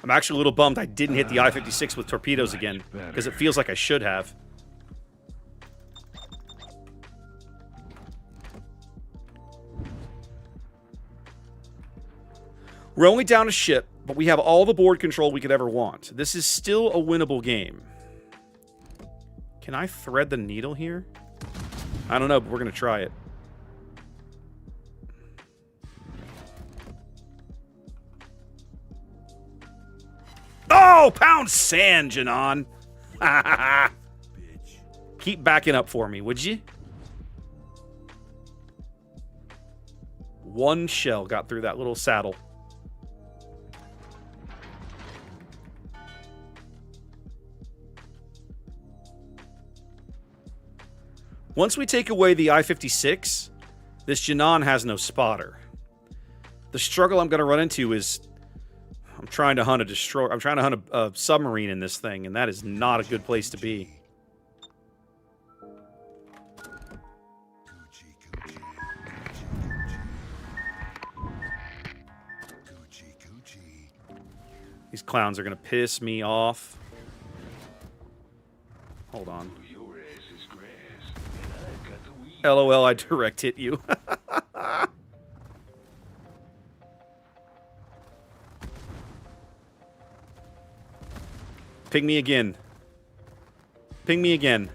I'm actually a little bummed I didn't hit the I-56 with torpedoes again, because it feels like I should have. We're only down a ship, but we have all the board control we could ever want. This is still a winnable game. Can I thread the needle here? I don't know, but we're going to try it. Oh, pound sand, Janan. Keep backing up for me, would you? One shell got through that little saddle. Once we take away the I-56, this Janan has no spotter. The struggle I'm going to run into is I'm trying to hunt a destroyer. I'm trying to hunt a submarine in this thing, and that is not a good place to be. These clowns are going to piss me off. Hold on. Your ass is grass, and I've got the weed. LOL, I direct hit you. Ping me again. Ping me again.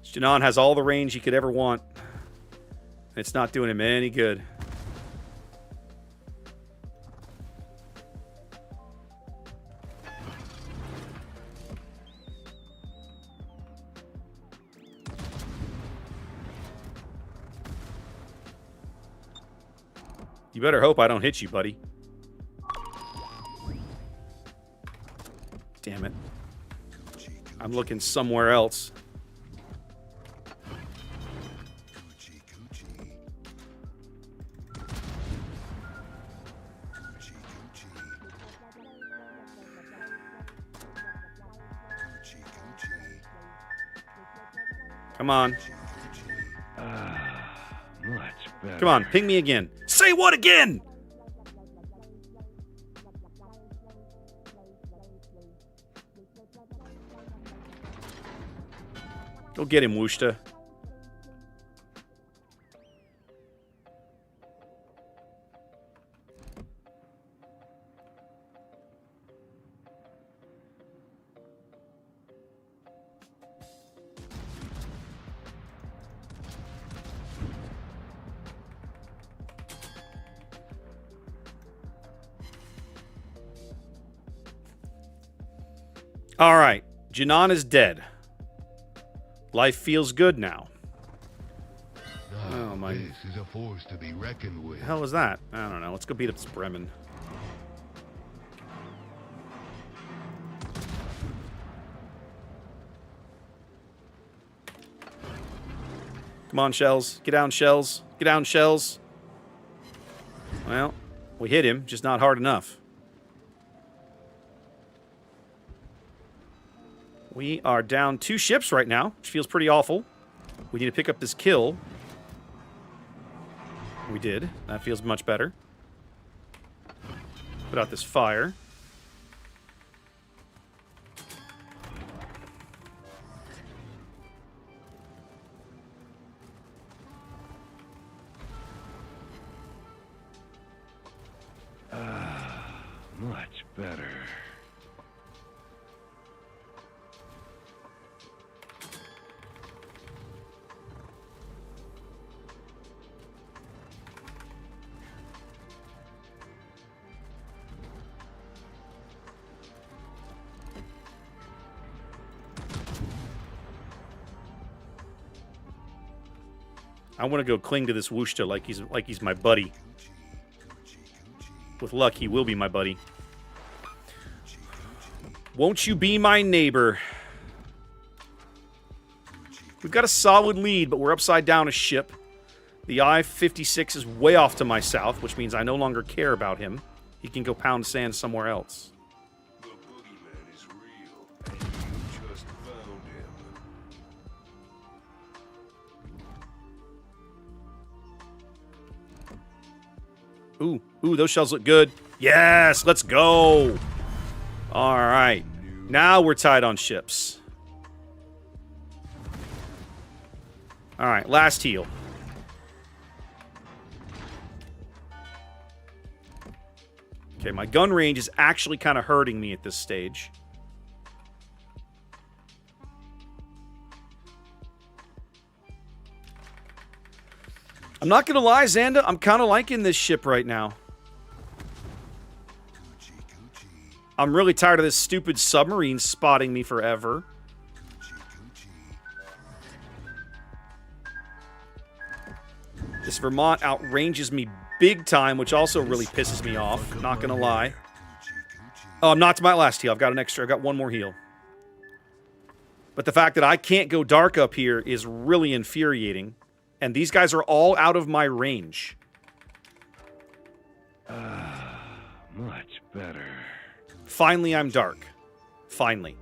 Janan has all the range he could ever want. It's not doing him any good. You better hope I don't hit you, buddy. Damn it. I'm looking somewhere else. Come on. Much better. Come on, ping me again. Say what again? Go get him, Wooshta. All right, Janan is dead. Life feels good now. Oh, my. This is a force to be reckoned with. The hell is that? I don't know. Let's go beat up this Bremen. Come on, Shells. Get down, Shells. Get down, Shells. Well, we hit him, just not hard enough. We are down 2 ships right now, which feels pretty awful. We need to pick up this kill. We did. That feels much better. Put out this fire. Much better. I want to go cling to this Wooshta like he's my buddy. With luck, he will be my buddy. Won't you be my neighbor? We've got a solid lead, but we're upside down a ship. The I-56 is way off to my south, which means I no longer care about him. He can go pound sand somewhere else. The boogeyman is real, and you just found him. Ooh, those shells look good. Yes, let's go. All right. Now we're tied on ships. All right, last heal. Okay, my gun range is actually kind of hurting me at this stage. I'm not going to lie, Xanda, I'm kind of liking this ship right now. I'm really tired of this stupid submarine spotting me forever. This Vermont outranges me big time, which also really pisses me off, not going to lie. Oh, I'm not to my last heal. I've got one more heal. But the fact that I can't go dark up here is really infuriating. And these guys are all out of my range. Much better. Finally, I'm dark. Finally.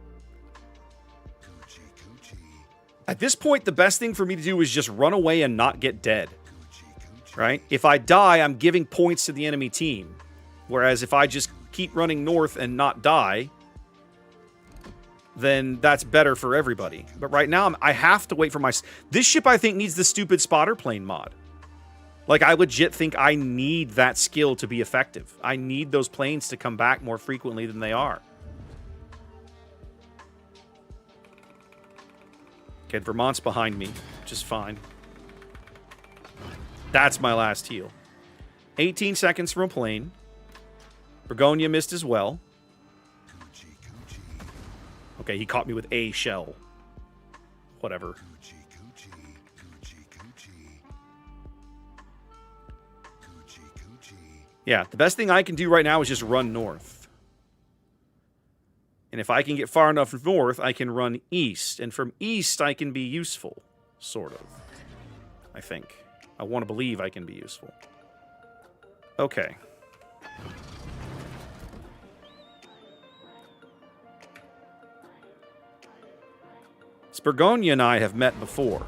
At this point, the best thing for me to do is just run away and not get dead. Right? If I die, I'm giving points to the enemy team. Whereas if I just keep running north and not die, then that's better for everybody. But right now, I have to wait for my... This ship, I think, needs the stupid spotter plane mod. Like, I legit think I need that skill to be effective. I need those planes to come back more frequently than they are. Okay, Vermont's behind me, which is fine. That's my last heal. 18 seconds from a plane. Bergonia missed as well. Okay, he caught me with a shell. Whatever. Yeah, the best thing I can do right now is just run north. And if I can get far enough north, I can run east. And from east, I can be useful. Sort of. I think. I want to believe I can be useful. Okay. Spurgonia and I have met before.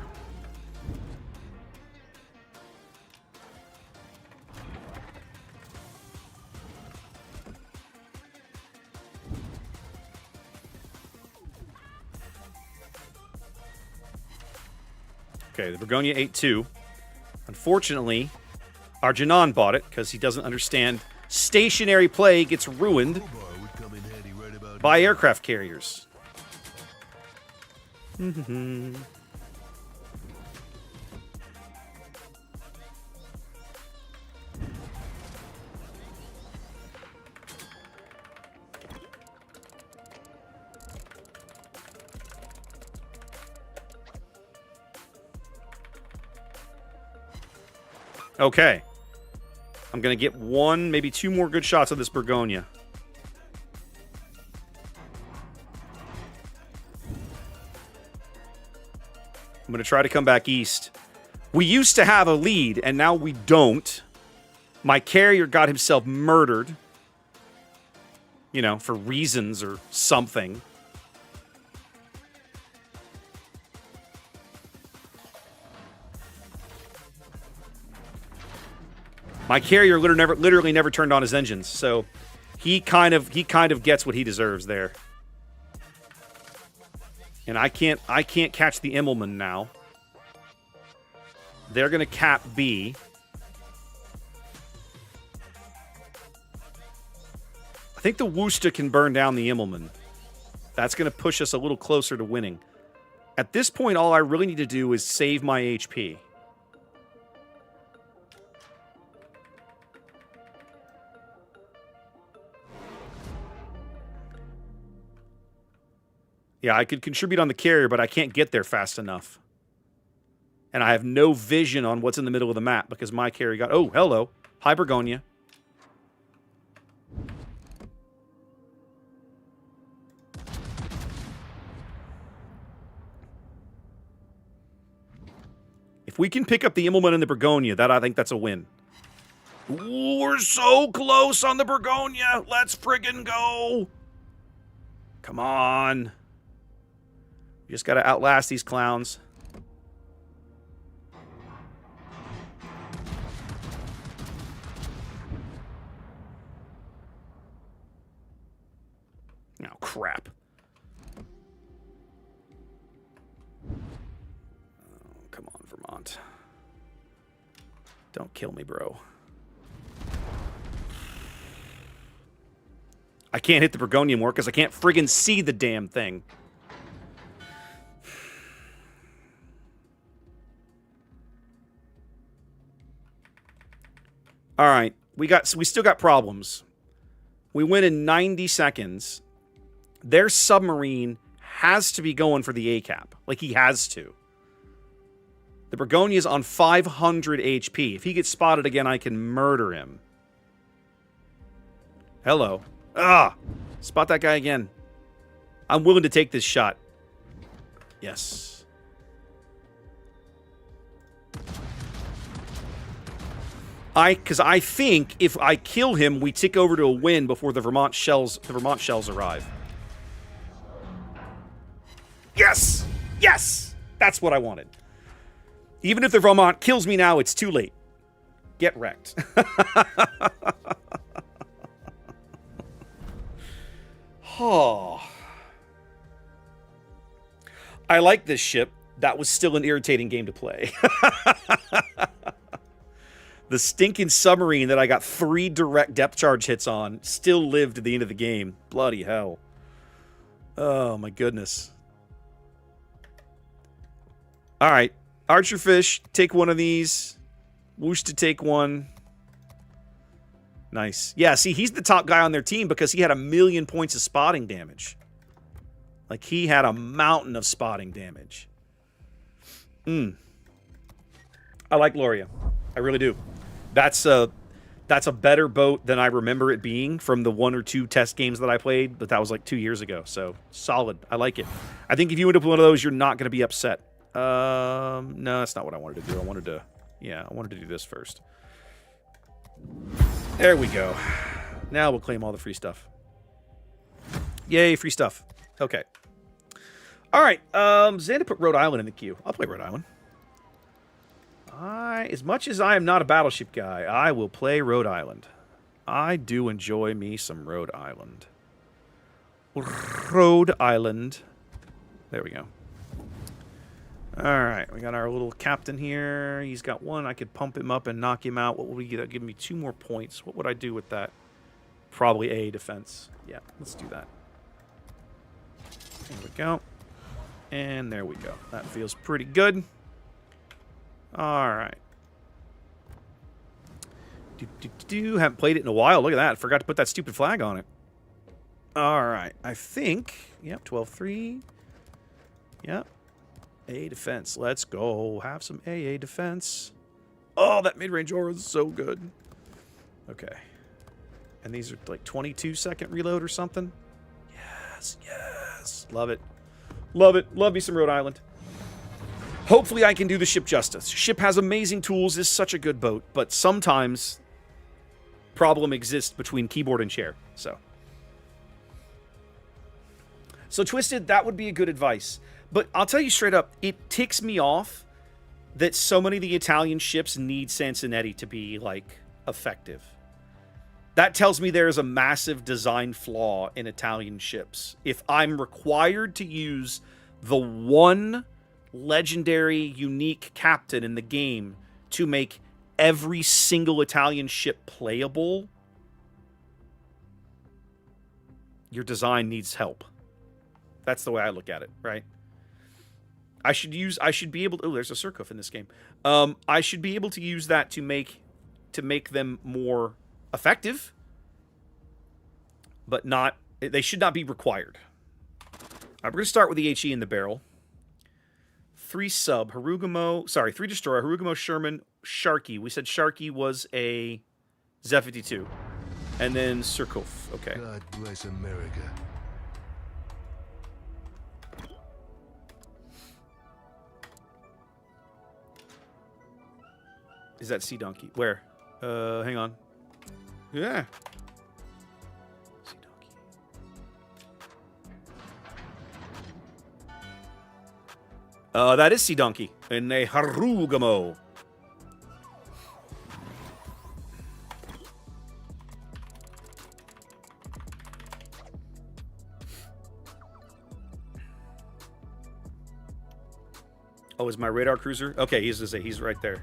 Okay, the Burgonia ate 2. Unfortunately, our Janan bought it because he doesn't understand stationary play gets ruined by aircraft carriers. Okay. I'm going to get 1, maybe 2 more good shots of this Burgonia. I'm going to try to come back east. We used to have a lead, and now we don't. My carrier got himself murdered. You know, for reasons or something. My carrier literally never turned on his engines, so he kind of gets what he deserves there. And I can't catch the Immelman now. They're gonna cap B. I think the Worcester can burn down the Immelman. That's gonna push us a little closer to winning. At this point, all I really need to do is save my HP. Yeah, I could contribute on the carrier, but I can't get there fast enough. And I have no vision on what's in the middle of the map because my carrier got... Oh, hello. Hi, Burgonia. If we can pick up the Immelman and the Burgonia, I think that's a win. Ooh, we're so close on the Burgonia. Let's friggin' go. Come on. You just gotta outlast these clowns. Oh, crap. Oh, come on, Vermont. Don't kill me, bro. I can't hit the Burgonia more because I can't friggin' see the damn thing. All right, we still got problems. We win in 90 seconds. Their submarine has to be going for the A-cap. Like, he has to. The Burgonia is on 500 HP. If he gets spotted again, I can murder him. Hello. Ah! Spot that guy again. I'm willing to take this shot. Yes. Because I think if I kill him, we tick over to a win before the Vermont shells arrive. Yes! Yes! That's what I wanted. Even if the Vermont kills me now, it's too late. Get wrecked. Oh. I like this ship. That was still an irritating game to play. The stinking submarine that I got 3 direct depth charge hits on still lived to the end of the game. Bloody hell. Oh, my goodness. All right. Archerfish, take one of these. Whoosh to take one. Nice. Yeah, see, he's the top guy on their team because he had 1,000,000 points of spotting damage. Like, he had a mountain of spotting damage. I like Loria. I really do. That's That's a better boat than I remember it being from the 1 or 2 test games that I played, but that was like 2 years ago. So solid. I like it. I think if you end up with one of those, you're not going to be upset. No, that's not what I wanted to do. I wanted to do this first. There we go. Now we'll claim all the free stuff. Yay, free stuff. Okay. All right. Xander put Rhode Island in the queue. I'll play Rhode Island. As much as I am not a battleship guy, I will play Rhode Island. I do enjoy me some Rhode Island. Rhode Island. There we go. All right, we got our little captain here. He's got 1. I could pump him up and knock him out. What would we get? Give me 2 more points. What would I do with that? Probably A, defense. Yeah, let's do that. There we go. And there we go. That feels pretty good. All right. Haven't played it in a while. Look at that. Forgot to put that stupid flag on it. All right. I think. Yep. 12-3. Yep. A defense. Let's go. Have some AA defense. Oh, that mid-range aura is so good. Okay. And these are like 22-second reload or something. Yes. Yes. Love it. Love it. Love me some Rhode Island. Hopefully I can do the ship justice. Ship has amazing tools, is such a good boat, but sometimes problem exists between keyboard and chair. So Twisted, that would be a good advice. But I'll tell you straight up, it ticks me off that so many of the Italian ships need Sansonetti to be, like, effective. That tells me there's a massive design flaw in Italian ships. If I'm required to use the one legendary, unique captain in the game to make every single Italian ship playable, your design needs help. That's the way I look at it, right? I should be able to, oh, there's a Surcouf in this game. I should be able to use that to make them more effective, but they should not be required. All right, we're going to start with the HE in the barrel. 3 sub, 3 destroyer, Harugumo, Sherman, Sharky. We said Sharky was a Z-52. And then Surcouf. Okay. God bless America. Is that Sea Donkey? Where? Hang on. Yeah. Sea Donkey. That is Sea Donkey in a Harugumo. Oh, is my radar cruiser? Okay, he's right there.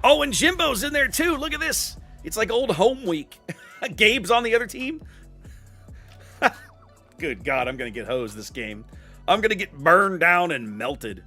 Oh, and Jimbo's in there too. Look at this. It's like old home week. Gabe's on the other team. Good God, I'm going to get hosed this game. I'm going to get burned down and melted.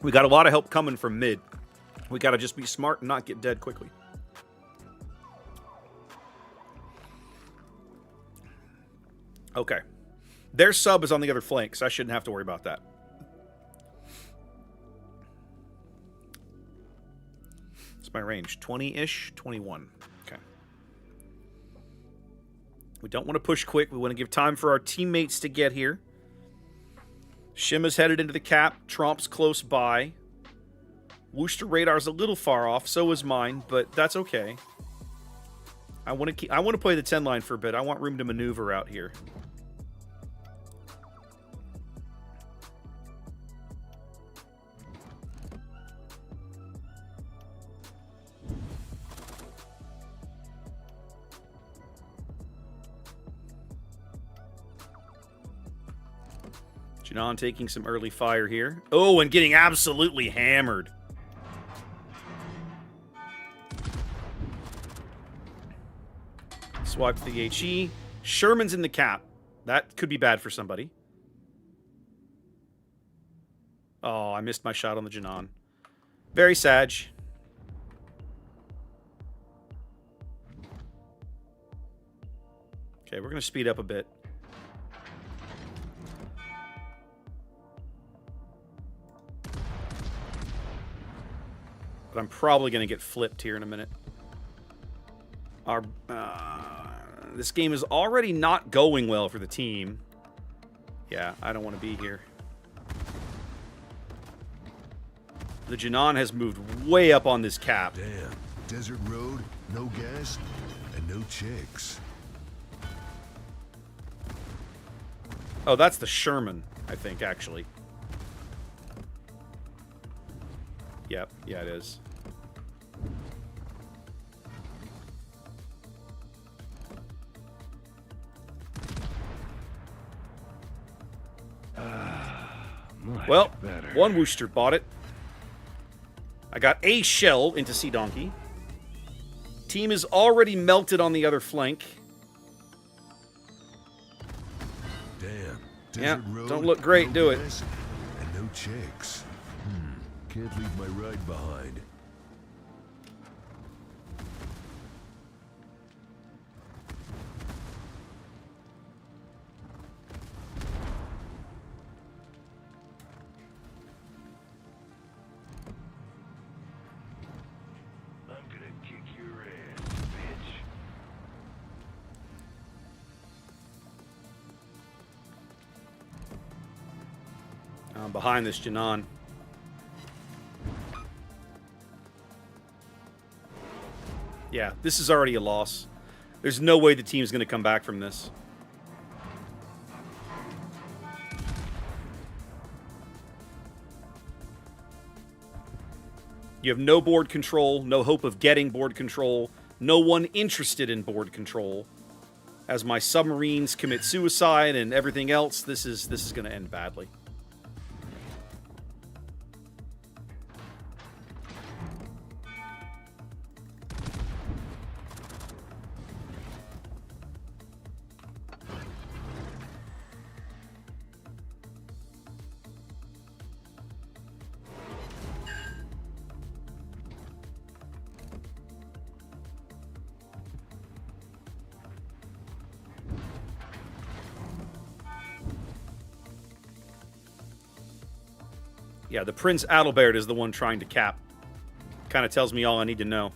We got a lot of help coming from mid. We got to just be smart and not get dead quickly. Okay. Their sub is on the other flank, so I shouldn't have to worry about that. What's my range? 20-ish? 21. Okay. We don't want to push quick. We want to give time for our teammates to get here. Shima's headed into the cap. Tromp's close by. Worcester radar's a little far off. So is mine, but that's okay. I want to play the 10 line for a bit. I want room to maneuver out here. Janon taking some early fire here. Oh, and getting absolutely hammered. Swipe to the HE. Sherman's in the cap. That could be bad for somebody. Oh, I missed my shot on the Janan. Very sad. Okay, we're going to speed up a bit. But I'm probably going to get flipped here in a minute. This game is already not going well for the team. Yeah, I don't want to be here. The Janan has moved way up on this cap. Damn. Desert road, no gas, and no chicks. Oh, that's the Sherman, I think, actually. Yep, yeah, it is. Well, one Wooster bought it. I got a shell into Sea Donkey. Team is already melted on the other flank. Damn. Yeah, Desert road, don't look great, no do it. gas, and no chicks. Can't leave my ride behind. I'm gonna kick your ass, bitch. I'm behind this Janan. Yeah, this is already a loss. There's no way the team's going to come back from this. You have no board control, no hope of getting board control, no one interested in board control. As my submarines commit suicide and everything else, this is going to end badly. Yeah, the Prince Adalbert is the one trying to cap. Kind of tells me all I need to know.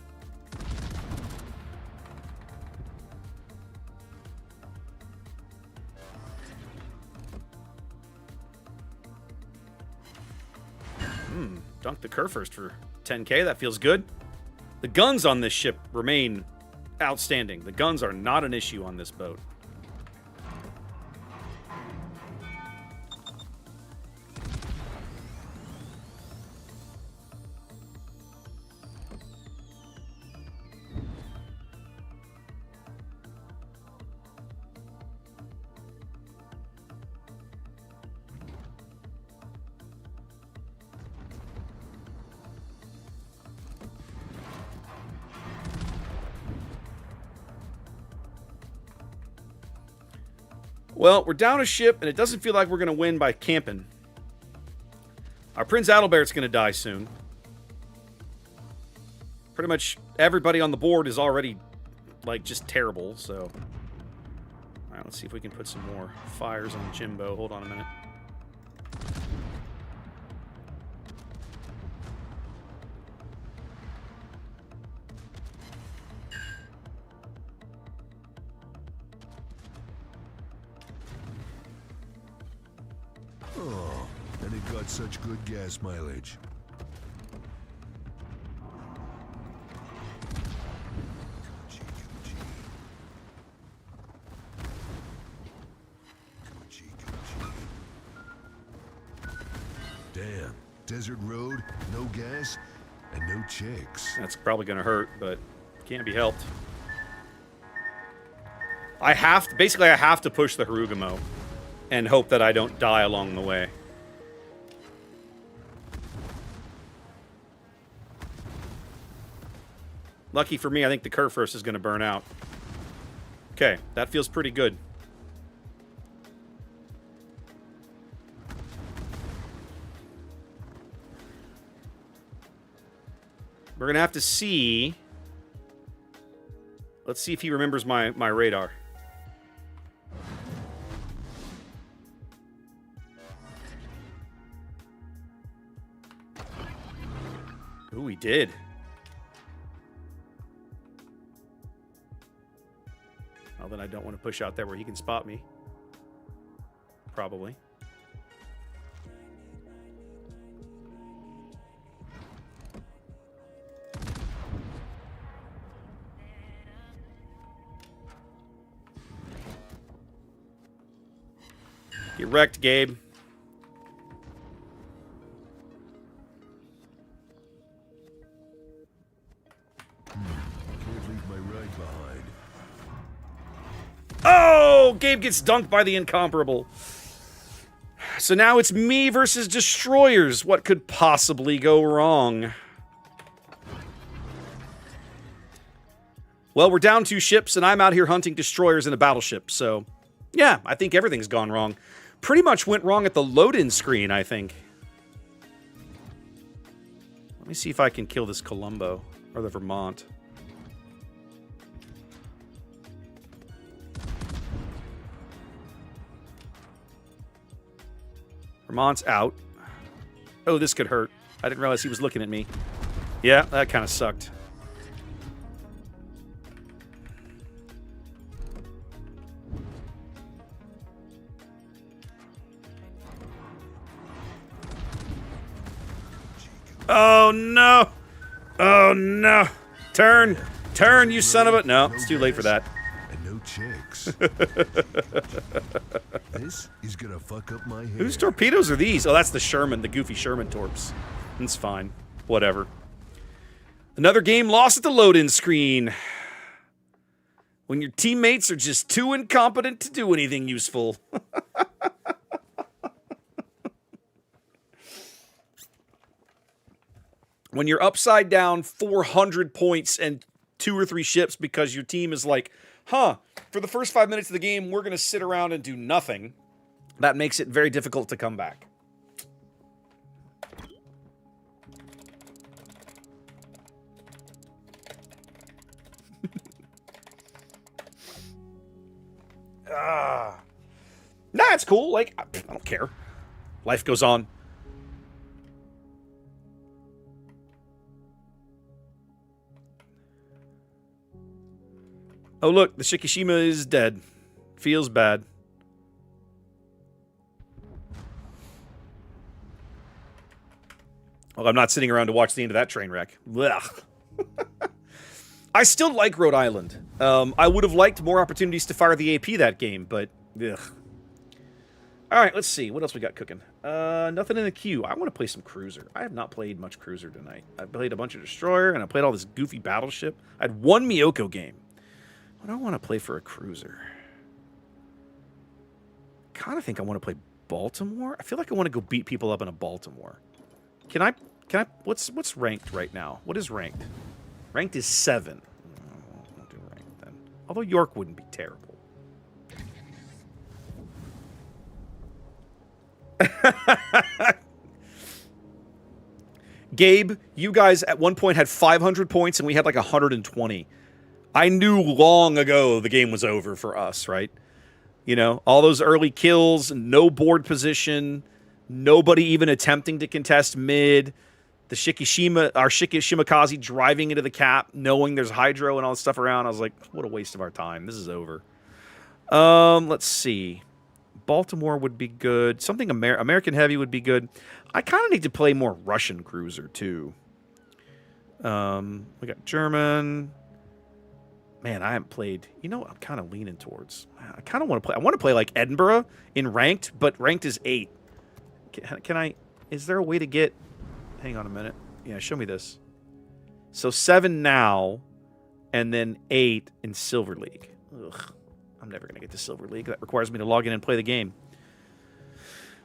Dunk the Kurfürst for 10k. That feels good. The guns on this ship remain outstanding. The guns are not an issue on this boat. Well, we're down a ship, and it doesn't feel like we're going to win by camping. Our Prince Adalbert's going to die soon. Pretty much everybody on the board is already, like, just terrible, so... Alright, let's see if we can put some more fires on Jimbo. Hold on a minute. Oh, and it got such good gas mileage. Damn. Desert road, no gas, and no chicks. That's probably going to hurt, but can't be helped. I have to push the Harugamo and hope that I don't die along the way. Lucky for me, I think the Kurfürst is going to burn out. Okay, that feels pretty good. We're gonna have to see. Let's see if he remembers my radar. Ooh, he did. Well, then I don't want to push out there where he can spot me. Probably. Get wrecked, Gabe. Can't leave my ride behind. Oh, Gabe gets dunked by the incomparable. So now it's me versus destroyers. What could possibly go wrong? Well, we're down 2 ships, and I'm out here hunting destroyers in a battleship. So, yeah, I think everything's gone wrong. Pretty much went wrong at the load-in screen, I think. Let me see if I can kill this Colombo, or the Vermont. Vermont's out. Oh, this could hurt. I didn't realize he was looking at me. Yeah, that kind of sucked. Oh, no. Oh, no. Turn. Turn, you son of a... No, it's too late for that. And no chicks. This is gonna fuck up my hair. Whose torpedoes are these? Oh, that's the Sherman, the goofy Sherman torps. It's fine. Whatever. Another game lost at the load-in screen. When your teammates are just too incompetent to do anything useful. When you're upside down 400 points and 2 or 3 ships because your team is like, huh, for the first 5 minutes of the game, we're going to sit around and do nothing. That makes it very difficult to come back. Nah, it's cool. Like, I don't care. Life goes on. Oh, look, the Shikishima is dead. Feels bad. Well, I'm not sitting around to watch the end of that train wreck. Blech. I still like Rhode Island. I would have liked more opportunities to fire the AP that game, but ugh. All right, let's see. What else we got cooking? Nothing in the queue. I want to play some Cruiser. I have not played much Cruiser tonight. I played a bunch of Destroyer, and I played all this goofy battleship. I had one Miyoko game. What do I want to play for a Cruiser? Kind of think I want to play Baltimore. I feel like I want to go beat people up in a Baltimore. Can I, what's ranked right now? What is ranked? Ranked is 7. I'll do ranked then. Although York wouldn't be terrible. Gabe, you guys at one point had 500 points and we had like 120. I knew long ago the game was over for us, right? You know, all those early kills, no board position, nobody even attempting to contest mid. The Shikishima, our Shimakaze driving into the cap, knowing there's hydro and all this stuff around. I was like, what a waste of our time. This is over. Let's see. Baltimore would be good. Something American Heavy would be good. I kind of need to play more Russian Cruiser, too. We got German. Man, I haven't played... You know what I'm kind of leaning towards? I kind of want to play... I want to play, like, Edinburgh in Ranked, but Ranked is 8. Can I... Is there a way to get... Hang on a minute. Yeah, show me this. So 7 now, and then 8 in Silver League. Ugh. I'm never going to get to Silver League. That requires me to log in and play the game.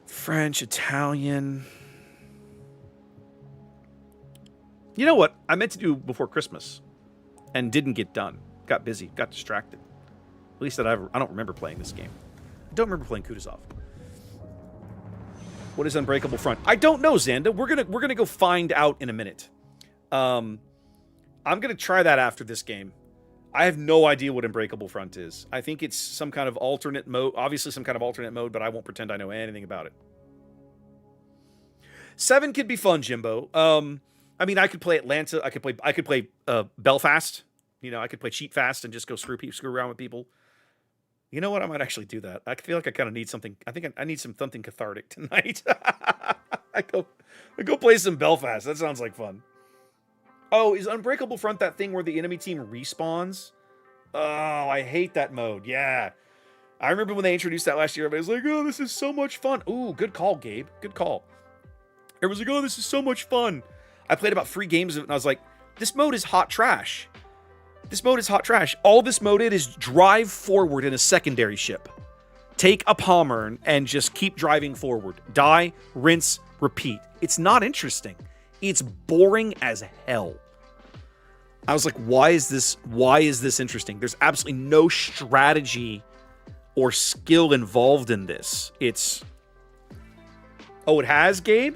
French, Italian... You know what? I meant to do before Christmas, and didn't get done. Got busy, got distracted. At least that I don't remember playing this game. I don't remember playing Kutuzov. What is Unbreakable Front? I don't know, Xanda. We're gonna go find out in a minute. I'm going to try that after this game. I have no idea what Unbreakable Front is. I think it's some kind of alternate mode. Obviously some kind of alternate mode, but I won't pretend I know anything about it. 7 could be fun, Jimbo. I mean, I could play Atlanta. I could play Belfast. You know, I could play Cheat Fast and just go screw around with people. You know what? I might actually do that. I feel like I kind of need something. I think I need something cathartic tonight. I go play some Belfast. That sounds like fun. Oh, is Unbreakable Front that thing where the enemy team respawns? Oh, I hate that mode. Yeah. I remember when they introduced that last year, everybody was like, oh, this is so much fun. Ooh, good call, Gabe. Good call. Everyone's like, oh, this is so much fun. I played about 3 games of it, and I was like, this mode is hot trash. This mode is hot trash. All this mode is drive forward in a secondary ship. Take a Palmer and just keep driving forward. Die, rinse, repeat. It's not interesting. It's boring as hell. I was like, why is this interesting? There's absolutely no strategy or skill involved in this. It's... Oh, it has, Gabe?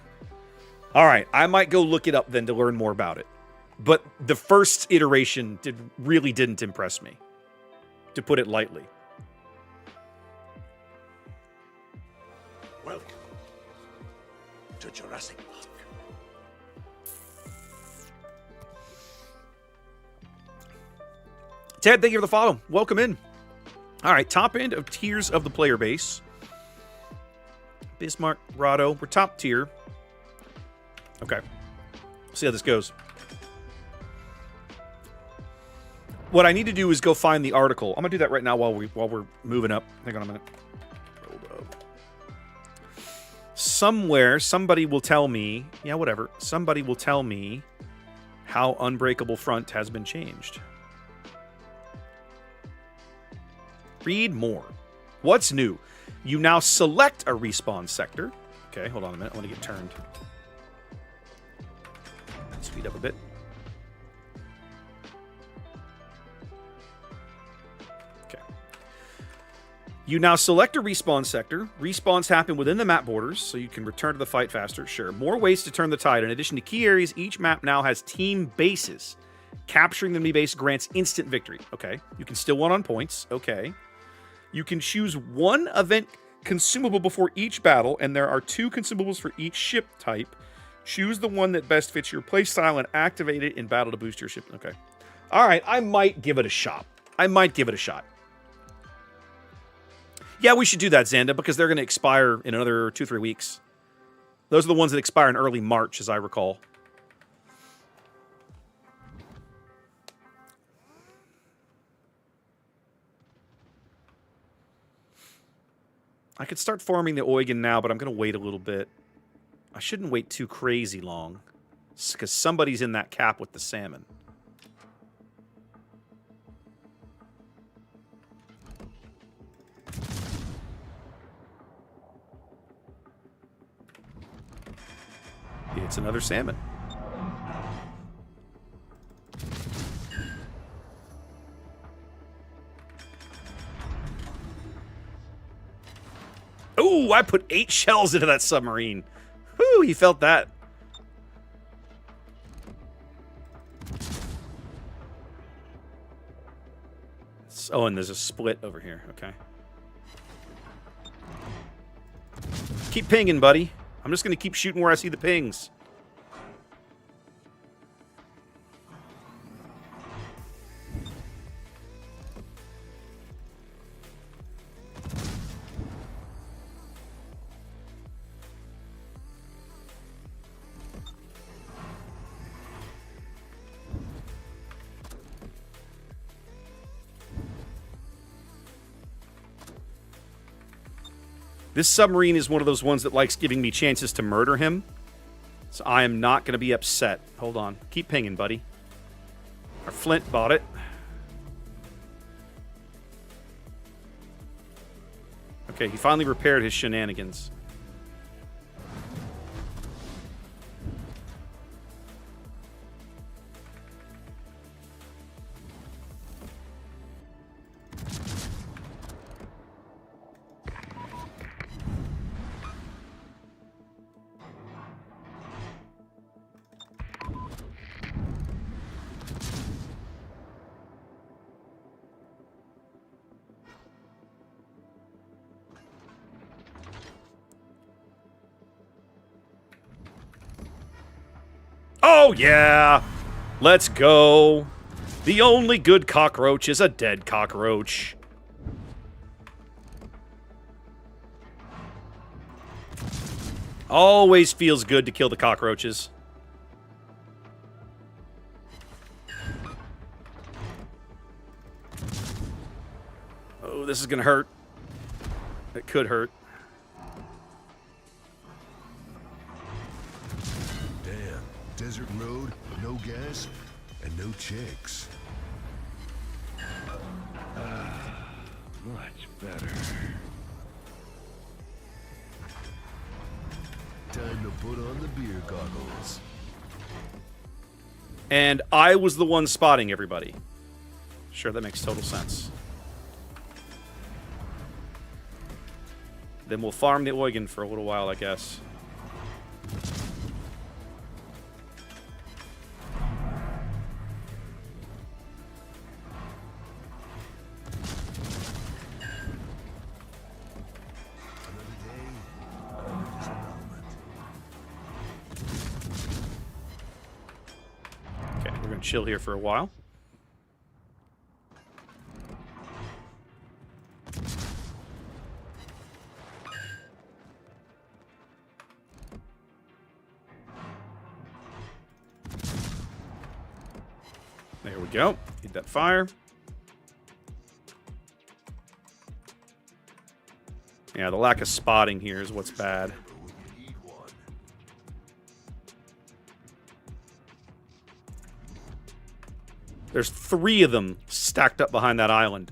All right, I might go look it up then to learn more about it. But the first iteration really didn't impress me, to put it lightly. Welcome to Jurassic Park. Ted, thank you for the follow. Welcome in. All right, top end of tiers of the player base. Bismarck, Rado, we're top tier. Okay, see how this goes. What I need to do is go find the article. I'm gonna do that right now while we're moving up. Hang on a minute. Somewhere, somebody will tell me. Yeah, whatever. Somebody will tell me how Unbreakable Front has been changed. Read more. What's new? You now select a respawn sector. Okay, hold on a minute. I want to get turned. Speed up a bit. Okay. You now select a respawn sector. Respawns happen within the map borders, so you can return to the fight faster. Sure. More ways to turn the tide. In addition to key areas, each map now has team bases. Capturing the enemy base grants instant victory. Okay. You can still win on points. Okay. You can choose one event consumable before each battle, and there are 2 consumables for each ship type. Choose the one that best fits your playstyle and activate it in battle to boost your ship. Okay. All right, I might give it a shot. Yeah, we should do that, Xanda, because they're going to expire in another 2-3 weeks. Those are the ones that expire in early March, as I recall. I could start farming the Eugen now, but I'm going to wait a little bit. I shouldn't wait too crazy long, because somebody's in that cap with the salmon. It's another salmon. Ooh, I put 8 shells into that submarine. Whew, he felt that. Oh, and there's a split over here. Okay. Keep pinging, buddy. I'm just going to keep shooting where I see the pings. This submarine is one of those ones that likes giving me chances to murder him. So I am not going to be upset. Hold on. Keep pinging, buddy. Our Flint bought it. Okay, he finally repaired his shenanigans. Oh, yeah. Let's go. The only good cockroach is a dead cockroach. Always feels good to kill the cockroaches. Oh, this is gonna hurt. It could hurt. Damn. Desert road, no gas, and no chicks. Much better. Time to put on the beer goggles. And I was the one spotting everybody. Sure, that makes total sense. Then we'll farm the Eugen for a little while, I guess. Okay, we're gonna chill here for a while. There we go. Need that fire. Yeah, the lack of spotting here is what's bad. There's 3 of them stacked up behind that island.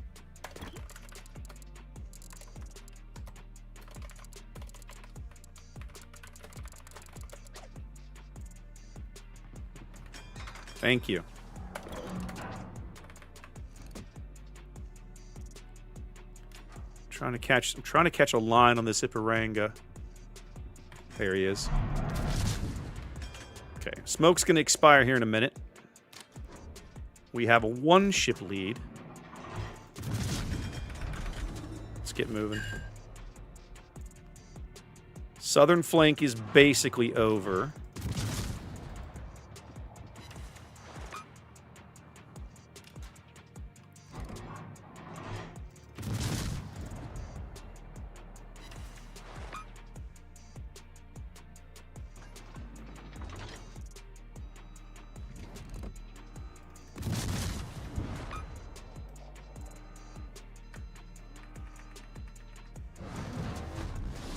Thank you. I'm trying to catch a line on this Iparanga. There he is. Okay, smoke's gonna expire here in a minute. We have a 1-ship lead. Let's get moving. Southern flank is basically over.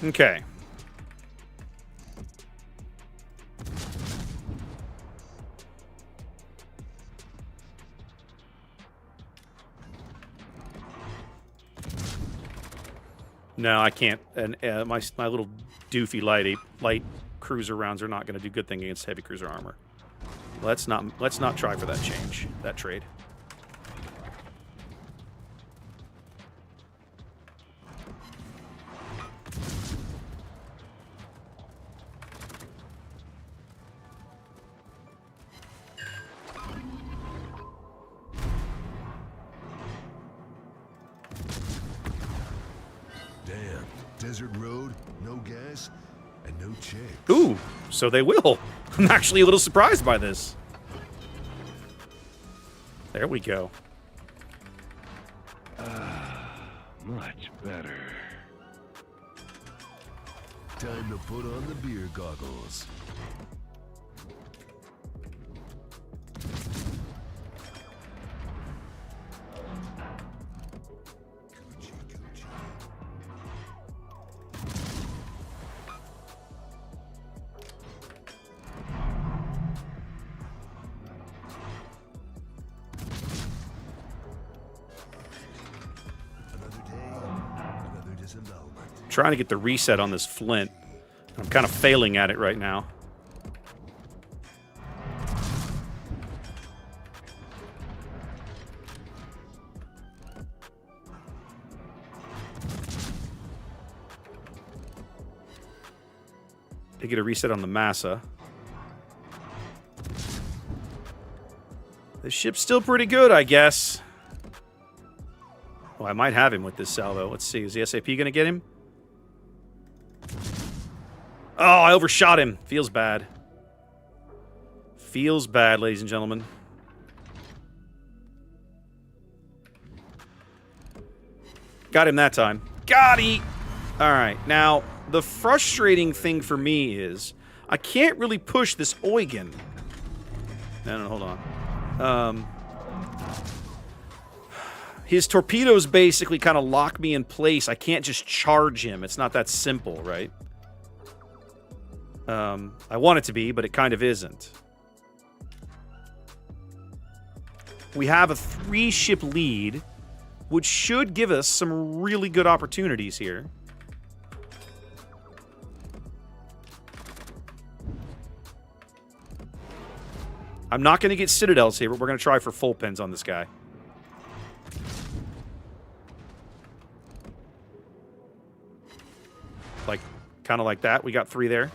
Okay. No, I can't. And my little doofy light cruiser rounds are not going to do good thing against heavy cruiser armor. Let's not try for that trade. Damn. Desert road, no gas, and no chicks. Ooh, so they will. I'm actually a little surprised by this. There we go. Much better. Time to put on the beer goggles. Trying to get the reset on this flint. I'm kind of failing at it right now. To get a reset on the massa. This ship's still pretty good, I guess. Oh, I might have him with this salvo. Let's see. Is the SAP going to get him? Oh, I overshot him. Feels bad. feels bad, ladies and gentlemen. Got him that time. Got he! Alright, now, the frustrating thing for me is I can't really push this Eugen. No, hold on. His torpedoes basically kind of lock me in place. I can't just charge him. It's not that simple, right? I want it to be, but it kind of isn't. We have a 3-ship lead, which should give us some really good opportunities here. I'm not going to get citadels here, but we're going to try for full pins on this guy. Like, kind of like that. We got 3 there.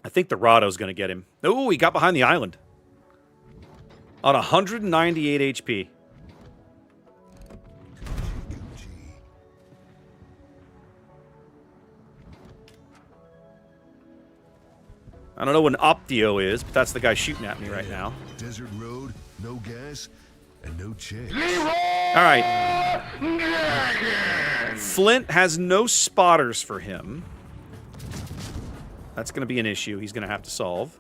I think the Rado's going to get him. Oh, he got behind the island. On 198 HP. I don't know what an Optio is, but that's the guy shooting at me right now. Desert road, no gas, and no chase. All right. Flint has no spotters for him. That's going to be an issue he's going to have to solve.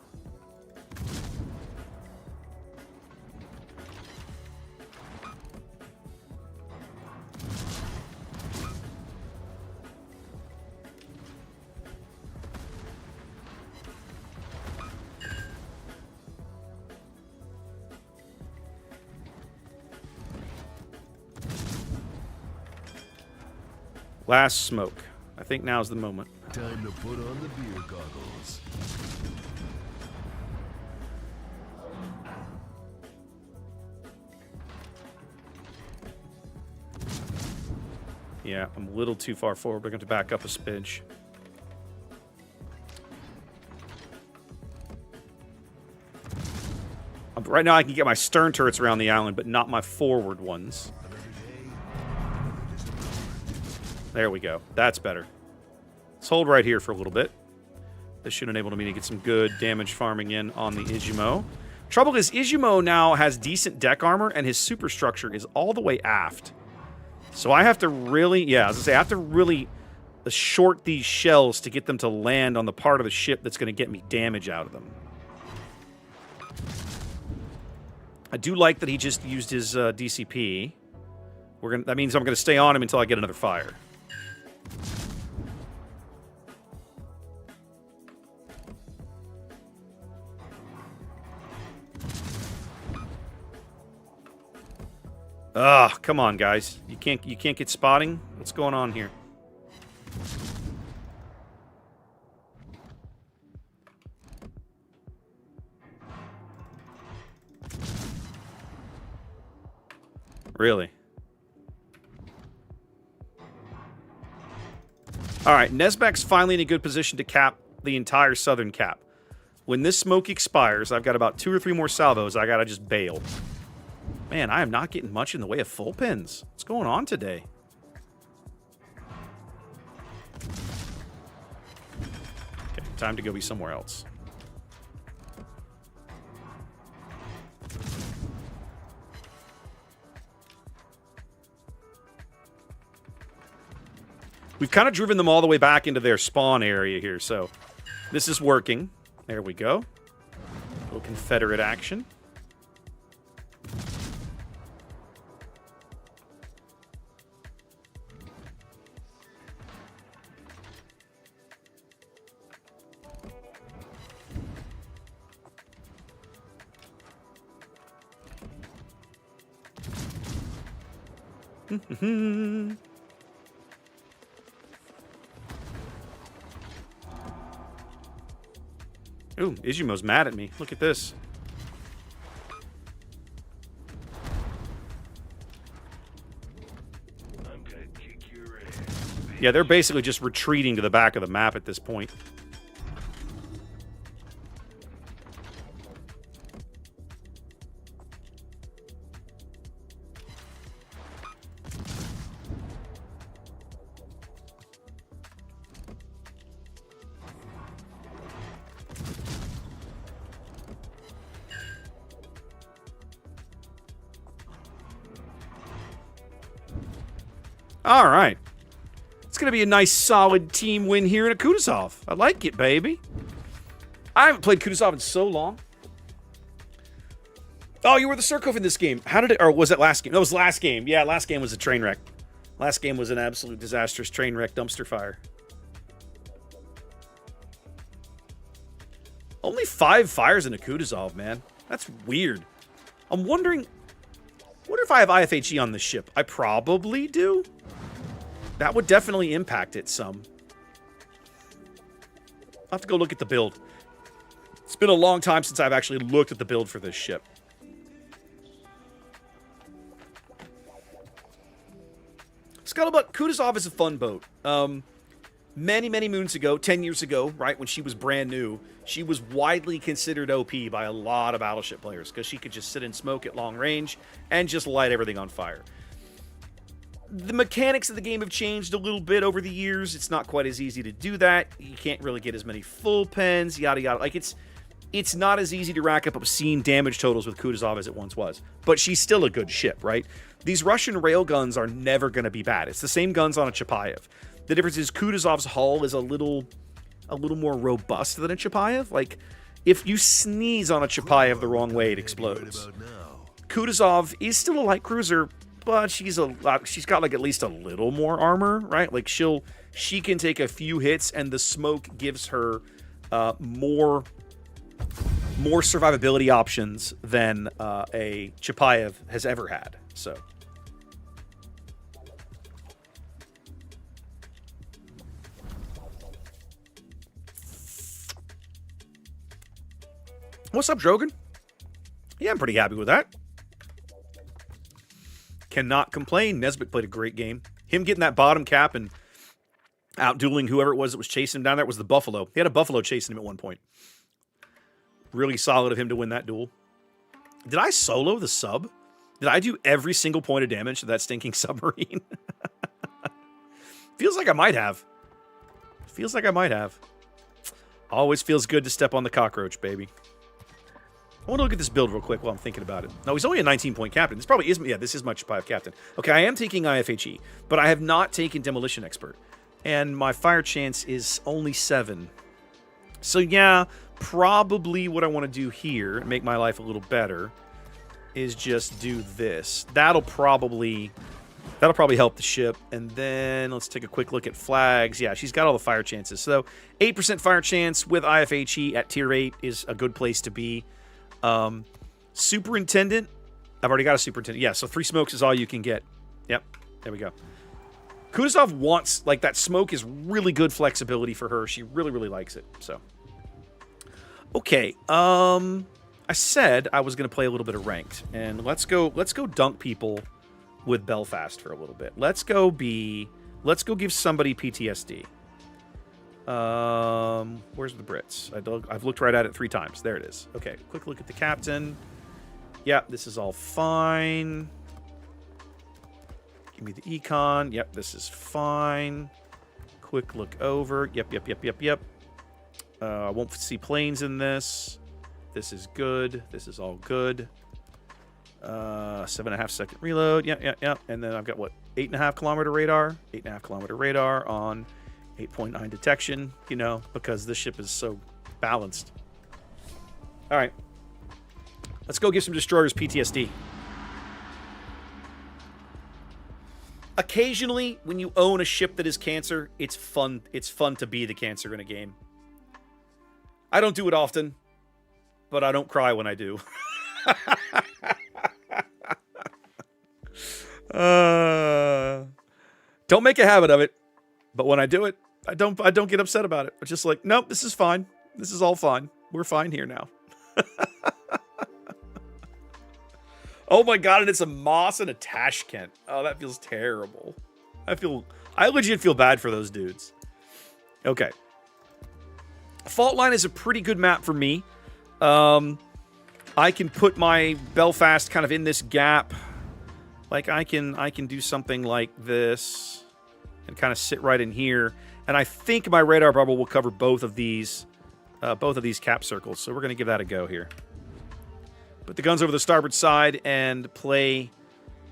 Last smoke. I think now's the moment. Time to put on the beer goggles. Yeah, I'm a little too far forward. We're going to back up a spinch. Right now I can get my stern turrets around the island, but not my forward ones. There we go. That's better. Let's hold right here for a little bit. This should enable me to get some good damage farming in on the Izumo. Trouble is, Izumo now has decent deck armor, and his superstructure is all the way aft. So I have to really, yeah, as I say, I have to really short these shells to get them to land on the part of the ship that's going to get me damage out of them. I do like that he just used his DCP. That means I'm going to stay on him until I get another fire. Ugh, come on, guys. You can't get spotting? What's going on here? Really? Alright, Nesbek's finally in a good position to cap the entire southern cap. When this smoke expires, I've got about 2 or 3 more salvos. I gotta just bail. Man, I am not getting much in the way of full pins. What's going on today? Okay, time to go be somewhere else. We've kind of driven them all the way back into their spawn area here, so this is working. There we go. A little Confederate action. Ooh, Izumo's mad at me. Look at this. I'm gonna kick your ass. Yeah, they're basically just retreating to the back of the map at this point. All right. It's going to be a nice, solid team win here in a Kutuzov. I like it, baby. I haven't played Kutuzov in so long. Oh, you were the Surkov in this game. How did it... Or was it last game? No, it was last game. Yeah, last game was a train wreck. Last game was an absolute disastrous train wreck dumpster fire. Only 5 fires in a Kutuzov, man. That's weird. I'm wondering... What if I have IFHE on this ship? I probably do. That would definitely impact it some. I'll have to go look at the build. It's been a long time since I've actually looked at the build for this ship. Scuttlebutt, Kutuzov is a fun boat. Many, many moons ago, 10 years ago, right, when she was brand new, she was widely considered OP by a lot of battleship players because she could just sit and smoke at long range and just light everything on fire. The mechanics of the game have changed a little bit over the years. It's not quite as easy to do that. You can't really get as many full pens, yada yada. Like, it's not as easy to rack up obscene damage totals with Kutuzov as it once was. But she's still a good ship, right? These Russian railguns are never going to be bad. It's the same guns on a Chapayev. The difference is Kutuzov's hull is a little more robust than a Chapayev. Like, if you sneeze on a Chapayev the wrong way, it explodes. Kutuzov is still a light cruiser, but she's got like at least a little more armor, right? Like she can take a few hits, and the smoke gives her more survivability options than a Chapayev has ever had. So. What's up, Drogon? Yeah, I'm pretty happy with that. Cannot complain. Nesbitt played a great game. Him getting that bottom cap and out-dueling whoever it was that was chasing him down there was the Buffalo. He had a Buffalo chasing him at one point. Really solid of him to win that duel. Did I solo the sub? Did I do every single point of damage to that stinking submarine? Feels like I might have. Feels like I might have. Always feels good to step on the cockroach, baby. I want to look at this build real quick while I'm thinking about it. No, he's only a 19-point captain. This probably isn't... Yeah, this is my Chapayev captain. Okay, I am taking IFHE, but I have not taken Demolition Expert. And my fire chance is only 7. So yeah, probably what I want to do here, and make my life a little better, is just do this. That'll probably help the ship. And then let's take a quick look at flags. Yeah, she's got all the fire chances. So 8% fire chance with IFHE at tier 8 is a good place to be. Superintendent. I've already got a superintendent. Yeah, so 3 smokes is all you can get. Yep, there we go. Kutuzov wants, like, that smoke is really good flexibility for her. She really, really likes it. So, okay. I said I was going to play a little bit of ranked, and let's go dunk people with Belfast for a little bit. Let's go give somebody PTSD. Where's the Brits? I've looked right at it 3 times. There it is. Okay, quick look at the captain. Yeah, this is all fine. Give me the econ. Yep, this is fine. Quick look over. Yep. I won't see planes in this. This is good. This is all good. 7.5 second reload. Yeah. And then I've got what? 8.5 kilometer radar. 8.5 kilometer radar on 8.9 detection, you know, because this ship is so balanced. All right. Let's go give some destroyers PTSD. Occasionally, when you own a ship that is cancer, it's fun. It's fun to be the cancer in a game. I don't do it often, but I don't cry when I do. Don't make a habit of it, but when I do it, I don't get upset about it. It's just like, nope, this is fine. This is all fine. We're fine here now. Oh my god, and it's a Moss and a Tashkent. Oh, that feels terrible. I legit feel bad for those dudes. Okay. Fault Line is a pretty good map for me. I can put my Belfast kind of in this gap. Like I can do something like this and kind of sit right in here. And I think my radar bubble will cover both of these cap circles. So we're going to give that a go here. Put the guns over the starboard side and play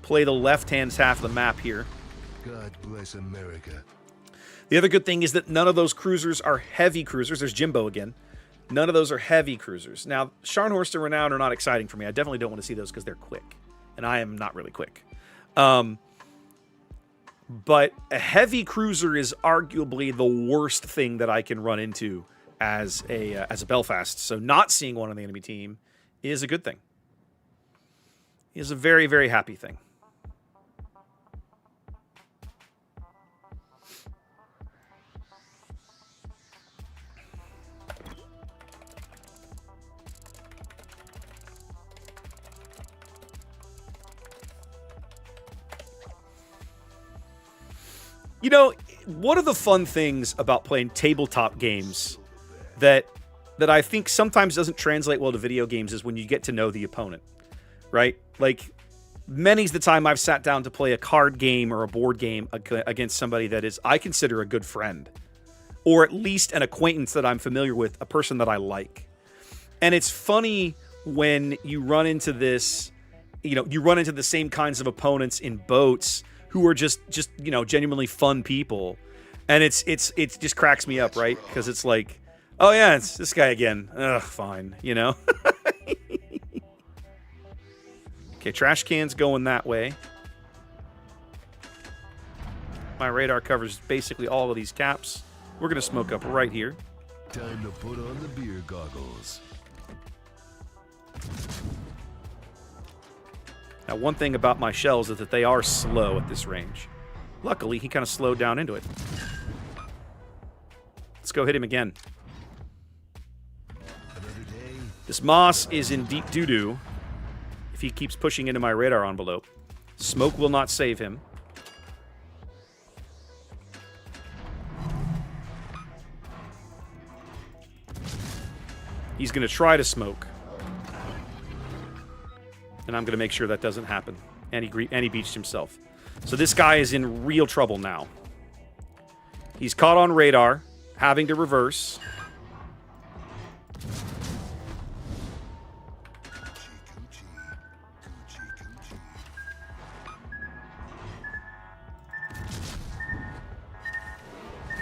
the left-hand half of the map here. God bless America. The other good thing is that none of those cruisers are heavy cruisers. There's Jimbo again. None of those are heavy cruisers. Now, Scharnhorst and Renown are not exciting for me. I definitely don't want to see those because they're quick. And I am not really quick. But a heavy cruiser is arguably the worst thing that I can run into as a Belfast. So not seeing one on the enemy team is a good thing. Is a very, very happy thing. You know, one of the fun things about playing tabletop games that I think sometimes doesn't translate well to video games is when you get to know the opponent, right? Like, many's the time I've sat down to play a card game or a board game against somebody that is, I consider a good friend, or at least an acquaintance that I'm familiar with, a person that I like. And it's funny when you run into this, you know, you run into the same kinds of opponents in boats who are just you know, genuinely fun people, and it just cracks me up, right? Because it's like, oh yeah, it's this guy again. Ugh, fine, you know. Okay, trash can's going that way. My radar covers basically all of these caps. We're gonna smoke up right here. Time to put on the beer goggles. Now, one thing about my shells is that they are slow at this range. Luckily, he kind of slowed down into it. Let's go hit him again. This Moss is in deep doo-doo if he keeps pushing into my radar envelope. Smoke will not save him. He's going to try to smoke. And I'm going to make sure that doesn't happen. And he beached himself. So this guy is in real trouble now. He's caught on radar, having to reverse.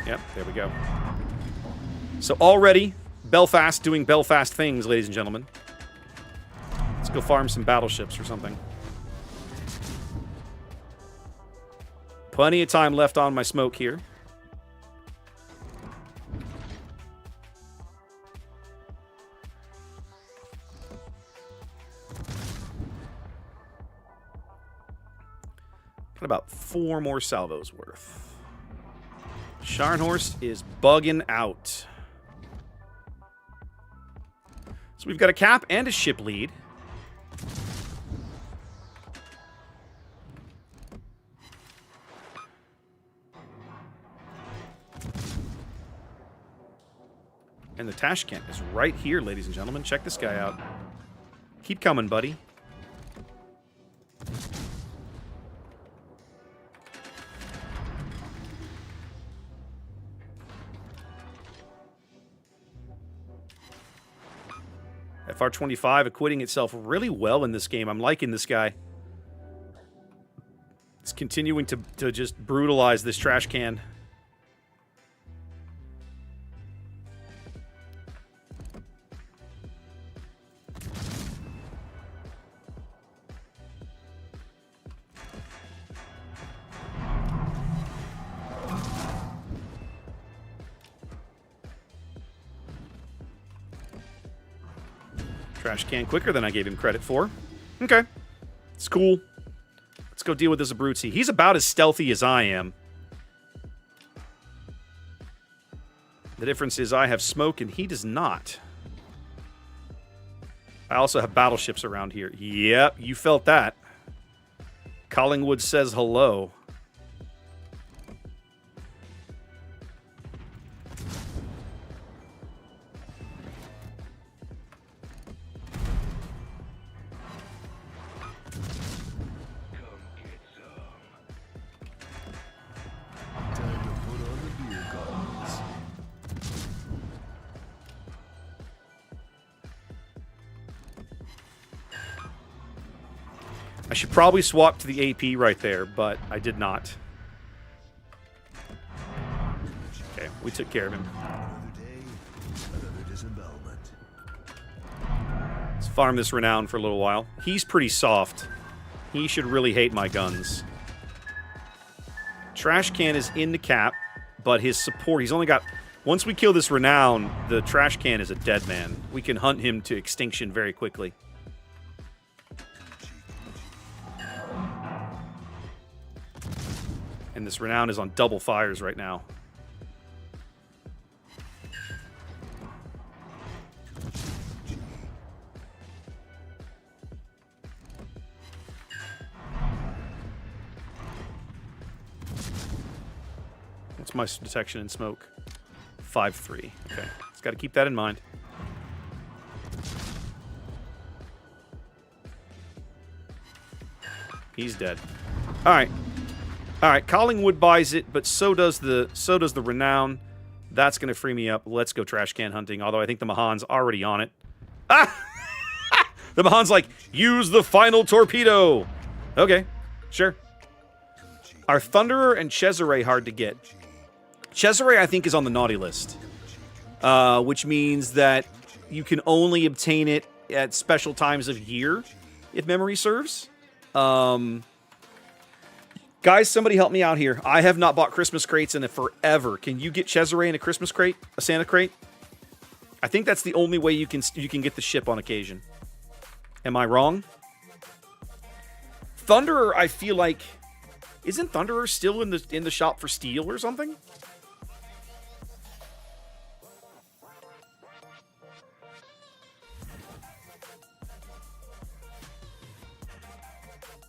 Yep, there we go. So already, Belfast doing Belfast things, ladies and gentlemen. Let's go farm some battleships or something. Plenty of time left on my smoke here. Got about 4 more salvos worth. Scharnhorst is bugging out. So we've got a cap and a ship lead. And the Tashkent is right here, ladies and gentlemen. Check this guy out. Keep coming, buddy. FR-25 acquitting itself really well in this game. I'm liking this guy. It's continuing to just brutalize this trash can. Trash can quicker than I gave him credit for. Okay. It's cool. Let's go deal with this Abruzzi. He's about as stealthy as I am. The difference is I have smoke and he does not. I also have battleships around here. Yep, you felt that. Collingwood says hello. I should probably swap to the AP right there, but I did not. We took care of him. Another day, another disembowelment. Let's farm this Renown for a little while. He's pretty soft. He should really hate my guns. Trash can is in the cap, but his support, he's only got... Once we kill this Renown, the trash can is a dead man. We can hunt him to extinction very quickly. And this Renown is on double fires right now. What's my detection in smoke? 5-3. Okay. Just got to keep that in mind. He's dead. All right. All right. Collingwood buys it, but so does the Renown. That's going to free me up. Let's go trash can hunting, although I think the Mahan's already on it. Ah! The Mahan's like, use the final torpedo. Okay. Sure. Are Thunderer and Cesare hard to get? Cesare, I think, is on the naughty list, which means that you can only obtain it at special times of year, if memory serves. Guys, somebody help me out here. I have not bought Christmas crates in forever. Can you get Cesare in a Christmas crate, a Santa crate? I think that's the only way you can get the ship on occasion. Am I wrong? Thunderer, I feel like, isn't Thunderer still in the shop for steel or something?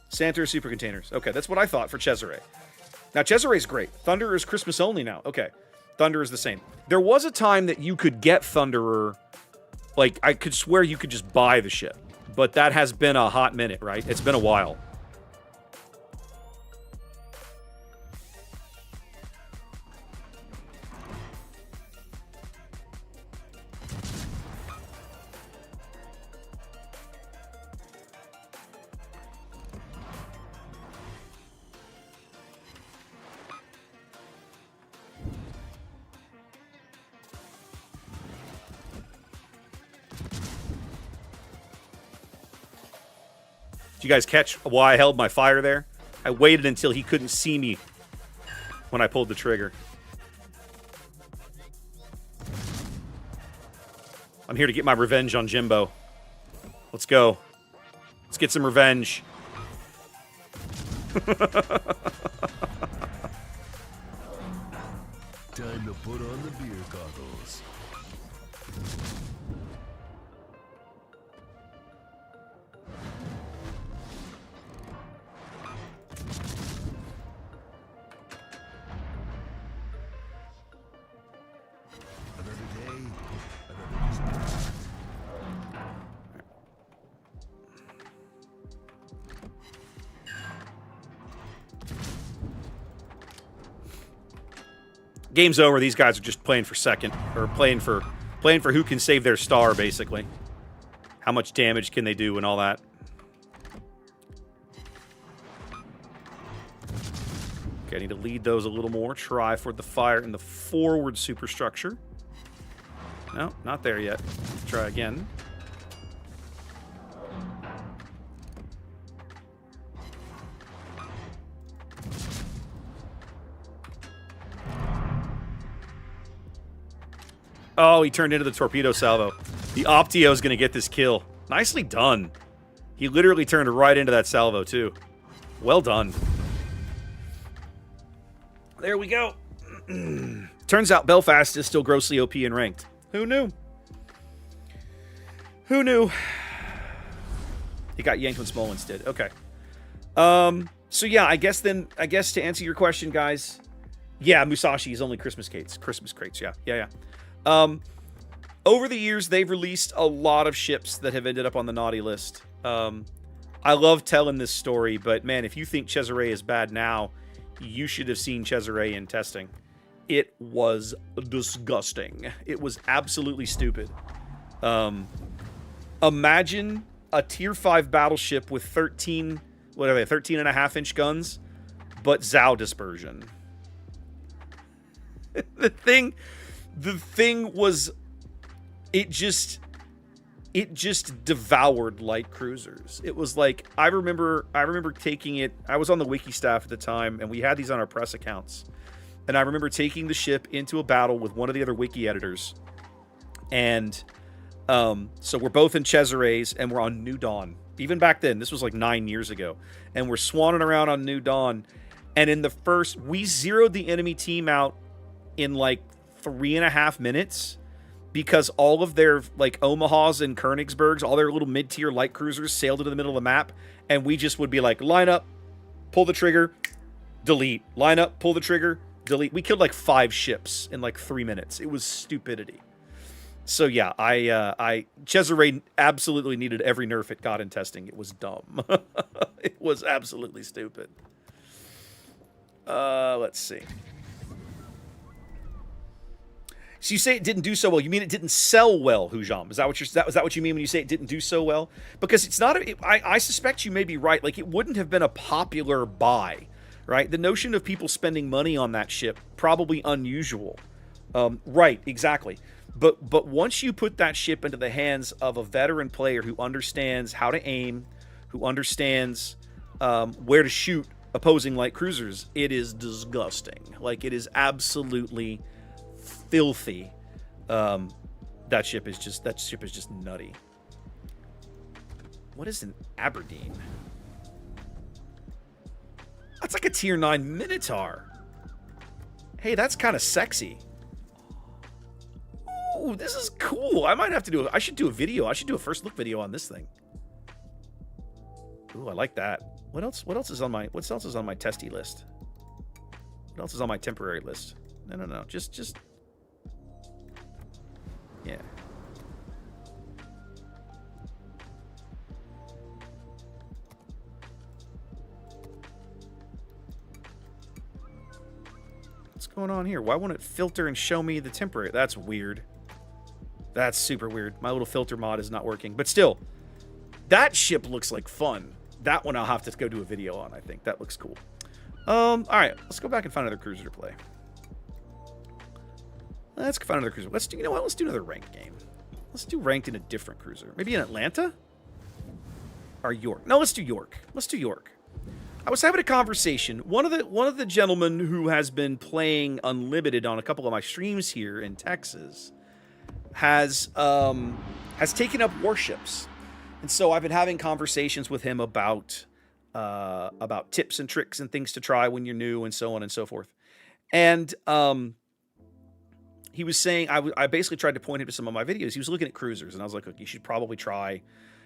Santa or super containers. Okay, that's what I thought for Cesare. Now, Cesare's great. Thunderer is Christmas only now. Okay, Thunderer is the same. There was a time that you could get Thunderer, like, I could swear you could just buy the ship. But that has been a hot minute, right? It's been a while. Did you guys catch why I held my fire there? I waited until he couldn't see me when I pulled the trigger. I'm here to get my revenge on Jimbo. Let's go. Let's get some revenge. Time to put on the beer goggles. Game's over. These guys are just playing for second, or playing for who can save their star, basically. How much damage can they do and all that. Okay, I need to lead those a little more. Try for the fire in the forward superstructure. No, not there yet. Try again. Oh, he turned into the torpedo salvo. The Optio is going to get this kill. Nicely done. He literally turned right into that salvo, too. Well done. There we go. Turns out Belfast is still grossly OP and ranked. Who knew? Who knew? He got yanked when Smolens did. Okay. So yeah, I guess to answer your question, guys, yeah, Musashi is only Christmas crates. Christmas crates, yeah. Over the years, they've released a lot of ships that have ended up on the naughty list. I love telling this story, but man, if you think Cesare is bad now, you should have seen Cesare in testing. It was disgusting. It was absolutely stupid. Imagine a tier 5 battleship with 13 and a half inch guns, but Zhao dispersion. the thing was, it just devoured light cruisers. It was like, I remember taking it. I was on the wiki staff at the time, and we had these on our press accounts. And I remember taking the ship into a battle with one of the other wiki editors. And so we're both in Cesare's, and we're on New Dawn. Even back then, this was like 9 years ago. And we're swanning around on New Dawn. And in the first, we zeroed the enemy team out in like 3.5 minutes. Because all of their like Omahas and Königsbergs, all their little mid-tier light cruisers sailed into the middle of the map, and we just would be like, line up, pull the trigger, delete. Line up, pull the trigger, delete. We killed like 5 ships in like 3 minutes. It was stupidity. So yeah, Cesare absolutely needed every nerf it got in testing. It was dumb. It was absolutely stupid. Let's see. So you say it didn't do so well. You mean it didn't sell well, Hujam? Is that what you mean when you say it didn't do so well? Because it's not. I suspect you may be right. Like, it wouldn't have been a popular buy, right? The notion of people spending money on that ship, probably unusual. Right, exactly. But once you put that ship into the hands of a veteran player who understands how to aim, who understands where to shoot opposing light cruisers, it is disgusting. Like, it is absolutely filthy. That ship is just nutty. What is an Aberdeen? That's like a tier 9 Minotaur. Hey, that's kind of sexy. Ooh, this is cool. I should do a video. I should do a first look video on this thing. Ooh, I like that. What else is on my testy list? What else is on my temporary list? No. Just yeah. What's going on here? Why won't it filter and show me the temporary? That's weird. That's super weird. My little filter mod is not working. But still, that ship looks like fun. That one I'll have to go do a video on, I think. That looks cool. All right. Let's go back and find another cruiser to play. Let's find another cruiser. Let's do another ranked game. Let's do ranked in a different cruiser. Maybe in Atlanta? Or York. No, let's do York. I was having a conversation. One of the gentlemen who has been playing Unlimited on a couple of my streams here in Texas has taken up warships. And so I've been having conversations with him about tips and tricks and things to try when you're new and so on and so forth. And he was saying, I basically tried to point him to some of my videos. He was looking at cruisers, and I was like, look, you should probably try,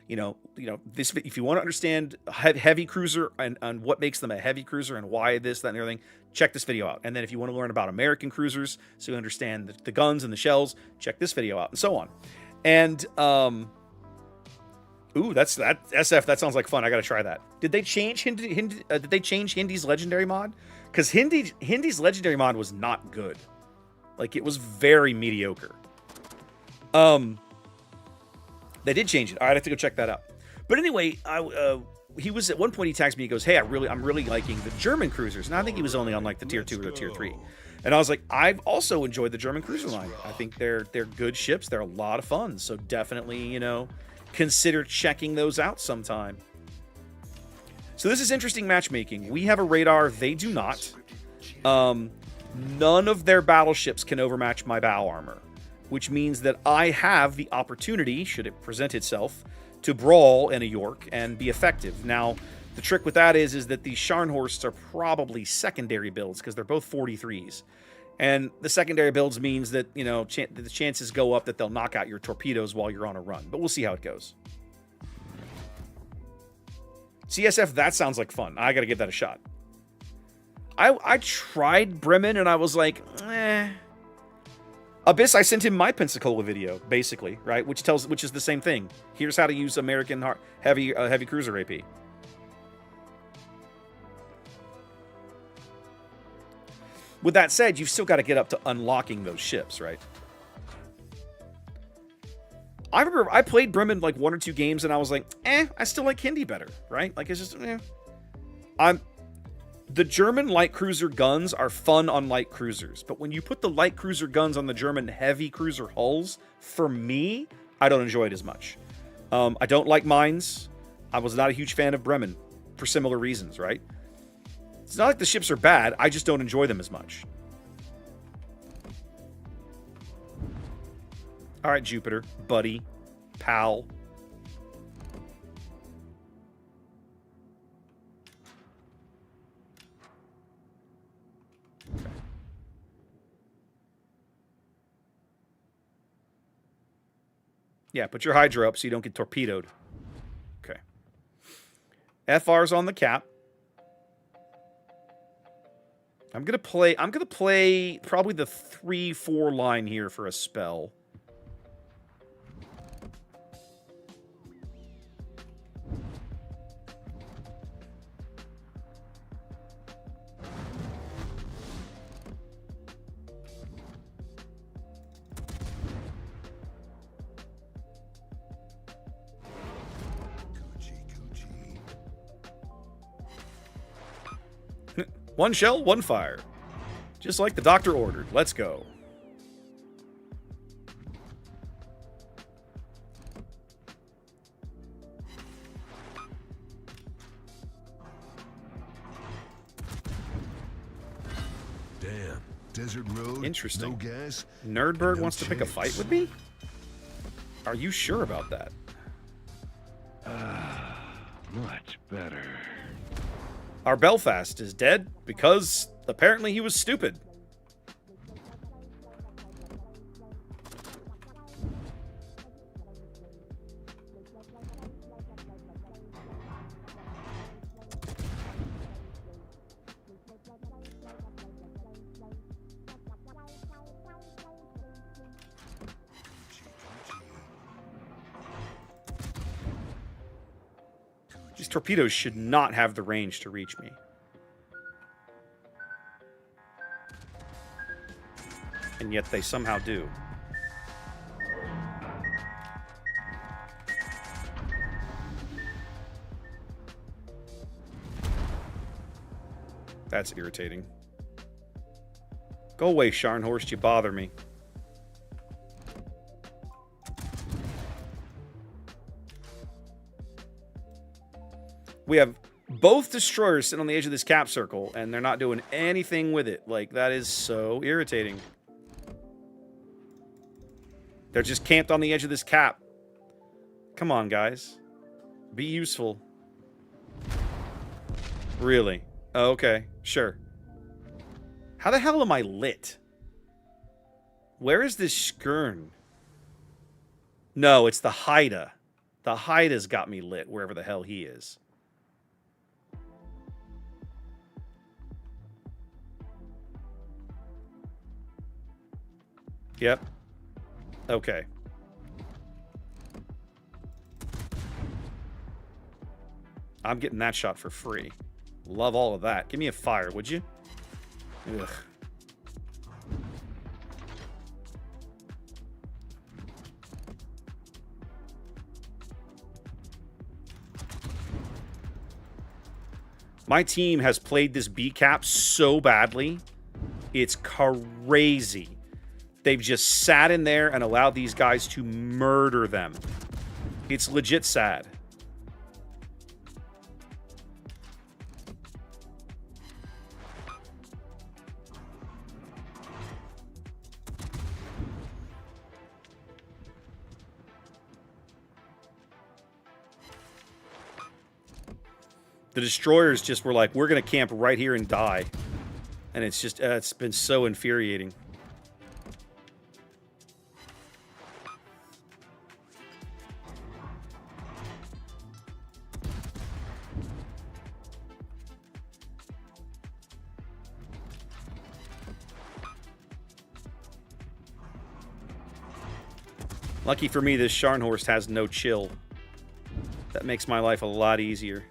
this, if you want to understand heavy cruiser and what makes them a heavy cruiser and why this, that, and everything, check this video out. And then if you want to learn about American cruisers, so you understand the guns and the shells, check this video out, and so on. And, ooh, that SF, that sounds like fun. I got to try that. Did they change Hindi's legendary mod? Because Hindi's legendary mod was not good. Like, it was very mediocre. They did change it. All right, I have to go check that out. But anyway, he was at one point, he tags me. He goes, "Hey, I'm really liking the German cruisers." And I think he was only on like the tier 2 or the tier 3. And I was like, I've also enjoyed the German cruiser line. I think they're good ships. They're a lot of fun. So definitely, consider checking those out sometime. So this is interesting matchmaking. We have a radar. They do not. None of their battleships can overmatch my bow armor, which means that I have the opportunity, should it present itself, to brawl in a York and be effective. Now, the trick with that is that these Scharnhorsts are probably secondary builds because they're both 43s. And the secondary builds means that, the chances go up that they'll knock out your torpedoes while you're on a run. But we'll see how it goes. CSF, that sounds like fun. I got to give that a shot. I tried Bremen and I was like, Abyss, I sent him my Pensacola video, basically, right? Which is the same thing. Here's how to use American heavy cruiser AP. With that said, you've still got to get up to unlocking those ships, right? I remember I played Bremen like 1 or 2 games and I was like, I still like Hindi better, right? Like, it's just, The German light cruiser guns are fun on light cruisers, but when you put the light cruiser guns on the German heavy cruiser hulls, for me, I don't enjoy it as much. I don't like mines. I was not a huge fan of Bremen for similar reasons, right? It's not like the ships are bad, I just don't enjoy them as much. All right, Jupiter, buddy, pal. Yeah, put your Hydra up so you don't get torpedoed. Okay. FR's on the cap. I'm gonna play probably the 3-4 line here for a spell. One shell, one fire. Just like the doctor ordered. Let's go. Damn. Desert road. Interesting. No gas. Nerdberg No wants to pick a fight chance. with me? Are you sure about that? Much better. Our Belfast is dead because apparently he was stupid. These torpedoes should not have the range to reach me. And yet they somehow do. That's irritating. Go away, Scharnhorst, you bother me. We have both destroyers sitting on the edge of this cap circle, and they're not doing anything with it. Like, that is so irritating. They're just camped on the edge of this cap. Come on, guys. Be useful. Really? Oh, okay. Sure. How the hell am I lit? Where is this Skern? No, it's the Haida. The Haida's got me lit, wherever the hell he is. Yep. Okay. I'm getting that shot for free. Love all of that. Give me a fire, would you? Ugh. My team has played this B cap so badly. It's crazy. They've just sat in there and allowed these guys to murder them. It's legit sad. The destroyers just were like, we're going to camp right here and die. And it's just, it's been so infuriating. Lucky for me, this Scharnhorst has no chill. That makes my life a lot easier.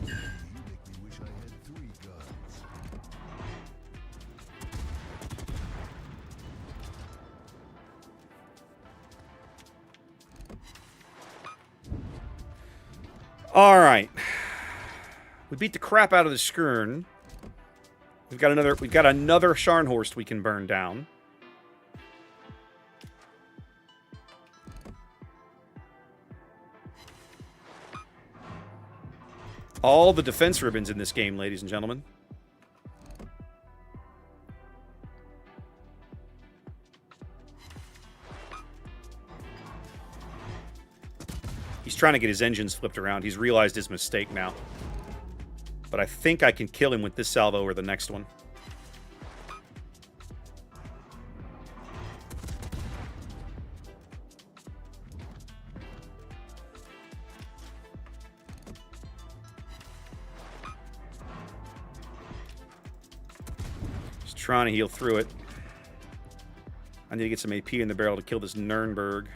You make me wish I had 3 guns. All right. We beat the crap out of the Skern. We've got another Scharnhorst we can burn down. All the defense ribbons in this game, ladies and gentlemen. He's trying to get his engines flipped around. He's realized his mistake now. But I think I can kill him with this salvo or the next one. Just trying to heal through it. I need to get some AP in the barrel to kill this Nürnberg.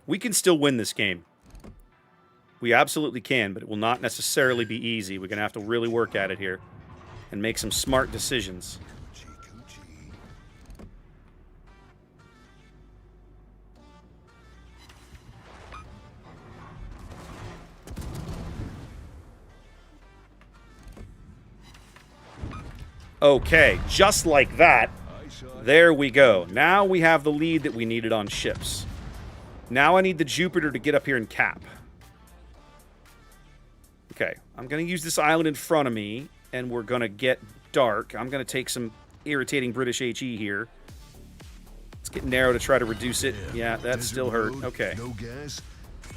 We can still win this game. We absolutely can, but it will not necessarily be easy. We're going to have to really work at it here and make some smart decisions. Okay, just like that. There we go. Now we have the lead that we needed on ships. Now I need the Jupiter to get up here and cap. Okay, I'm going to use this island in front of me, and we're going to get dark. I'm going to take some irritating British HE here. Let's get narrow to try to reduce it. Yeah, that still hurt. Okay. No gas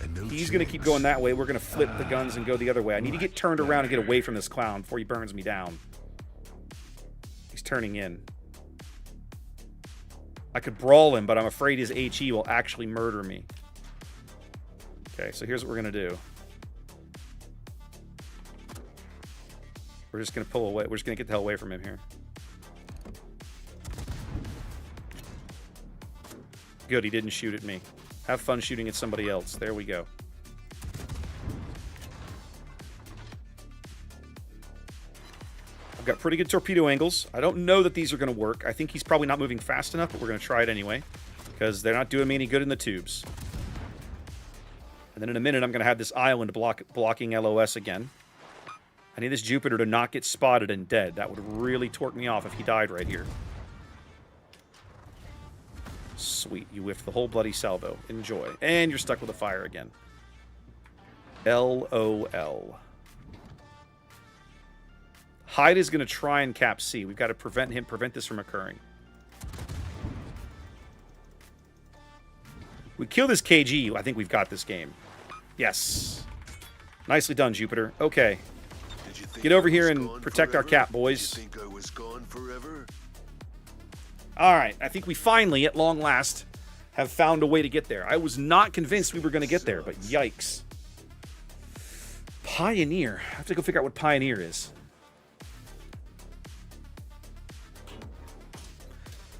and no He's going to keep going that way. We're going to flip the guns and go the other way. I need to get turned around and get away from this clown before he burns me down. He's turning in. I could brawl him, but I'm afraid his HE will actually murder me. Okay, so here's what we're going to do. We're just going to pull away. We're just going to get the hell away from him here. Good, he didn't shoot at me. Have fun shooting at somebody else. There we go. I've got pretty good torpedo angles. I don't know that these are going to work. I think he's probably not moving fast enough, but we're going to try it anyway, because they're not doing me any good in the tubes. And then in a minute, I'm going to have this island blocking LOS again. I need this Jupiter to not get spotted and dead. That would really torque me off if he died right here. Sweet. You whiffed the whole bloody salvo. Enjoy. And you're stuck with a fire again. LOL. Hyde is going to try and cap C. We've got to prevent this from occurring. We kill this KG. I think we've got this game. Yes. Nicely done, Jupiter. Okay. Get over here and protect our cap, boys. Did you think I was gone forever? All right. I think we finally, at long last, have found a way to get there. I was not convinced we were going to get there, but yikes. Pioneer. I have to go figure out what Pioneer is.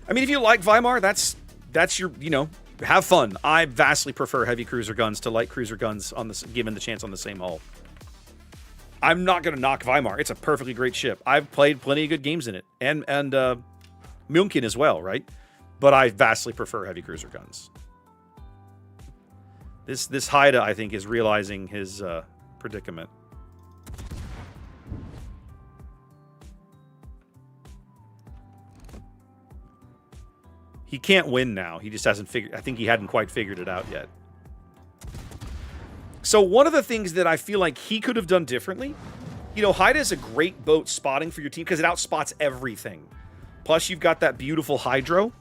I mean, if you like Weimar, that's your, have fun. I vastly prefer heavy cruiser guns to light cruiser guns on this, given the chance on the same hull. I'm not going to knock Weimar. It's a perfectly great ship. I've played plenty of good games in it, and München as well, right? But I vastly prefer heavy cruiser guns. This Haida, I think, is realizing his predicament. He can't win now. He just hasn't figured... I think he hadn't quite figured it out yet. So one of the things that I feel like he could have done differently... Haida is a great boat spotting for your team because it outspots everything. Plus, you've got that beautiful hydro.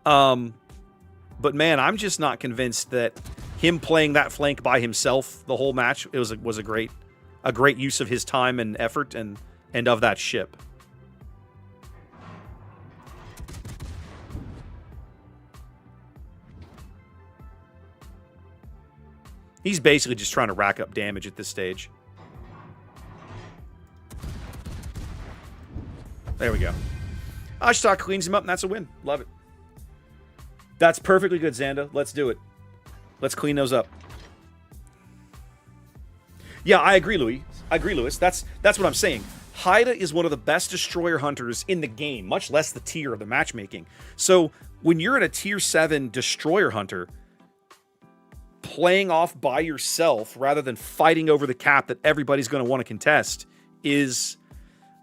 But man, I'm just not convinced that him playing that flank by himself the whole match was a great use of his time and effort and of that ship. He's basically just trying to rack up damage at this stage. There we go. Ashtok cleans him up, and that's a win. Love it. That's perfectly good, Xanda. Let's do it. Let's clean those up. Yeah, I agree, Louis. That's what I'm saying. Haida is one of the best destroyer hunters in the game, much less the tier of the matchmaking. So when you're in a tier 7 destroyer hunter, playing off by yourself rather than fighting over the cap that everybody's going to want to contest is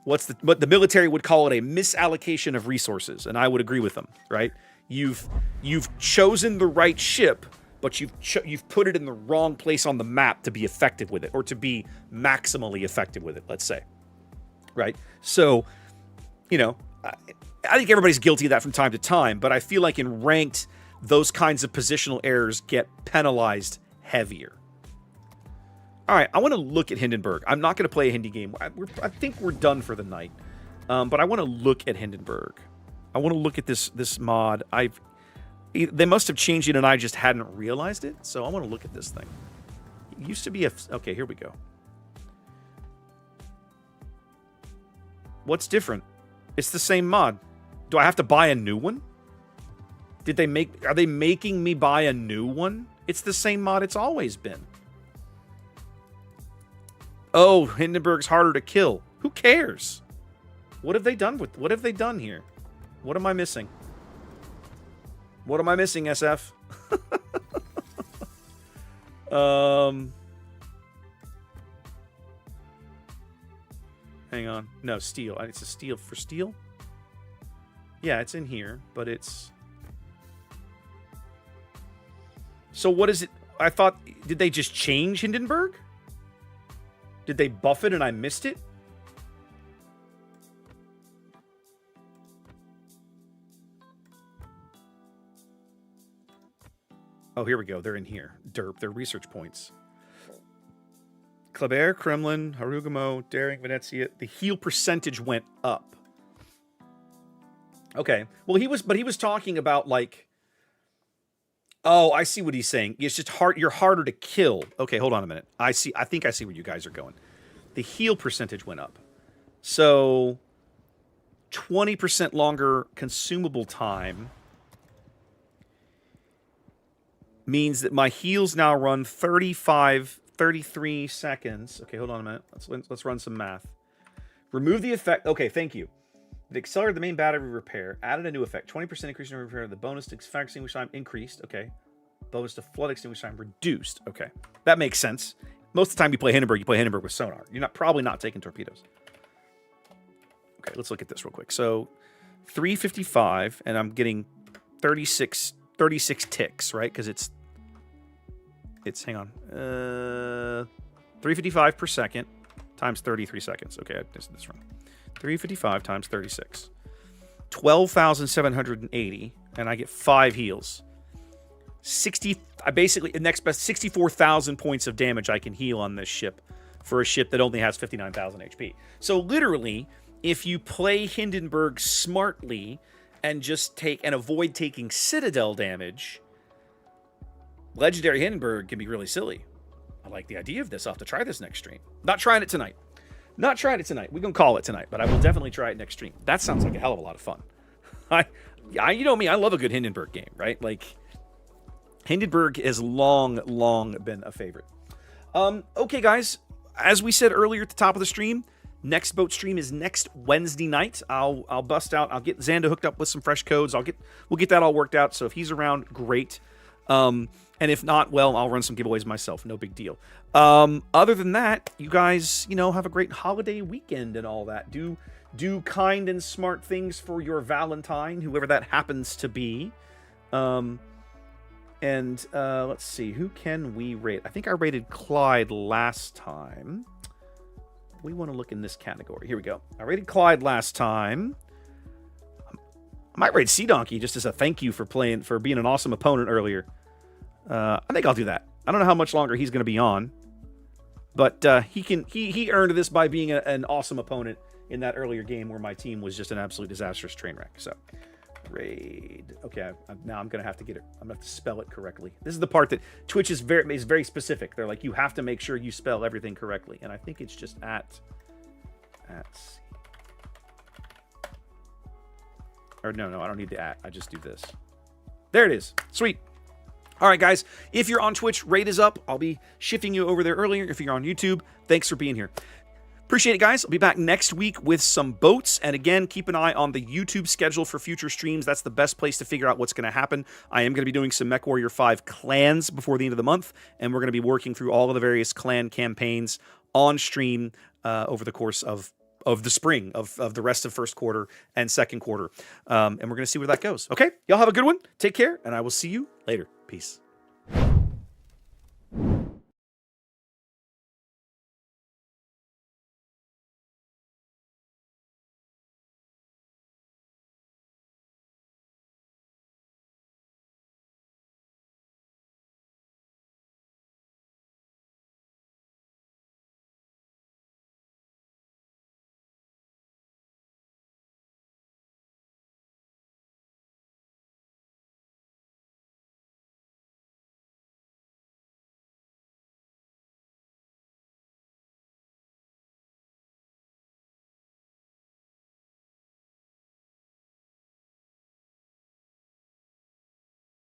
what the military would call it, a misallocation of resources, and I would agree with them. Right? You've chosen the right ship, but you've put it in the wrong place on the map to be effective with it, or to be maximally effective with it. Let's say, right? So, you know, I think everybody's guilty of that from time to time, but I feel like in ranked, those kinds of positional errors get penalized heavier. All right, I want to look at Hindenburg. I'm not going to play a Hindi game. I think we're done for the night, but I want to look at Hindenburg. I want to look at this mod. They must have changed it and I just hadn't realized it, so I want to look at this thing. It used to be okay, here we go. What's different? It's the same mod. Do I have to buy a new one? Are they making me buy a new one? It's the same mod it's always been. Oh, Hindenburg's harder to kill. Who cares? What have they done here? What am I missing? What am I missing, SF? Hang on. No, steel. It's a steel for steel? Yeah, it's in here, but it's... So what is it? I thought... Did they just change Hindenburg? Did they buff it and I missed it? Oh, here we go. They're in here. Derp. They're research points. Kleber, Kremlin, Harugamo, Daring, Venezia. The heal percentage went up. Okay. Well, he was talking about like... Oh, I see what he's saying. It's just hard. You're harder to kill. Okay, hold on a minute. I think I see where you guys are going. The heal percentage went up. So 20% longer consumable time means that my heals now run 33 seconds. Okay, hold on a minute. Let's run some math. Remove the effect. Okay, thank you. It accelerated the main battery repair. Added a new effect. 20% increase in repair. The bonus to fire extinguish time increased. Okay. Bonus to flood extinguish time reduced. Okay. That makes sense. Most of the time you play Hindenburg with sonar. You're probably not taking torpedoes. Okay, let's look at this real quick. So 355, and I'm getting 36 ticks, right? Because it's hang on. 355 per second times 33 seconds. Okay, I missed this wrong. 355 times 36. 12,780, and I get 5 heals. 60. I basically next best 64,000 points of damage I can heal on this ship for a ship that only has 59,000 HP. So literally, if you play Hindenburg smartly and just avoid taking Citadel damage, Legendary Hindenburg can be really silly. I like the idea of this. I'll have to try this next stream. Not trying it tonight. We're going to call it tonight, but I will definitely try it next stream. That sounds like a hell of a lot of fun. You know me, I love a good Hindenburg game, right? Like, Hindenburg has long been a favorite. Okay, guys. As we said earlier at the top of the stream, next boat stream is next Wednesday night. I'll bust out. I'll get Xanda hooked up with some fresh codes. We'll get that all worked out. So if he's around, great. And if not, well, I'll run some giveaways myself. No big deal. Other than that, you guys, have a great holiday weekend and all that. Do kind and smart things for your Valentine, whoever that happens to be. And let's see, who can we rate? I think I rated Clyde last time. We want to look in this category. Here we go. I rated Clyde last time. I might rate Sea Donkey just as a thank you for being an awesome opponent earlier. I think I'll do that. I don't know how much longer he's going to be on, but he earned this by being an awesome opponent in that earlier game where my team was just an absolute disastrous train wreck. So, raid. Okay, now I'm going to have to get it. I'm going to have to spell it correctly. This is the part that Twitch is very specific. They're like, you have to make sure you spell everything correctly, and I think it's just at. Or no, I don't need the at. I just do this. There it is. Sweet. All right, guys. If you're on Twitch, rate is up. I'll be shifting you over there earlier. If you're on YouTube, thanks for being here. Appreciate it, guys. I'll be back next week with some boats. And again, keep an eye on the YouTube schedule for future streams. That's the best place to figure out what's going to happen. I am going to be doing some MechWarrior 5 clans before the end of the month, and we're going to be working through all of the various clan campaigns on stream over the course of the spring, of the rest of first quarter and second quarter. And we're going to see where that goes. Okay? Y'all have a good one. Take care, and I will see you later. Peace.